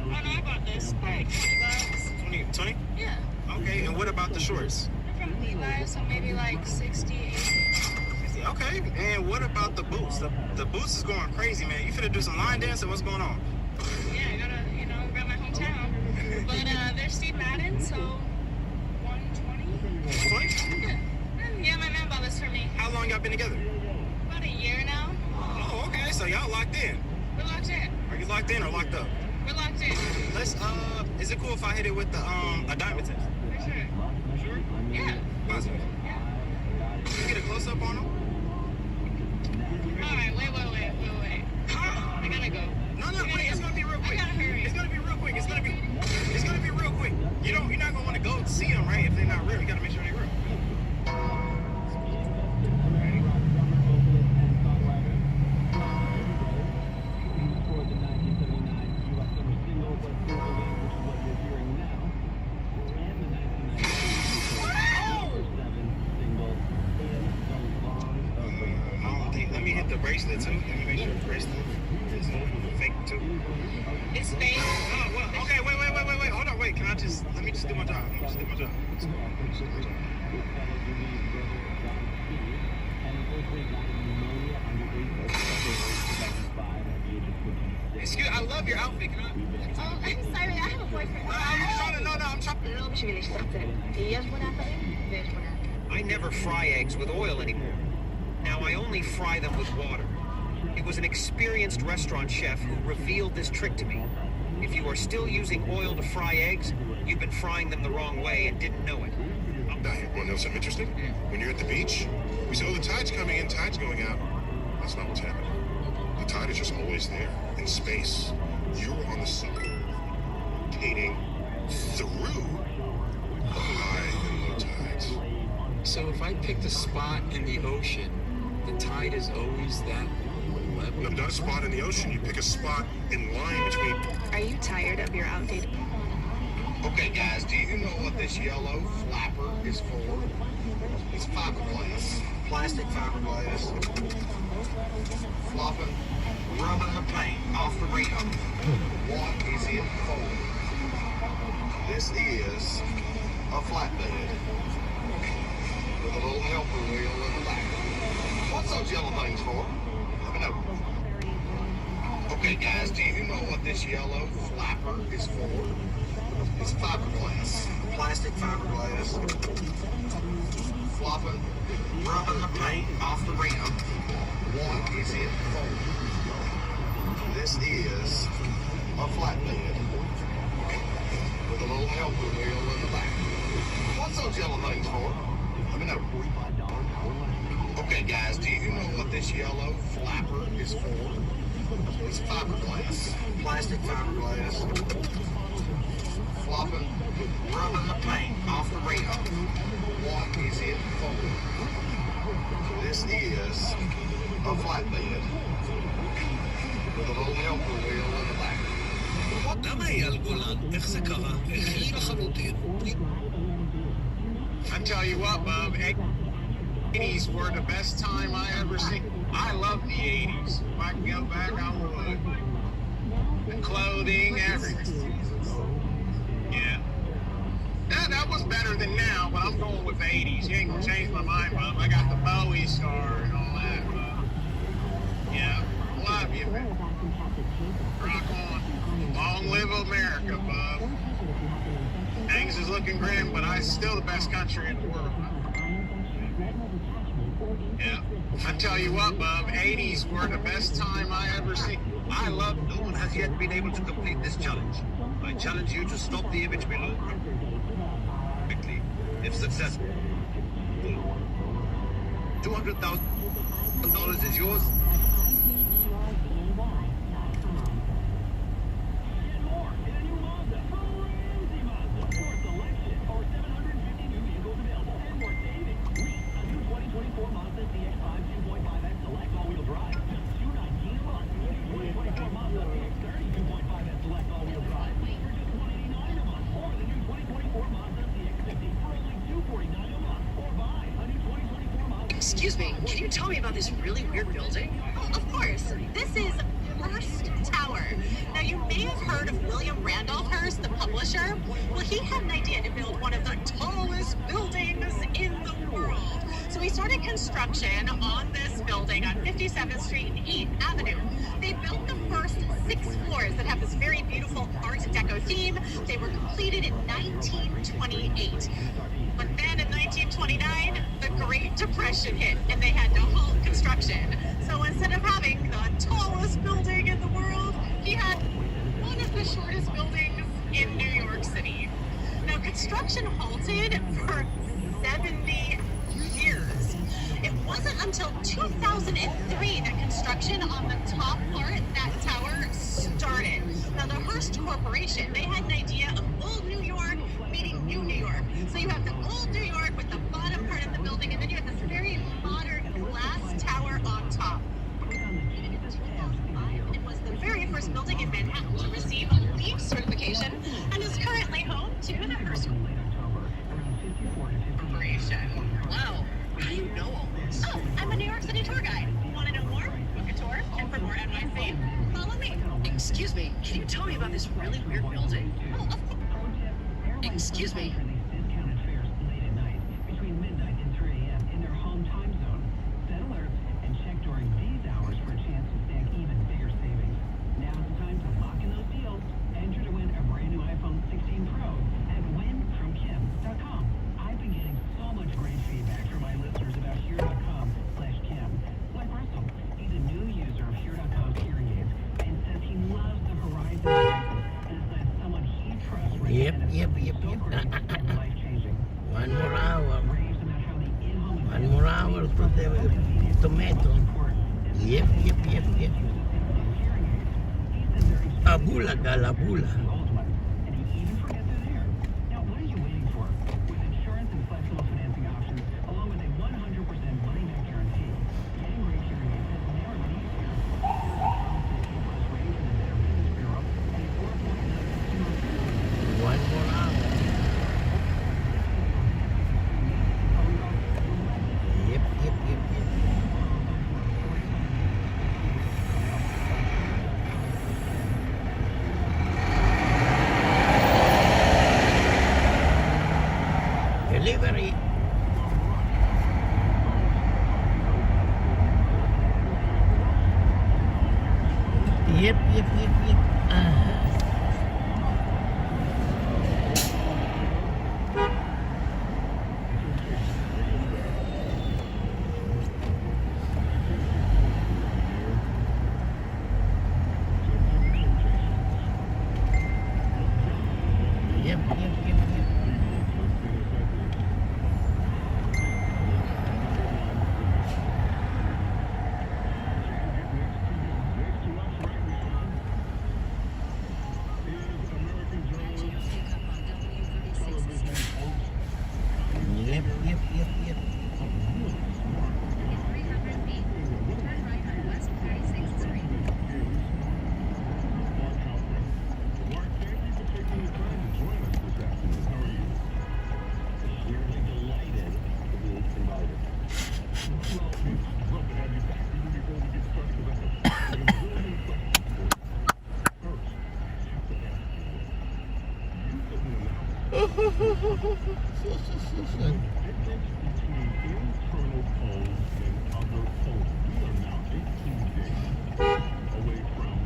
no, I bought this. Like $20. 20? Yeah. Okay, and what about the shorts? They're from Levi's, so maybe like 60, 80. Okay, and what about the boots? The boots is going crazy, man. You finna do some line dancing? What's going on? Yeah, I gotta, rep my hometown. But they're Steve Madden, so 120. 20? Yeah, my man bought this for me. How long y'all been together? About a year now. Oh, okay, so y'all locked in. We're locked in. Are you locked in or locked up? We're locked in. Let's, is it cool if I hit it with the, a diamond test? For sure. Sure? Yeah. Positive. Yeah. Can you get a close-up on him? Alright, wait. I gotta go. No, wait, it's gonna be real quick. I gotta hurry. It's gonna be real quick. It's gonna be real quick. You're not gonna want to go see them, right? If they're not real, you gotta make sure they're real. Let me hit the bracelet too. Let me make sure the bracelet is fake too. It's fake. Oh, well, okay, wait. Hold on, wait. Let me just do my job. Excuse, I love your outfit. Can I? Oh, I'm sorry. I have a boyfriend. I'm trying. I never fry eggs with oil anymore. Now I only fry them with water. It was an experienced restaurant chef who revealed this trick to me. If you are still using oil to fry eggs, you've been frying them the wrong way and didn't know it. now you want to know something interesting? When you're at the beach, we say, oh, the tide's coming in, tide's going out. That's not what's happening. The tide is just always there, in space. You're on the summit, rotating through the high and low tides. So if I picked a spot in the ocean, the tide is always that level? No, not a spot in the ocean. You pick a spot in line between... Are you tired of your outdated... Okay, guys, do you know what this yellow flapper is for? It's fiberglass. Plastic fiberglass. Flopping, rubbing the paint off the rim. What is it for? This is a flatbed with a little helper wheel in the back. What's those yellow things for? Let me know. Okay, guys, do you know what this yellow flapper is for? It's fiberglass. Plastic fiberglass. Flopping, rubbing the paint off the rim. What is it for? This is a flatbed with a little helper wheel in the back. What's those yellow things for? Let me know. Okay, guys, do you know what this yellow flapper is for? It's fiberglass. Plastic fiberglass. Flopping, rubbing the paint off the rim. What is it for? This is a flatbed with a little helper wheel in the back. למה אייל גולן? איך זה קרה? הכי לחלוטין. I tell you what, Bob, 80s were the best time I ever seen. I love the 80s. If I could go back, I would. The clothing, everything. Yeah. That that was better than now, but I'm going with the 80s. You ain't gonna change my mind, bub. I got the Bowie scar and all that, bub. Yeah, love you, man. Rock on. Long live America, bub. Things is looking grim, but I still the best country in the world. Yeah. I tell you what, bub, 80s were the best time I ever seen. I love no one has yet been able to complete this challenge. I challenge you to stop the image below quickly, if successful. $200,000 is yours. Excuse me, can you tell me about this really weird building? Oh, of course. This is Hearst Tower. Now, you may have heard of William Randolph Hearst, the publisher. Well, he had an idea to build one of the tallest buildings in the world. So he started construction on this building on 57th Street and 8th Avenue. They built the first 6 floors that have this very beautiful Art Deco theme. They were completed in 1928. But then in 1929, the Great Depression hit, and they had to halt construction. So instead of having the tallest building in the world, he had one of the shortest buildings in New York City. Now, construction halted for 70 years. It wasn't until 2003 that construction on the top part, that tower, started. Now, the Hearst Corporation, they had an idea of old New York meeting new New York. So you have the old New York with the bottom part of the building, and then you have this very modern glass tower on top. It was the very first building in Manhattan to receive a LEED certification and is currently home to the Hearst Corporation. Wow, how do you know all this? Oh, I'm a New York City tour guide. Want to know more? Book a tour. And for more NYC, follow me. Excuse me, can you tell me about this really weird building? Oh, of course. Excuse me. Discounted fares late at night, between midnight and 3 a.m. in their home time zone. Set alerts and check during these hours for a chance to stack even bigger savings. Now's the time to lock in those deals. Enter to win a brand new iPhone 16 Pro at winfromkim.com. I've been getting so much great feedback from my listeners about here.com/Kim. Like Russell, he's a new user of here.com's hearing aids and says he loves the Horizon devices and says someone he trusts Yep. One more hour. One more hour to the tomato. Yep. Abulaga, la bula. Now, what are you waiting for? With insurance and flexible financing options, along with a 100% money-back guarantee, getting great hearing aids has never been easier. Rated from the Better Business Bureau and a 4.9 One more hour. Yep. Delivery. Yep. Internal polls and other polls. We are now 18 days away from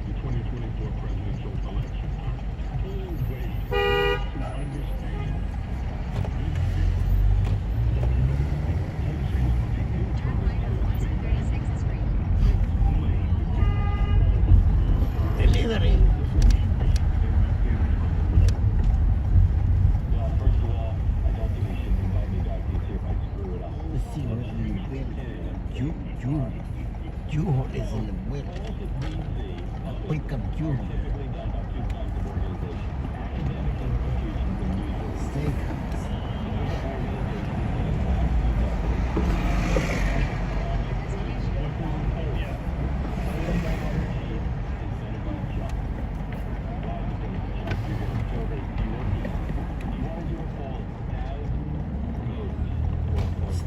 the 2024 presidential election. Our whole way to understand Delivery. Well, first of all, I don't think you should invite me back to see if I screw it up. Let's see what you will. Juho is in the will. Pick up Juho. Steakhouse.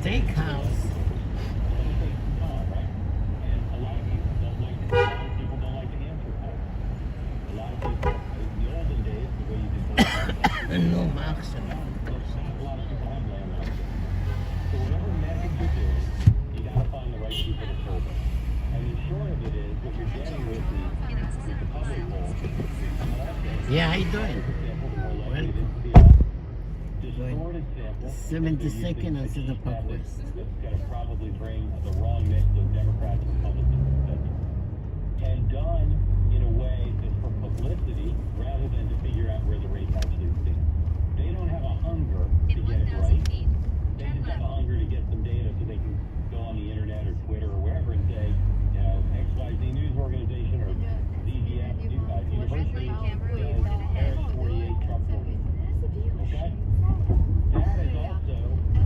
Steakhouse. No, Max. Yeah, how you doing? Well, 72nd and Center Park West. It's going to probably bring the wrong mix of Democrats and Republicans. And done in a way that's for publicity rather than to figure out where the race actually stands. They don't have a hunger to get it right. They just have a hunger to get some data so they can go on the internet or Twitter or wherever and say, you know, XYZ news organization or ZDF University says Harris 48 Trump 40. Okay? That is also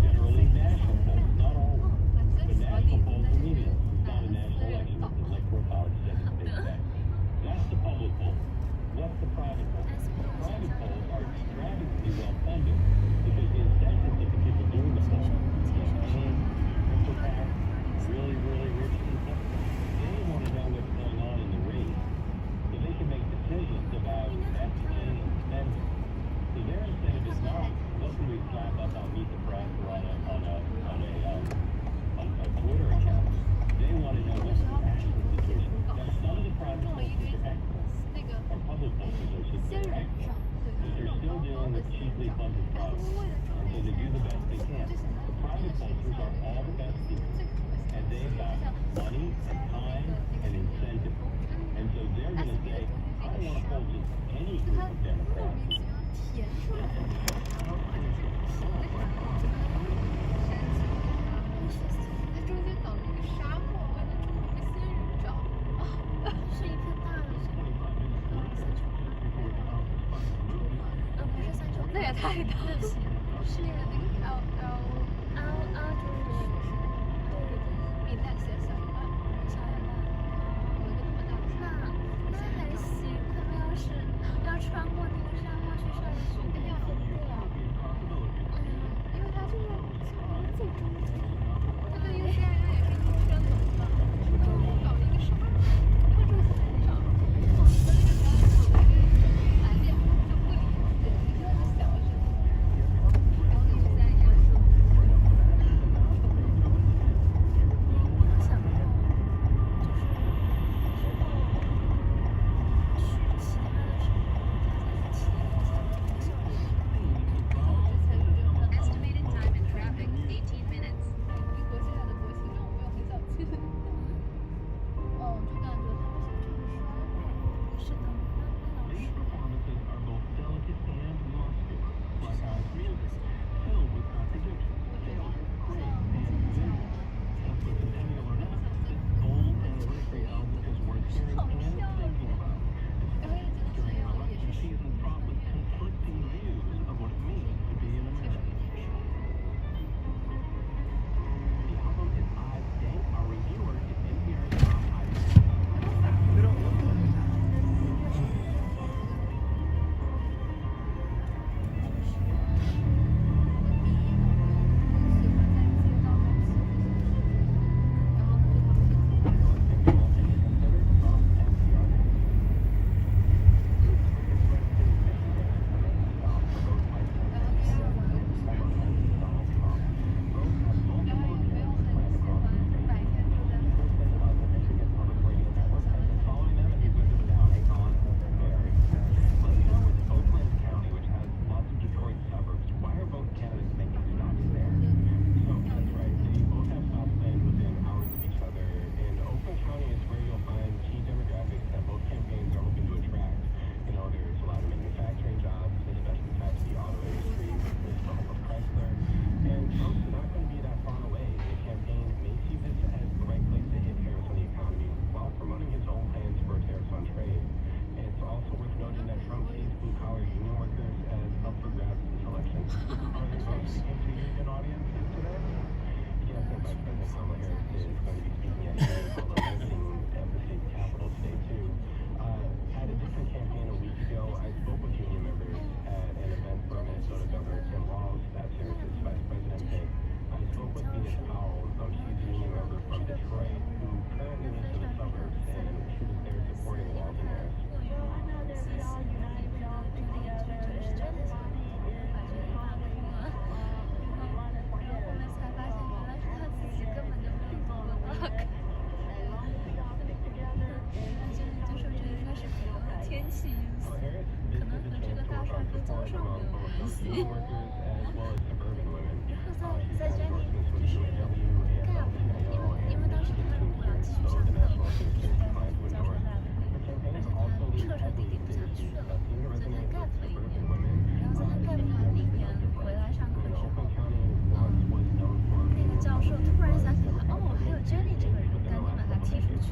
generally national polls, not all of them. But national polls are meaningless. It's not a national election. It's an electoral college state. That's the public poll. What's the private poll? The private polls are extravagantly well funded because the incentives that the people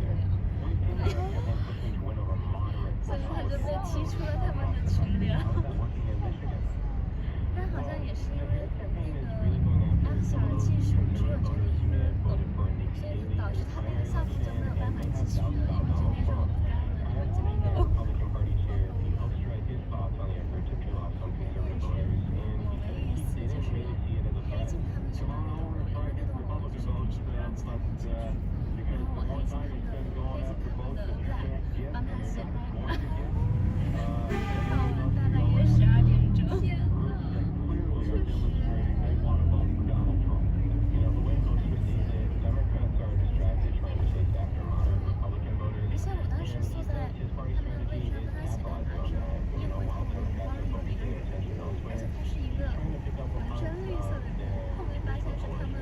对，所以他就被踢出了他们的群聊。但好像也是因为那个阿克夏尔技术只有这个一个洞，所以导致他那个项目就没有办法继续了，因为这边是我们干的，因为这边有。我的意思就是黑金他们是把那个因为那栋楼就是平时不让进入进去，然后我黑金他们的 lab 帮他写代码，到我们大约12点钟。天呐，确实。而且我当时坐在他们的位置上帮他写代码的时候，一回头我的包里有一个人，而且他是一个浑身绿色的人，后面发现是他们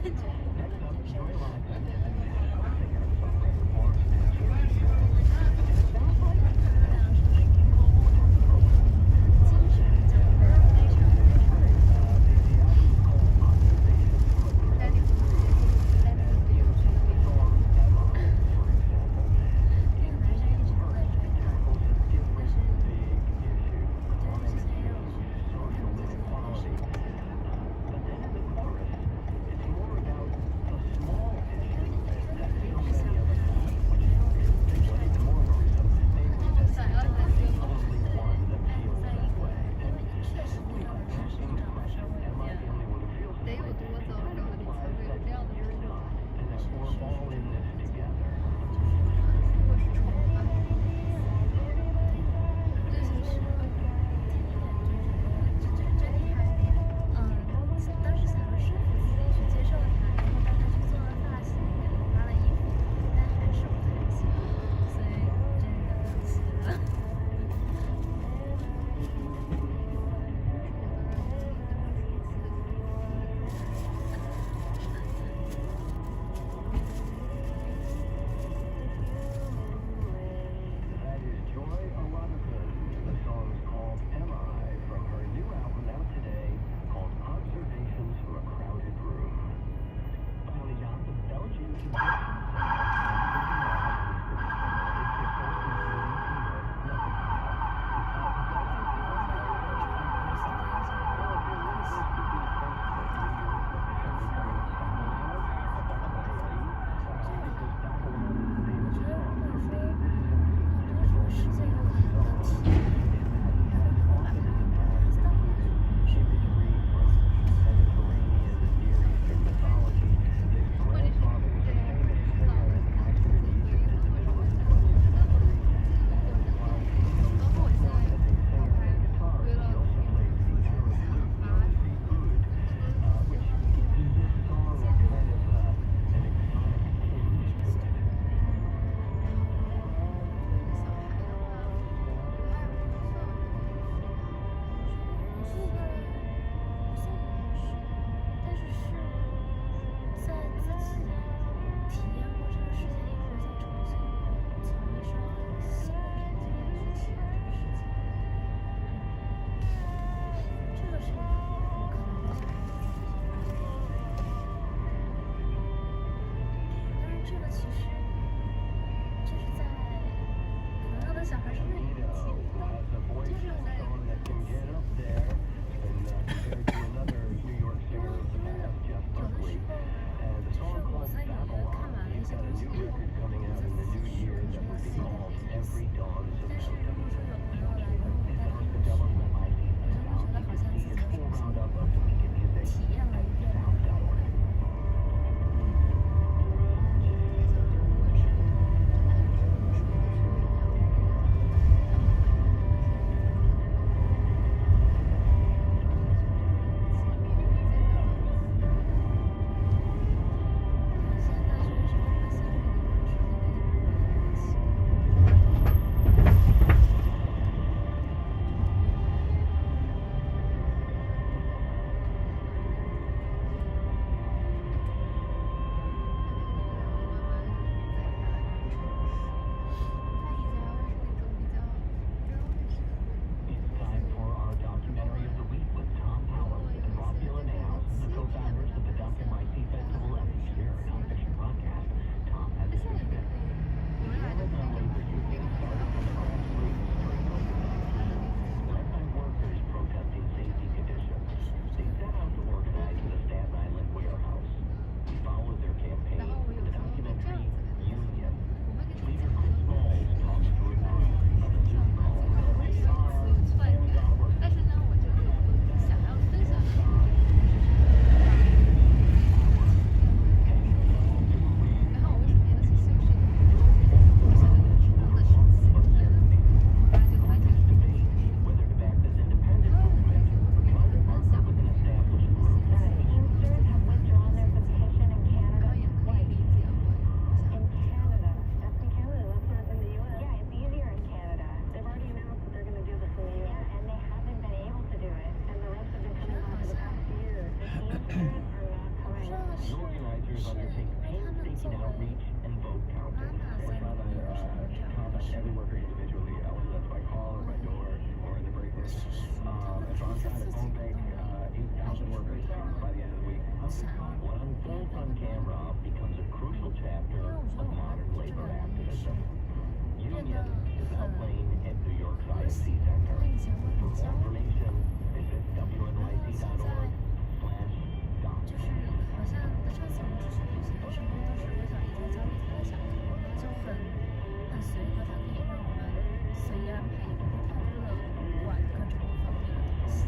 But then in the chorus, it's more about can now reach and vote counted. We're trying to contact every worker individually, whether that's by call or by door or in the break room. And so I'm trying to phone bank 8,000 workers by the end of the week. What unfolds on camera becomes a crucial chapter of modern labor activism. Union is now playing at New York's IMC Center. For more information, visit WNYC.org/.com. 好像上次我们之前旅行的时候，都是我想一在家里特别想念我妈，就很随和，她可以让我们随意安排，也不会太多的管各种方面的东西。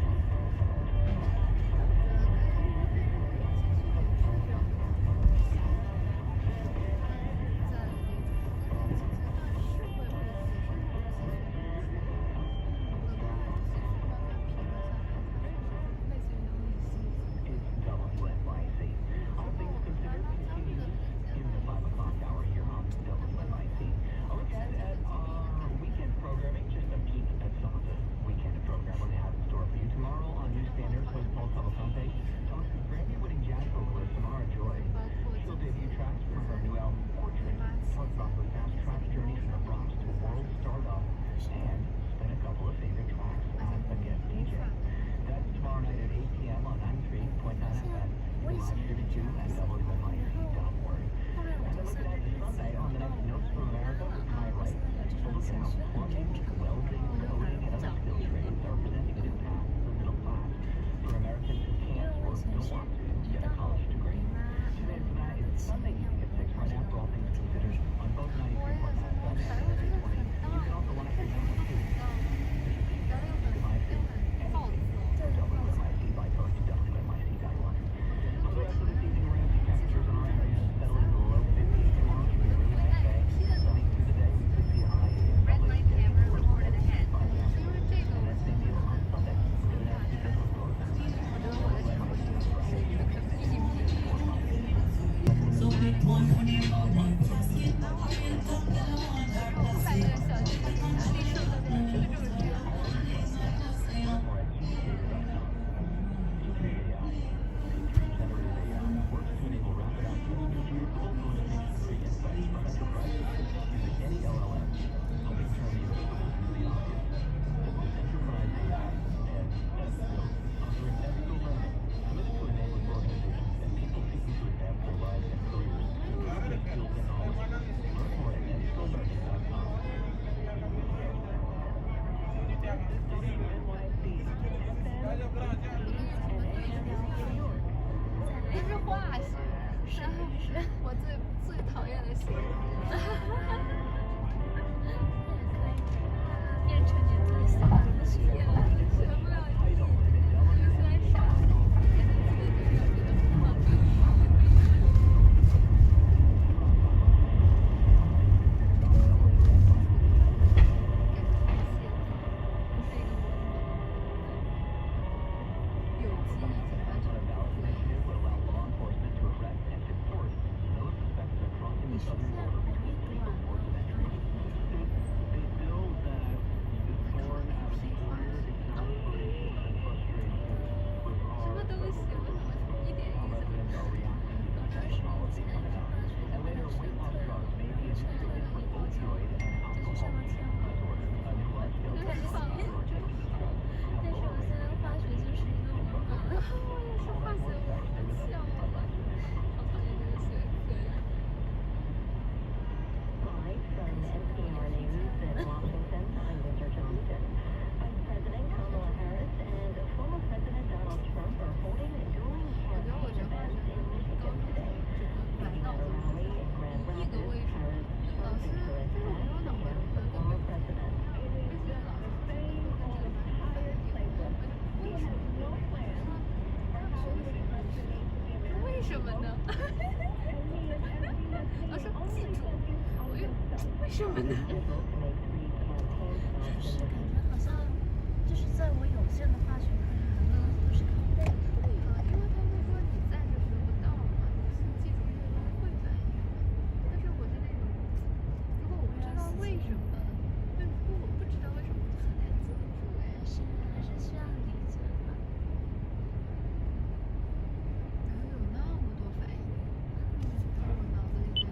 我脑子里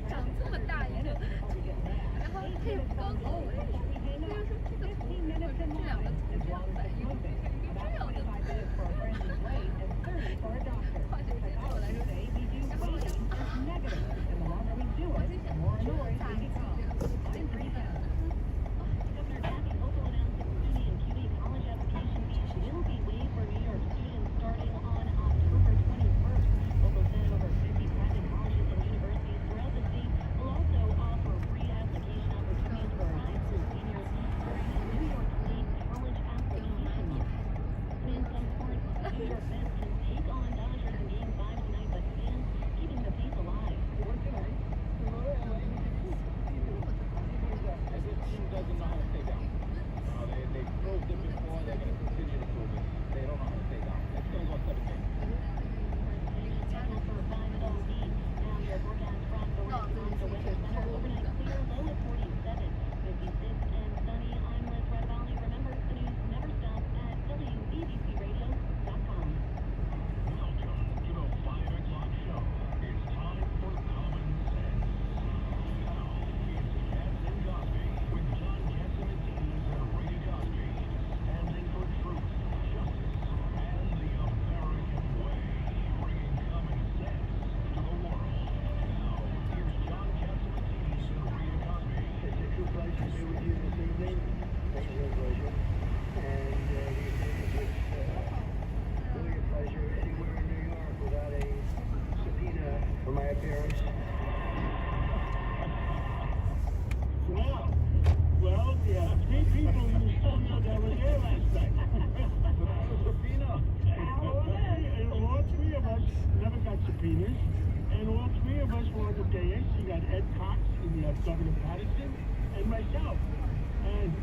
长这么大一个，然后配高头，这个是这个图，这两个图这样反应，一个这样的图，化学对我来说，然后我就大一个。Governor Kathy Hochul announced that SUNY and QE college application fees will be waived for New York students starting on October 21st. Hochul said over 50 private colleges and universities throughout the state will also offer free application opportunities for high school seniors during New York State college application month. In some sports, New York Mets can take on Dodgers in Game 5 tonight, but fans keeping the pace alive. As this team doesn't know how to stay down. They proved it before, they're going to continue to prove it. They don't know how to stay down. It's going to go 7 games. Channel for 5 at all beat. Now your forecast from the West Coast Weather Center. Overnight clear, low at 47, 56 and sunny. I'm Liz Red Valley. Remember, the news never stops at WBBCRadio.com. Welcome to the 5 o'clock show. It's time for Common Sense. Now, it's Cats and Cosby with John Catsimatidis and Rita Cosby, standing for truth, justice, and the American way, bringing common sense to the world. Now, here's John Catsimatidis and Rita Cosby. It's a true pleasure to be with you this evening. It's a real pleasure. And it's really a pleasure anywhere in New York without a subpoena for my appearance. Wow. Well, yeah, 3 people in the studio that were there last night. Without a subpoena. And all 3 of us never got subpoenas. And all 3 of us were on the dais. You got Ed Cox, and you have Governor Patterson, and myself. And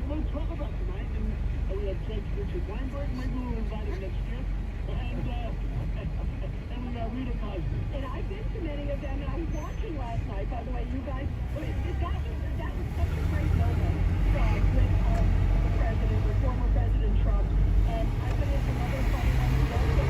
we'll talk about tonight. And we have Judge Richard Weinberg. Maybe we'll invite him next year. And we got Rita Cosby. And I've been to many of them, and I was watching last night, by the way, you guys, that was such a great moment with the president, with former President Trump, and I bet it's another funny one who also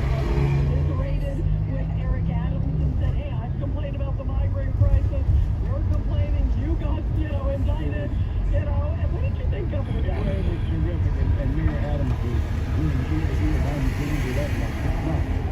commiserated with Eric Adams and said, hey, I've complained about the migrant crisis, you're complaining, you got, indicted, and what did you think of it? It was terrific, and Mayor Adams was really eager to hear how he's going to do that.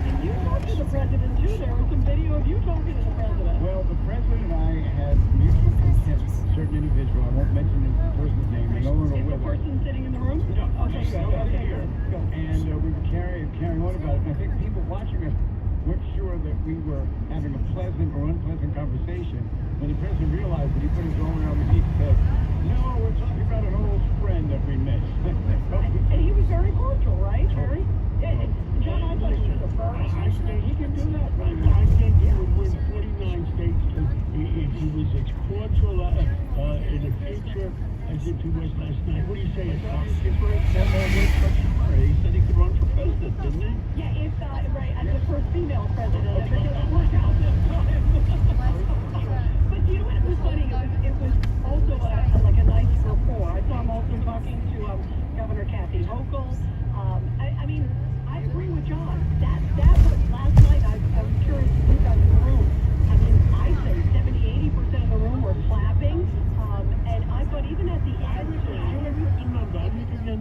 And you talked to the president, too. There was some video of you talking to the president. Well, the president and I had mutual consent with a certain individual. I won't mention the person's name. I no longer Is with the person sitting in the room? No. Okay, good. Okay, good. And we were carrying on about it. And I think people watching us weren't sure that we were having a pleasant or unpleasant conversation. When the president realized that, he put his arm around me and said, no, we're talking about an old friend that we met. And he was very cordial, right? Very. John, I thought he was a first. I think he can do that. I think he would win 49 states if he was as cordial in the future as if he was last night. What do you say? He said he could run for president, didn't he? Yeah, if right, as the first female president. It didn't work out this time. But you know what was funny? It was also like a nice rapport. I saw him also talking to Governor Kathy Hochul. I mean, I agree with John. That was last night. I was curious if you guys in the room. I mean, I say 70-80% of the room were clapping. And I thought even at the end,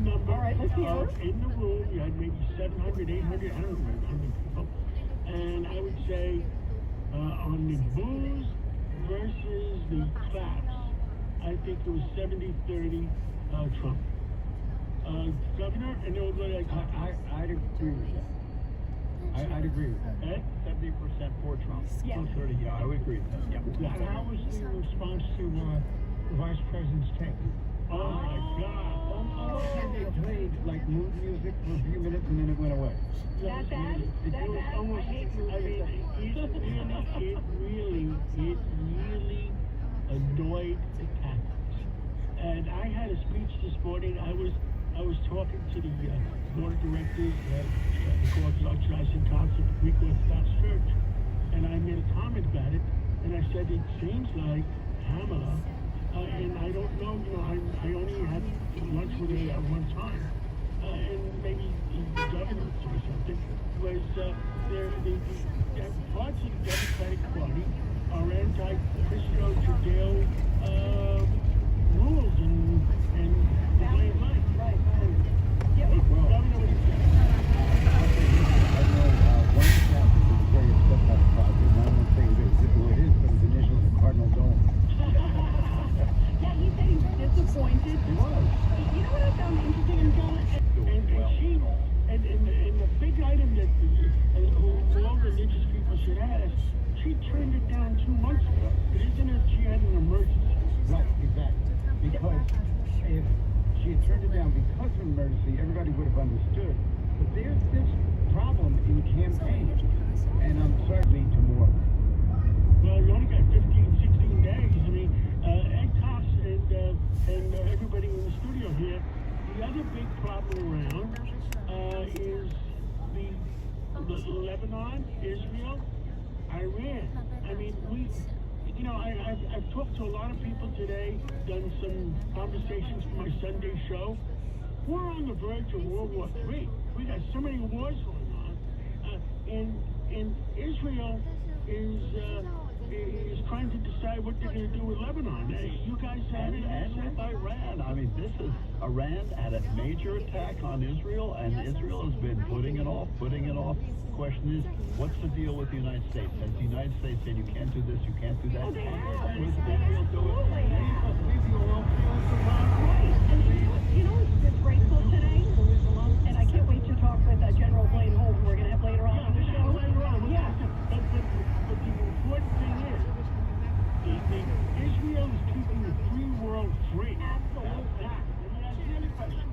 number. All right, let's hear it. In the room, you had maybe 700, 800, I don't remember how many people. And I would say on the boos versus the claps, I think it was 70-30 Trump. Governor, and it would look like... I'd agree with that. I'd agree with that. Ed? 70% for Trump. Yeah. 30, yeah, I would agree with that. Yeah. And how was the response to the Vice President's tape? Oh my God. They played like mood music for a few minutes and then it went away. That bad? It was almost, I mean, it really annoyed the cats. And I had a speech this morning. I was talking to the board of directors of the Orthodox Rising Council of Greek Orthodox Church, and I made a comment about it, and I said it seems like Pamela, and I don't know, I only had lunch with her at one time, and maybe the governor or something was parts of the Democratic Party are anti-Christo Judeo rules and the way of life. Right. Yeah, it's Well, I know one Catholic is very upset about the project, and I won't say who it is, but his initials are Cardinal Dome. yeah, he said he was disappointed. He was. You know what I found interesting, John? And the big item that all religious people should ask, she turned it down 2 months ago. But isn't it she had an emergency? Right, exactly. Because if she had turned it down because of an emergency, everybody would have understood. But there's this problem in campaigns, and I'm sorry to lead to more. Well, you only got 15, 16 days. I mean, Ed Cox and everybody in the studio here, the other big problem around is the Lebanon, Israel, Iran. I mean, I've talked to a lot of people today, done some conversations for my Sunday show. We're on the verge of World War III. We got so many wars going on. And Israel is trying to decide what they're going to do with Lebanon. You guys have and with Iran. I mean, Iran had a major attack on Israel, and Israel has been putting it off. The question is, what's the deal with the United States? Has the United States said you can't do this, you can't do that? Oh, they have. What does Israel do? Absolutely. Right. And you know what's disgraceful today? And I can't wait to talk with General Blaine Holt, who we're going to have later on in the show. Yeah. But the important thing is, Israel is keeping the free world free. Absolutely. Let me ask you another question.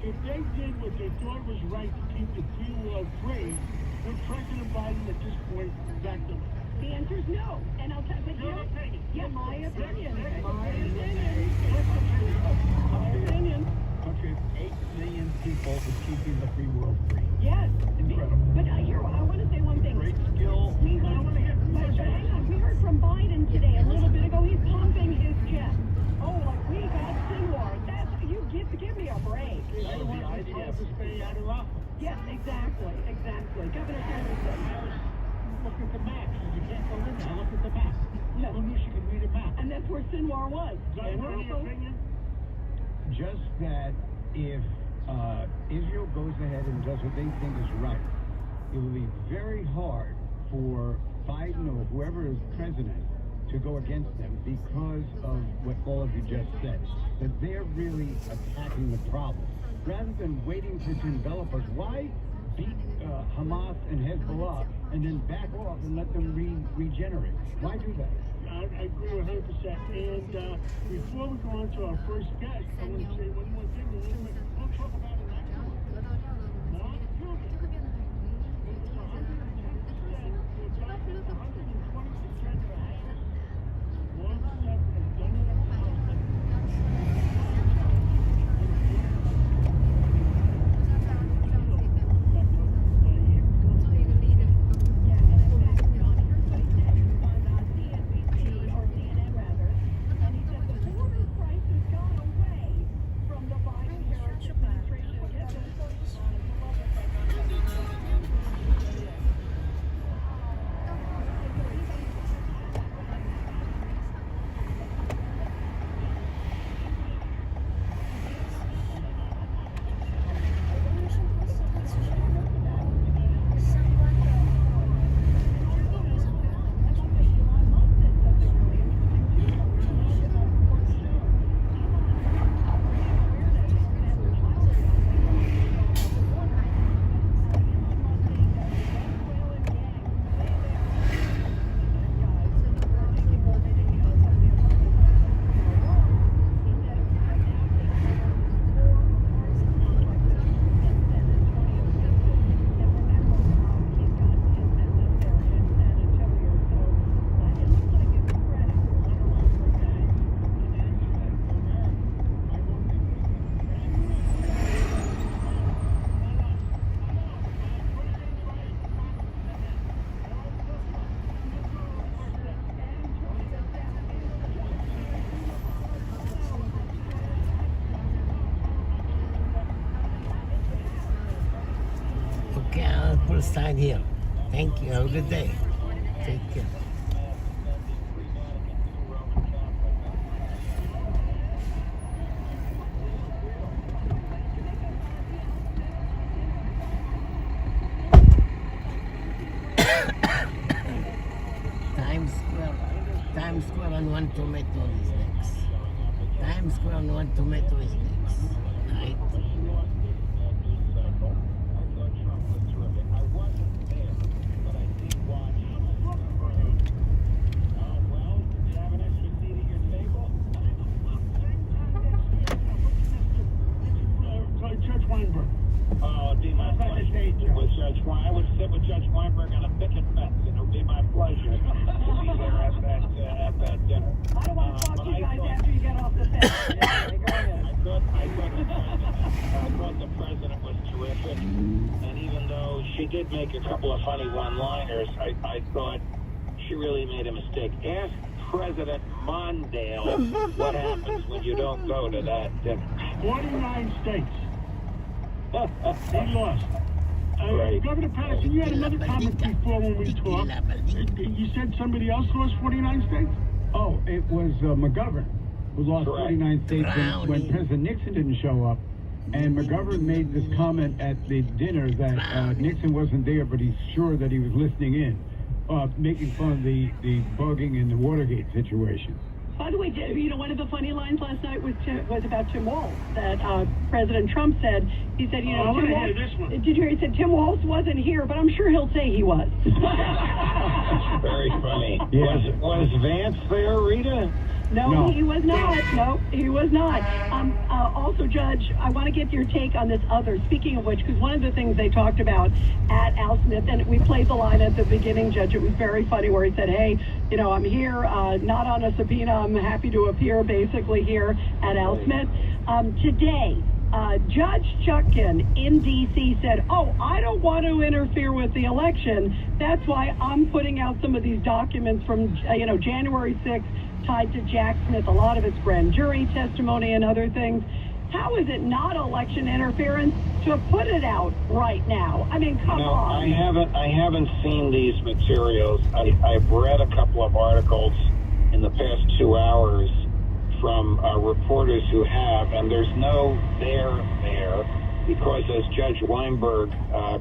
If they did what they thought was right to keep the free world free, would President Biden at this point back them? The answer is no. And I'll tell you, Your opinion. Yeah, my opinion. Country of 8 million people is keeping the free world free. Yes. Incredible. But here, I want to say one thing. Great skill. But hang on, we heard from Biden today a little bit ago. He's pumping his chest. Oh, like we got Sinwar. Give me a break. Yes, exactly. Governor Henderson. Look at the map. You can't go in there. Look at the map. No. Who knew she could read a map? And that's where Sinwar was. Just that if Israel goes ahead and does what they think is right, it will be very hard for Biden or whoever is president to go against them because of what all of you just said, that they're really attacking the problem. Rather than waiting for it to envelop us, why beat Hamas and Hezbollah and then back off and let them regenerate? Why do that? I agree 100%. And before we go on to our first guest, I want to say one more thing. We'll talk about it next one. Now, Cuba. It's 110%. We're back at 120% for Harris. 1 step has done it up. Okay, I'll put a sign here. Thank you. Have a good day. Take care. Times Square on one tomato is next. Times Square on one tomato is next. Right? Judge Weinberg. Oh, it'd be my pleasure. With Judge Weinberg, I would sit with Judge Weinberg on a picket fence, and it would be my pleasure to be there at that dinner. I don't want to talk to you guys after you get off the fence. Anyway, go ahead. I thought the president was terrific, and even though she did make a couple of funny one-liners, I thought she really made a mistake. Ask President Mondale what happens when you don't go to that dinner. 49 states. He lost. Right. Governor Patterson, you had another comment before when we talked. You said somebody else lost 49 states? Oh, it was McGovern who lost Correct. 49 states when President Nixon didn't show up. And McGovern made this comment at the dinner that Nixon wasn't there, but he's sure that he was listening in, making fun of the bugging in the Watergate situation. By the way, you know, one of the funny lines last night was about Tim Walz, that President Trump said. He said, you know, Tim Walz, did you hear? He said Tim Walz wasn't here, but I'm sure he'll say he was. Very funny. Yeah. Was Vance there, Rita? No, he was not. No, he was not. Also, Judge, I want to get your take on this other. Speaking of which, because one of the things they talked about at Al Smith, and we played the line at the beginning, Judge, it was very funny, where he said, hey, you know, I'm here, not on a subpoena. I'm happy to appear basically here at Al Smith. Today, Judge Chutkan in D.C. said, oh, I don't want to interfere with the election. That's why I'm putting out some of these documents from, January 6th, tied to Jack Smith, a lot of it's grand jury testimony and other things. How is it not election interference to put it out right now? I mean, come on. I haven't seen these materials. I've read a couple of articles in the past 2 hours from reporters who have, and there's no there because, as Judge Weinberg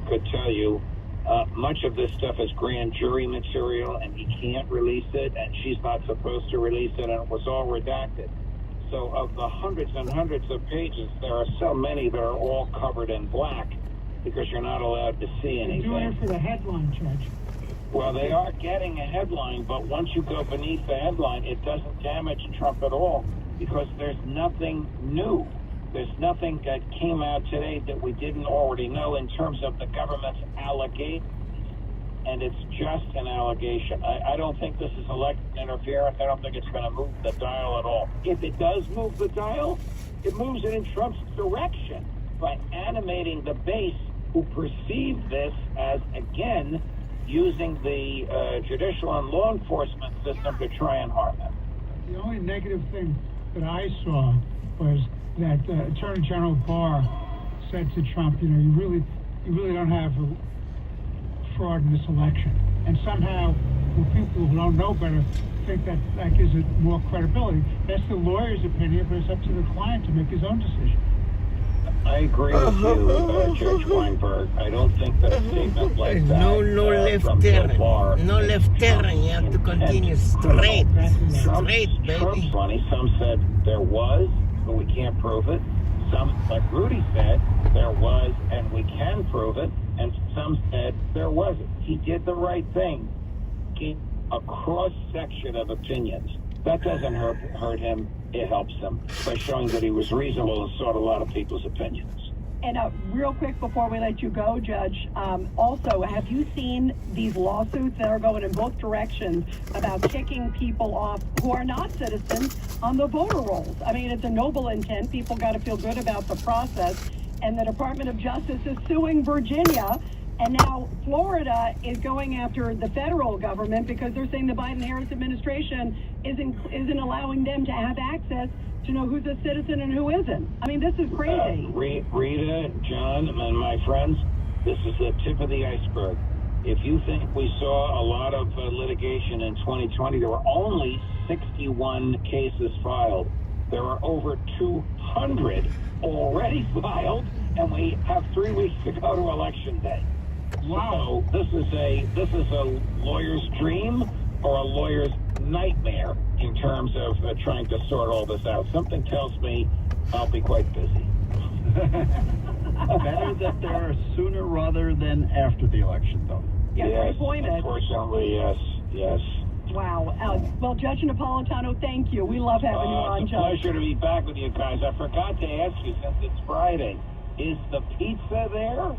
could tell you, much of this stuff is grand jury material, and he can't release it, and she's not supposed to release it, and it was all redacted. So of the hundreds and hundreds of pages, there are so many that are all covered in black because you're not allowed to see anything. They're doing it for the headline, Judge. Well, they are getting a headline, but once you go beneath the headline, it doesn't damage Trump at all because there's nothing new. There's nothing that came out today that we didn't already know in terms of the government's allegation, and it's just an allegation. I don't think this is election interference. I don't think it's going to move the dial at all. If it does move the dial, it moves it in Trump's direction by animating the base who perceive this as, again, using the judicial and law enforcement system to try and harm them. The only negative thing that I saw was that Attorney General Barr said to Trump, you really don't have a fraud in this election. And somehow, people who don't know better think that gives it more credibility. That's the lawyer's opinion, but it's up to the client to make his own decision. I agree with you, Judge Weinberg. I don't think that a statement like that no left turn. No left turn. You have to continue straight, baby. Trump's funny. Some said there was, but we can't prove it. Some, like Rudy said, there was and we can prove it. And some said there wasn't. He did the right thing. He a cross-section of opinions. That doesn't hurt him. It helps him by showing that he was reasonable and sought a lot of people's opinions. And real quick before we let you go, Judge, also, have you seen these lawsuits that are going in both directions about kicking people off who are not citizens on the voter rolls? I mean, it's a noble intent. People got to feel good about the process. And the Department of Justice is suing Virginia. And now Florida is going after the federal government because they're saying the Biden-Harris administration isn't allowing them to have access to know who's a citizen and who isn't. I mean, this is crazy. Rita, John, and my friends, this is the tip of the iceberg. If you think we saw a lot of litigation in 2020, there were only 61 cases filed. There are over 200 already filed, and we have 3 weeks to go to Election Day. Wow. So this is a lawyer's dream or a lawyer's nightmare in terms of trying to sort all this out. Something tells me I'll be quite busy. Better that they're sooner rather than after the election, though. Yeah, yes, great point, Ed. Unfortunately, yes. Wow. Well, Judge Napolitano, thank you. We love having you on, It's a Judge. pleasure to be back with you guys. I forgot to ask you, since it's Friday, is the pizza there?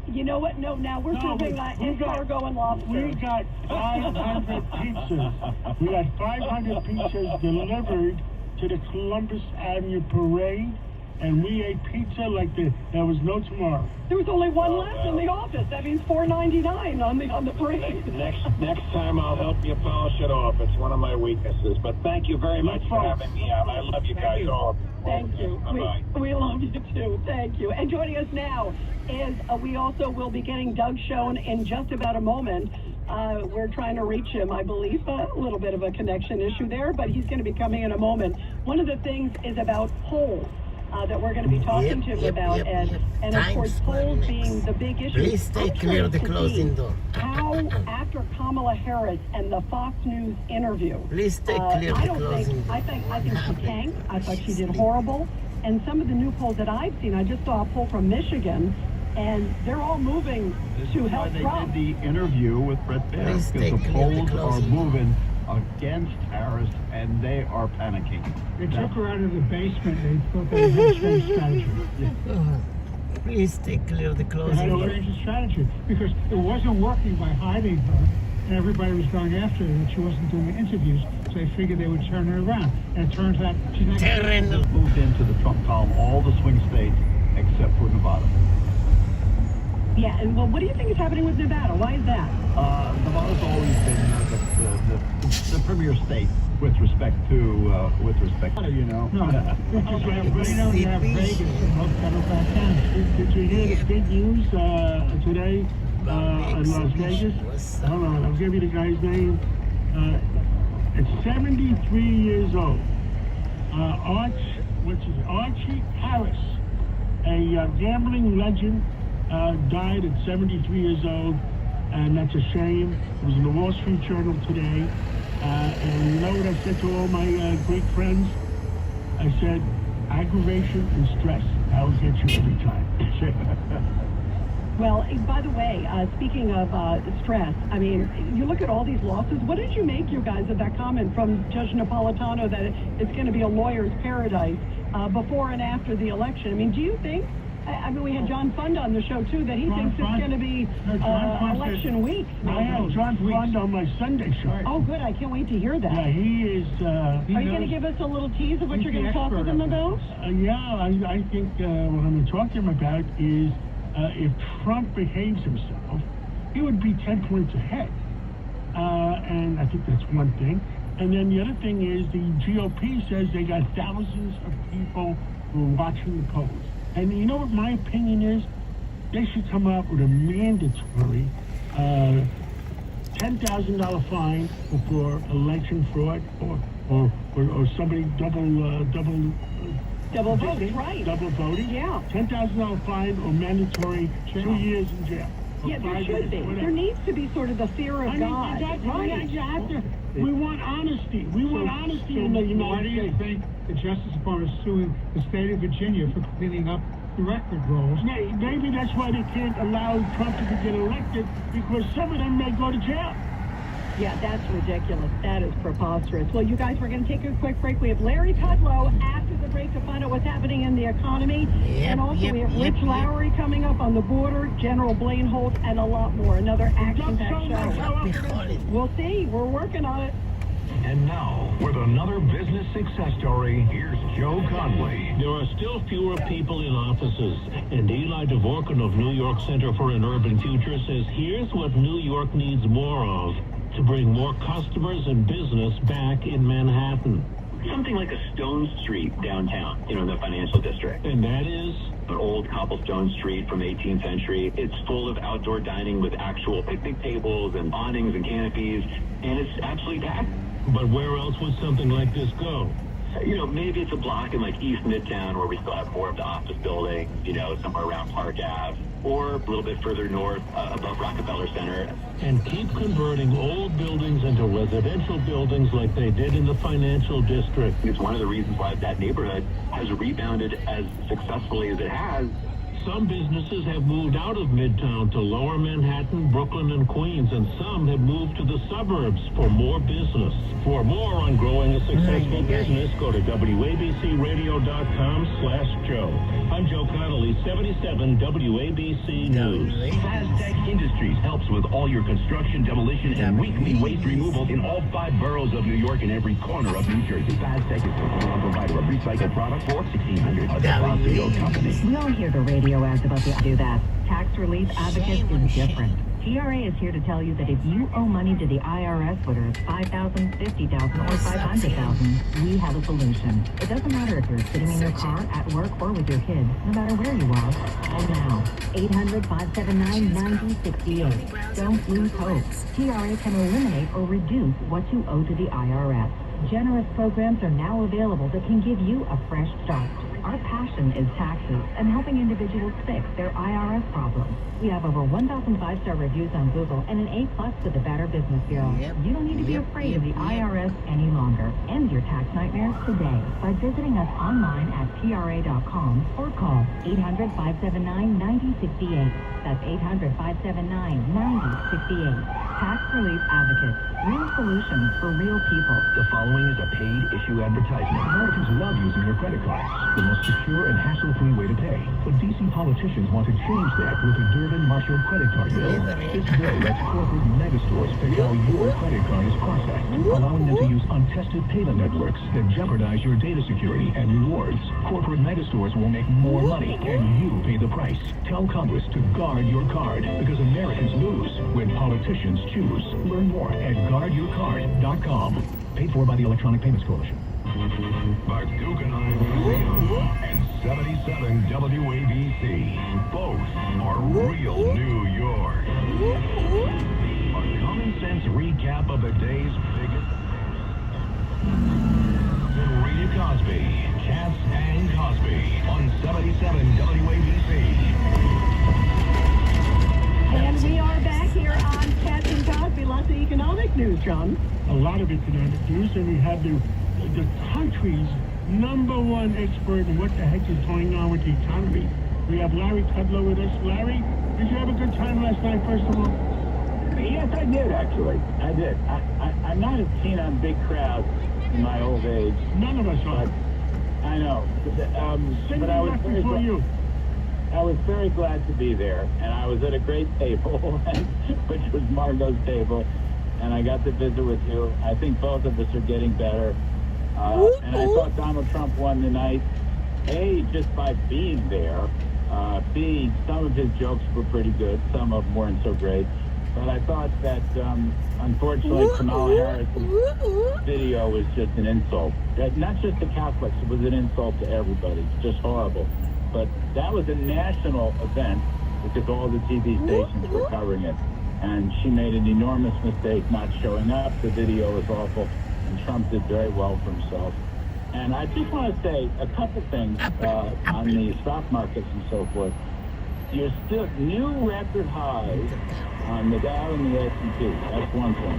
You know what? No, now we're serving escargot and lobster. We got 500 pizzas. We got 500 pizzas delivered to the Columbus Avenue Parade, and we ate pizza like there was no tomorrow. There was only one left in the office. That means $4.99 on the parade. Next time I'll help you polish it off. It's one of my weaknesses. But thank you very much for having me on. I love you guys all. Thank you. Bye-bye. We love you too. Thank you. And joining us now is we also will be getting Doug Schoen in just about a moment. We're trying to reach him, I believe. A little bit of a connection issue there, but he's going to be coming in a moment. One of the things is about polls. That we're going to be talking to him about, Ed. And of course, polls being the big issue. Please stay clear of the closing door. How, after Kamala Harris and the Fox News interview, Please stay clear of the closing door. I think she tanked. I thought she did horrible. And some of the new polls that I've seen, I just saw a poll from Michigan, and they're all moving to help Trump. They did the interview with Brett Baer, because the polls are moving against Harris, and they are panicking. They took her out of the basement. They thought they had to change strategy. Please stay clear of the They closing had to door. change the strategy because it wasn't working by hiding her, and everybody was going after her that she wasn't doing the interviews. So they figured they would turn her around. And it turns out she's not. Moved into the Trump column, all the swing states except for Nevada. Yeah, and well, what do you think is happening with Nevada? Why is that? Nevada's always been the premier state with respect to you know. No, because you have Reno, you have Vegas, and most Democrat counties. Did you hear the big news today in Las Vegas? Hold on, I'll give you the guy's name. It's 73 years old. Archie Harris, a gambling legend, died at 73 years old, and that's a shame. It was in the Wall Street Journal today. And you know what I said to all my Greek friends? I said, aggravation and stress, that'll get you every time. Well, by the way, speaking of stress, I mean, you look at all these lawsuits. What did you make, you guys, of that comment from Judge Napolitano that it's going to be a lawyer's paradise before and after the election? I mean, do you think, I mean, we had John Fund on the show, too, that he thinks it's going to be election week. I have John Fund on my Sunday show. Oh, good. I can't wait to hear that. Yeah, he is... Are you going to give us a little tease of what you're going to talk with him about? Yeah, I think what I'm going to talk to him about is if Trump behaves himself, he would be 10 points ahead. And I think that's one thing. And then the other thing is the GOP says they got thousands of people who are watching the polls. And you know what my opinion is? They should come up with a mandatory $10,000 fine for election fraud or somebody double voting, right? Double voting. Yeah. $10,000 fine or mandatory 2 years in jail. Yeah, there should be. There needs to be sort of the fear of God. Right. We want honesty. We want honesty in the United States. Why do you think the Justice Department is suing the state of Virginia for cleaning up the record rolls? Maybe that's why they can't allow Trump to get elected, because some of them may go to jail. Yeah, that's ridiculous. That is preposterous. Well, you guys, we're going to take a quick break. We have Larry Kudlow after the break to find out what's happening in the economy. And also we have Rich Lowry coming up on the border, General Blaine Holt, and a lot more. Another action-packed show. We'll see. We're working on it. And now, with another business success story, here's Joe Conway. There are still fewer people in offices, and Eli Dvorkin of New York Center for an Urban Future says here's what New York needs more of to bring more customers and business back in Manhattan. something like a Stone Street downtown, in the financial district. And that is? An old cobblestone street from the 18th century. It's full of outdoor dining with actual picnic tables and awnings and canopies, and it's absolutely packed. But where else would something like this go? Maybe it's a block in East Midtown where we still have more of the office buildings, somewhere around Park Ave, or a little bit further north above Rockefeller Center. And keep converting old buildings into residential buildings like they did in the financial district. It's one of the reasons why that neighborhood has rebounded as successfully as it has. Some businesses have moved out of Midtown to Lower Manhattan, Brooklyn, and Queens, and some have moved to the suburbs for more business. For more on growing a successful business, go to WABCRadio.com/Joe. I'm Joe Connolly, 77 WABC News. Fastech Industries helps with all your construction, demolition, and weekly waste removal in all 5 boroughs of New York and every corner of New Jersey. Fastech is the #1 provider of recycled products for 1,600 Other companies. We all hear the radio ads about the do that. Tax Relief Advocates is different. TRA is here to tell you that if you owe money to the IRS, whether it's $5,000, $50,000, or $500,000, we have a solution. It doesn't matter if you're sitting in your car, at work, or with your kids. No matter where you are, call now. 800-579-9068. Don't lose hope. TRA can eliminate or reduce what you owe to the IRS. Generous programs are now available that can give you a fresh start. Our passion is taxes and helping individuals fix their IRS problems. We have over 1,000 5-star reviews on Google and an A+ with the Better Business Bureau. You don't need to be afraid of the IRS any longer. End your tax nightmares today by visiting us online at PRA.com or call 800-579-9068. That's 800-579-9068. Tax Relief Advocates. Real solutions for real people. The following is a paid issue advertisement. Americans love using their credit cards. The most secure and hassle-free way to pay. But DC politicians want to change that with the Durbin Marshall credit card bill. This bill lets corporate megastores pick how your credit card is processed, allowing them to use untested payment networks that jeopardize your data security and rewards. Corporate megastores will make more money, and you pay the price. Tell Congress to guard your card, because Americans lose when politicians choose. Learn more at guardyourcard.com. Paid for by the Electronic Payments Coalition. Mark Guggenheim Museum and 77 WABC. Both are real New York. A common sense recap of the day's biggest. Rita Cosby, Cats and Cosby on 77 WABC. And we are back here on Cats and Cosby. Lots of economic news, John. A lot of economic news, and we have the country's #1 expert in what the heck is going on with the economy. We have Larry Kudlow with us. Larry, did you have a good time last night, first of all? Yes, I did, actually. I did. I'm not as keen on big crowds in my old age. None of us are. I know. Sing but I was very for you. I was very glad to be there, and I was at a great table, which was Margot's table, and I got to visit with you. I think both of us are getting better. And I thought Donald Trump won the night, A, just by being there. B, some of his jokes were pretty good. Some of them weren't so great. But I thought that, unfortunately, Kamala Harris's video was just an insult. Not just to Catholics, it was an insult to everybody. It's just horrible. But that was a national event because all the TV stations were covering it. And she made an enormous mistake not showing up. The video was awful. And Trump did very well for himself. And I just want to say a couple things on the stock markets and so forth. You're still new record highs on the Dow and the S&P. That's one thing.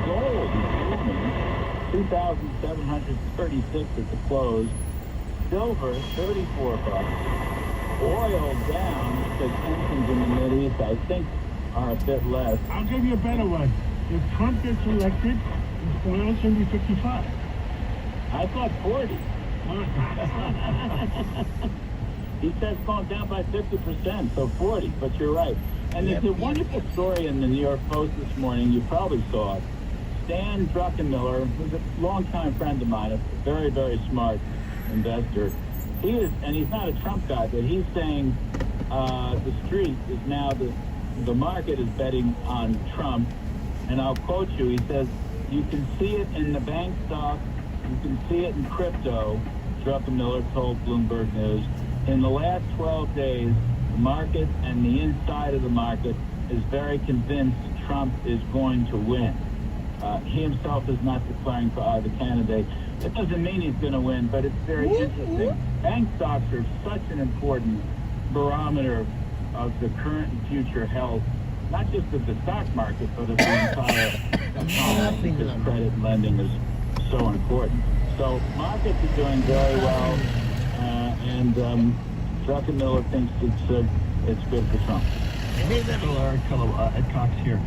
Gold is booming, 2,736 at the close. Silver, $34. Oil down because tensions in the Mideast, I think, are a bit less. I'll give you a better one. If Trump gets elected, oil's going to be 55. I thought 40. He says it's going down by 50%, so 40, but you're right. And there's a wonderful story in the New York Post this morning. You probably saw it. Stan Druckenmiller, who's a longtime friend of mine, a very, very smart investor. He is, and he's not a Trump guy, but he's saying the street is now, the market is betting on Trump. And I'll quote you, he says, you can see it in the bank stock You can see it in crypto. Druckenmiller told Bloomberg News. In the last 12 days, the market and the inside of the market is very convinced Trump is going to win. He himself is not declaring for either candidate. That doesn't mean he's going to win, but it's very interesting. Bank stocks are such an important barometer of the current and future health, not just of the stock market, but of the entire economy, because credit and lending is so important. So markets are doing very well, and Druckenmiller thinks it's good for Trump. Ed Cox here.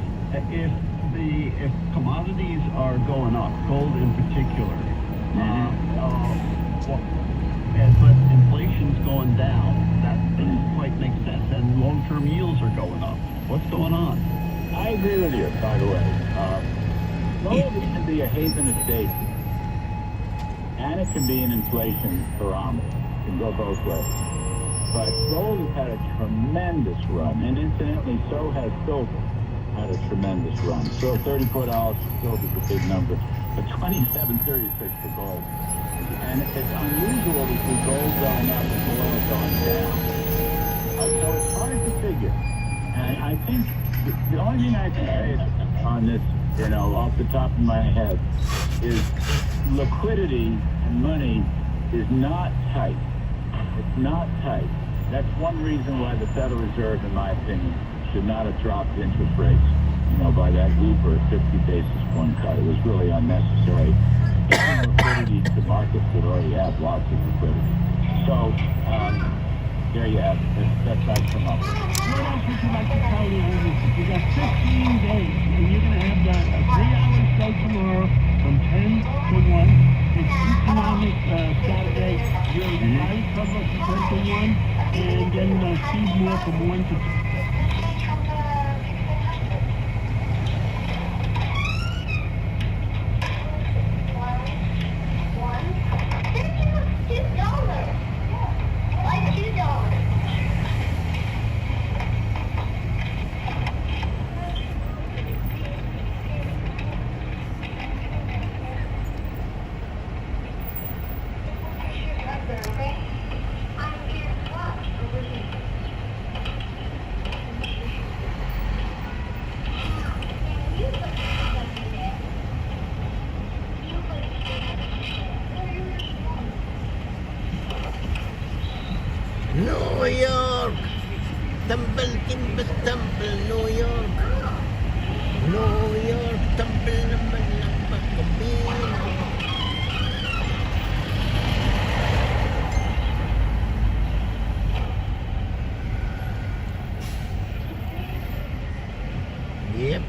If commodities are going up, gold in particular, but inflation's going down, that doesn't quite make sense, and long-term yields are going up. What's going on? I agree with you, by the way. Gold can be a haven of safety, and it can be an inflation barometer. It can go both ways. But gold has had a tremendous run, and incidentally, so has silver had a tremendous run. So $34 for silver is a big number, but $27.36 for gold. And it's unusual to see gold going up and oil going down. So it's hard to figure. And I think the only thing I can say on this, off the top of my head, is liquidity and money is not tight. It's not tight. That's one reason why the Federal Reserve, in my opinion, should not have dropped interest rates, by that Uber 50 basis point cut. It was really unnecessary. Giving liquidity to markets that already have lots of liquidity. So, there you have it. That's how I come up. What else would you like to tell the audience? You got 15 days, and you're going to have a 3-hour show tomorrow from 10 to 1. It's Economic Saturday. You're live coverage from 10 to 1, and then Steve Moore from 1 to 2. New York, tumble timber tumble, New York, tumble number Yep.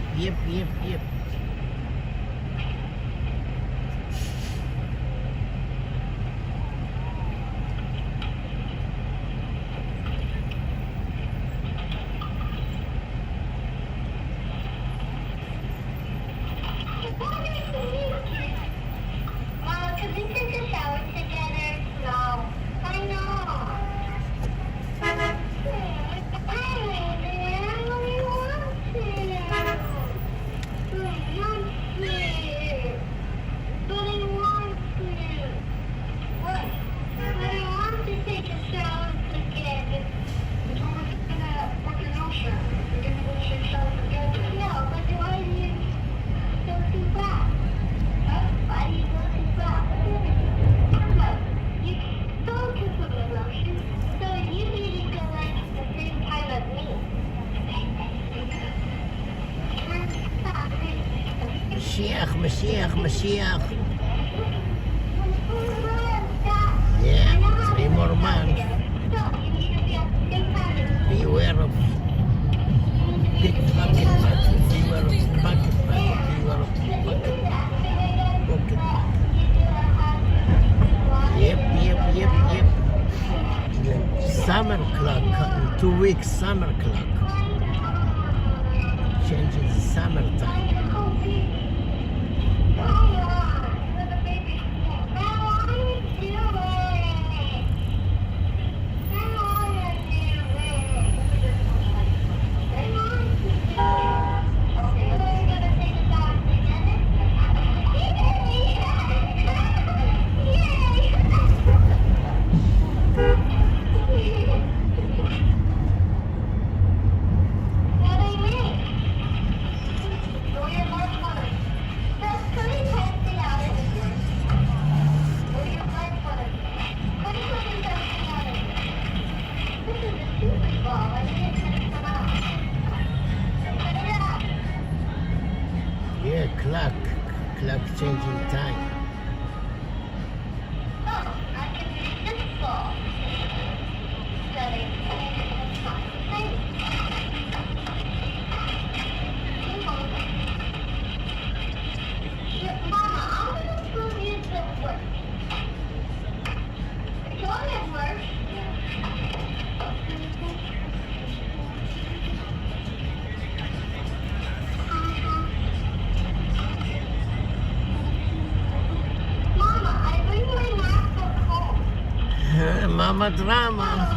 Mashiach. Yeah, 3 more months. Beware of pickpocket, beware of pocket, beware of pocket. Yep. Summer clock, in 2 weeks, summer clock. Changes the summertime. clock changing time. Mama drama.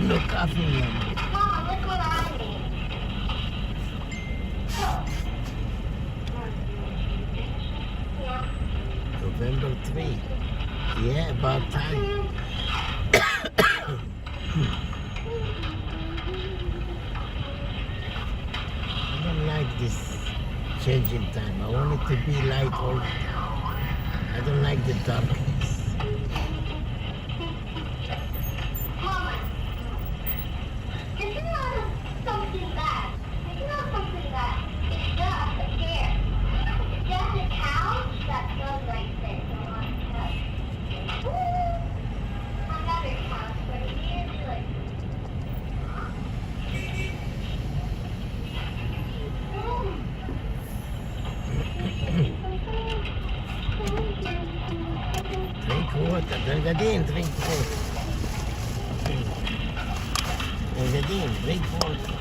No coffee in them. November 3. Yeah, about time. I don't like this changing time. I want it to be light all the time. I don't like the darkness. Drink water. Drink water.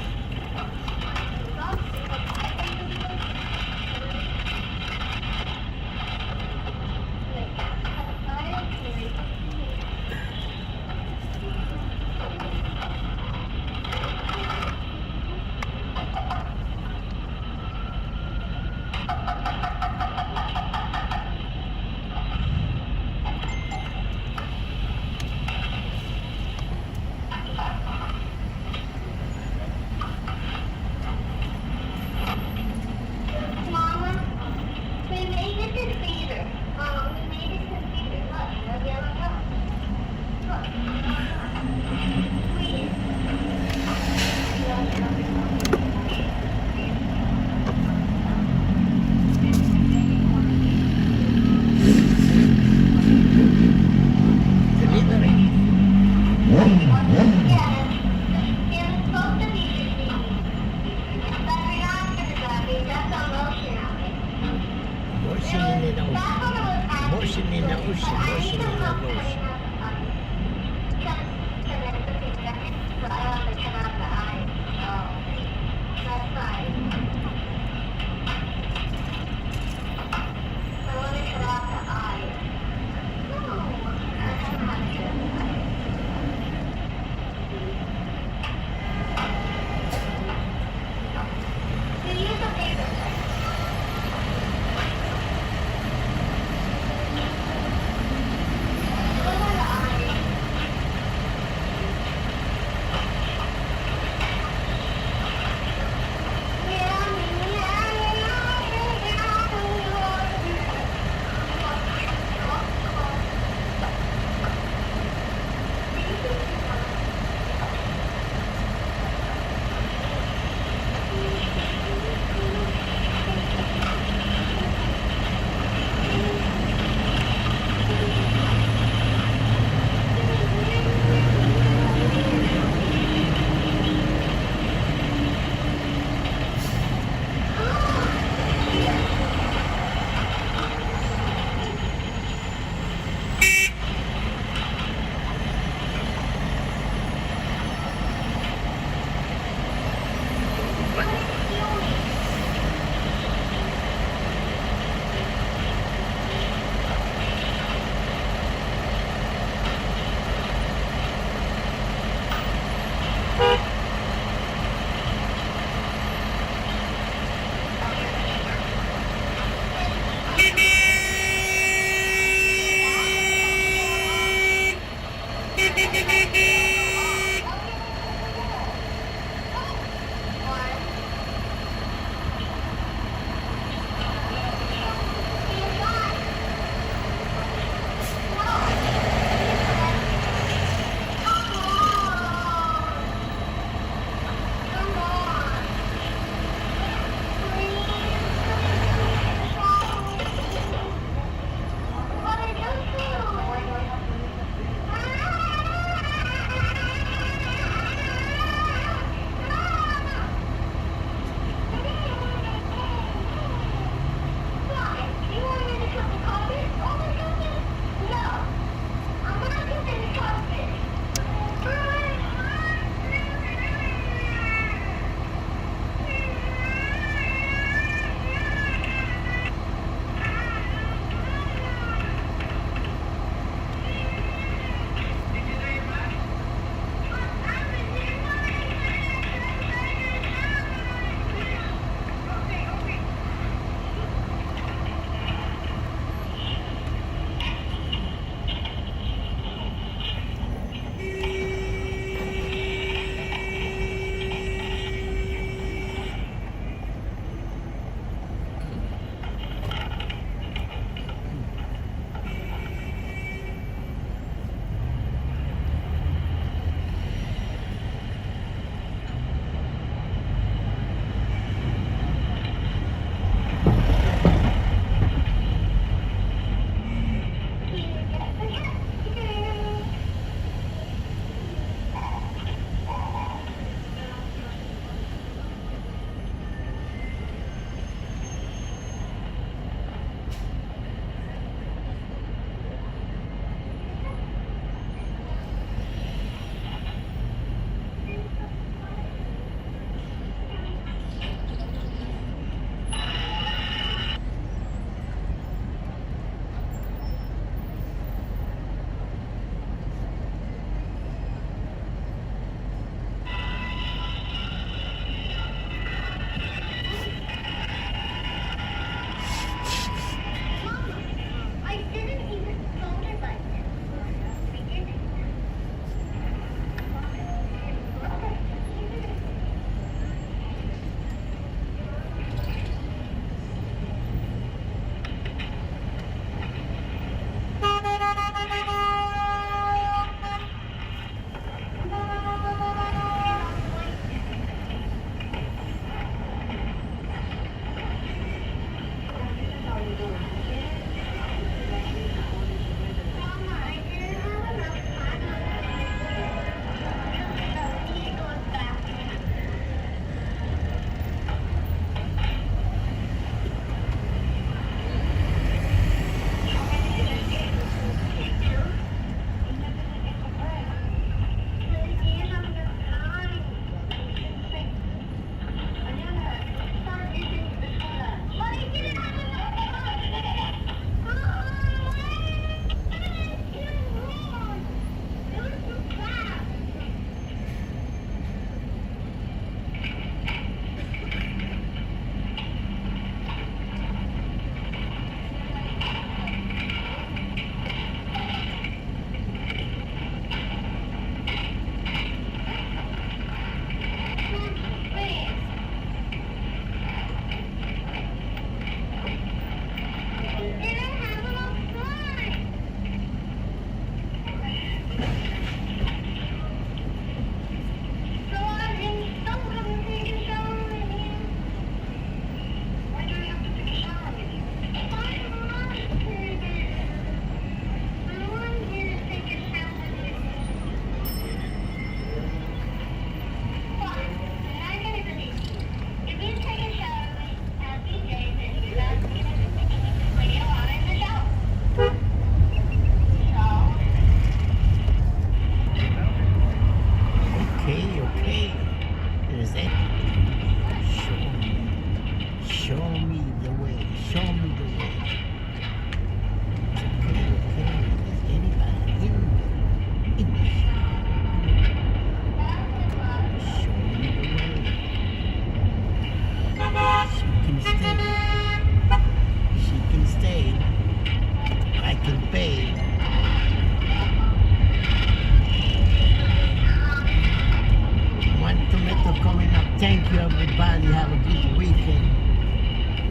everybody have a good weekend.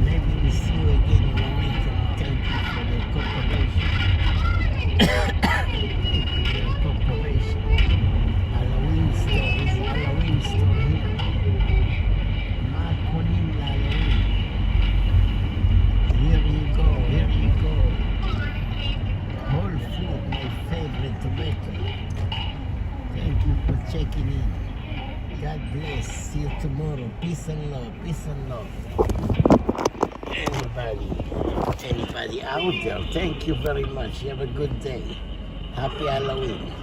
Maybe we see you again in a weekend. Thank you for the cooperation. Cooperation. Halloween stories. Halloween story here. Marcolin Halloween. Here you go. Here you go. Whole food, my favorite tomato. Thank you for checking in. God bless. See you tomorrow. Peace and love. Peace and love. Anybody out there, thank you very much. You have a good day. Happy Halloween.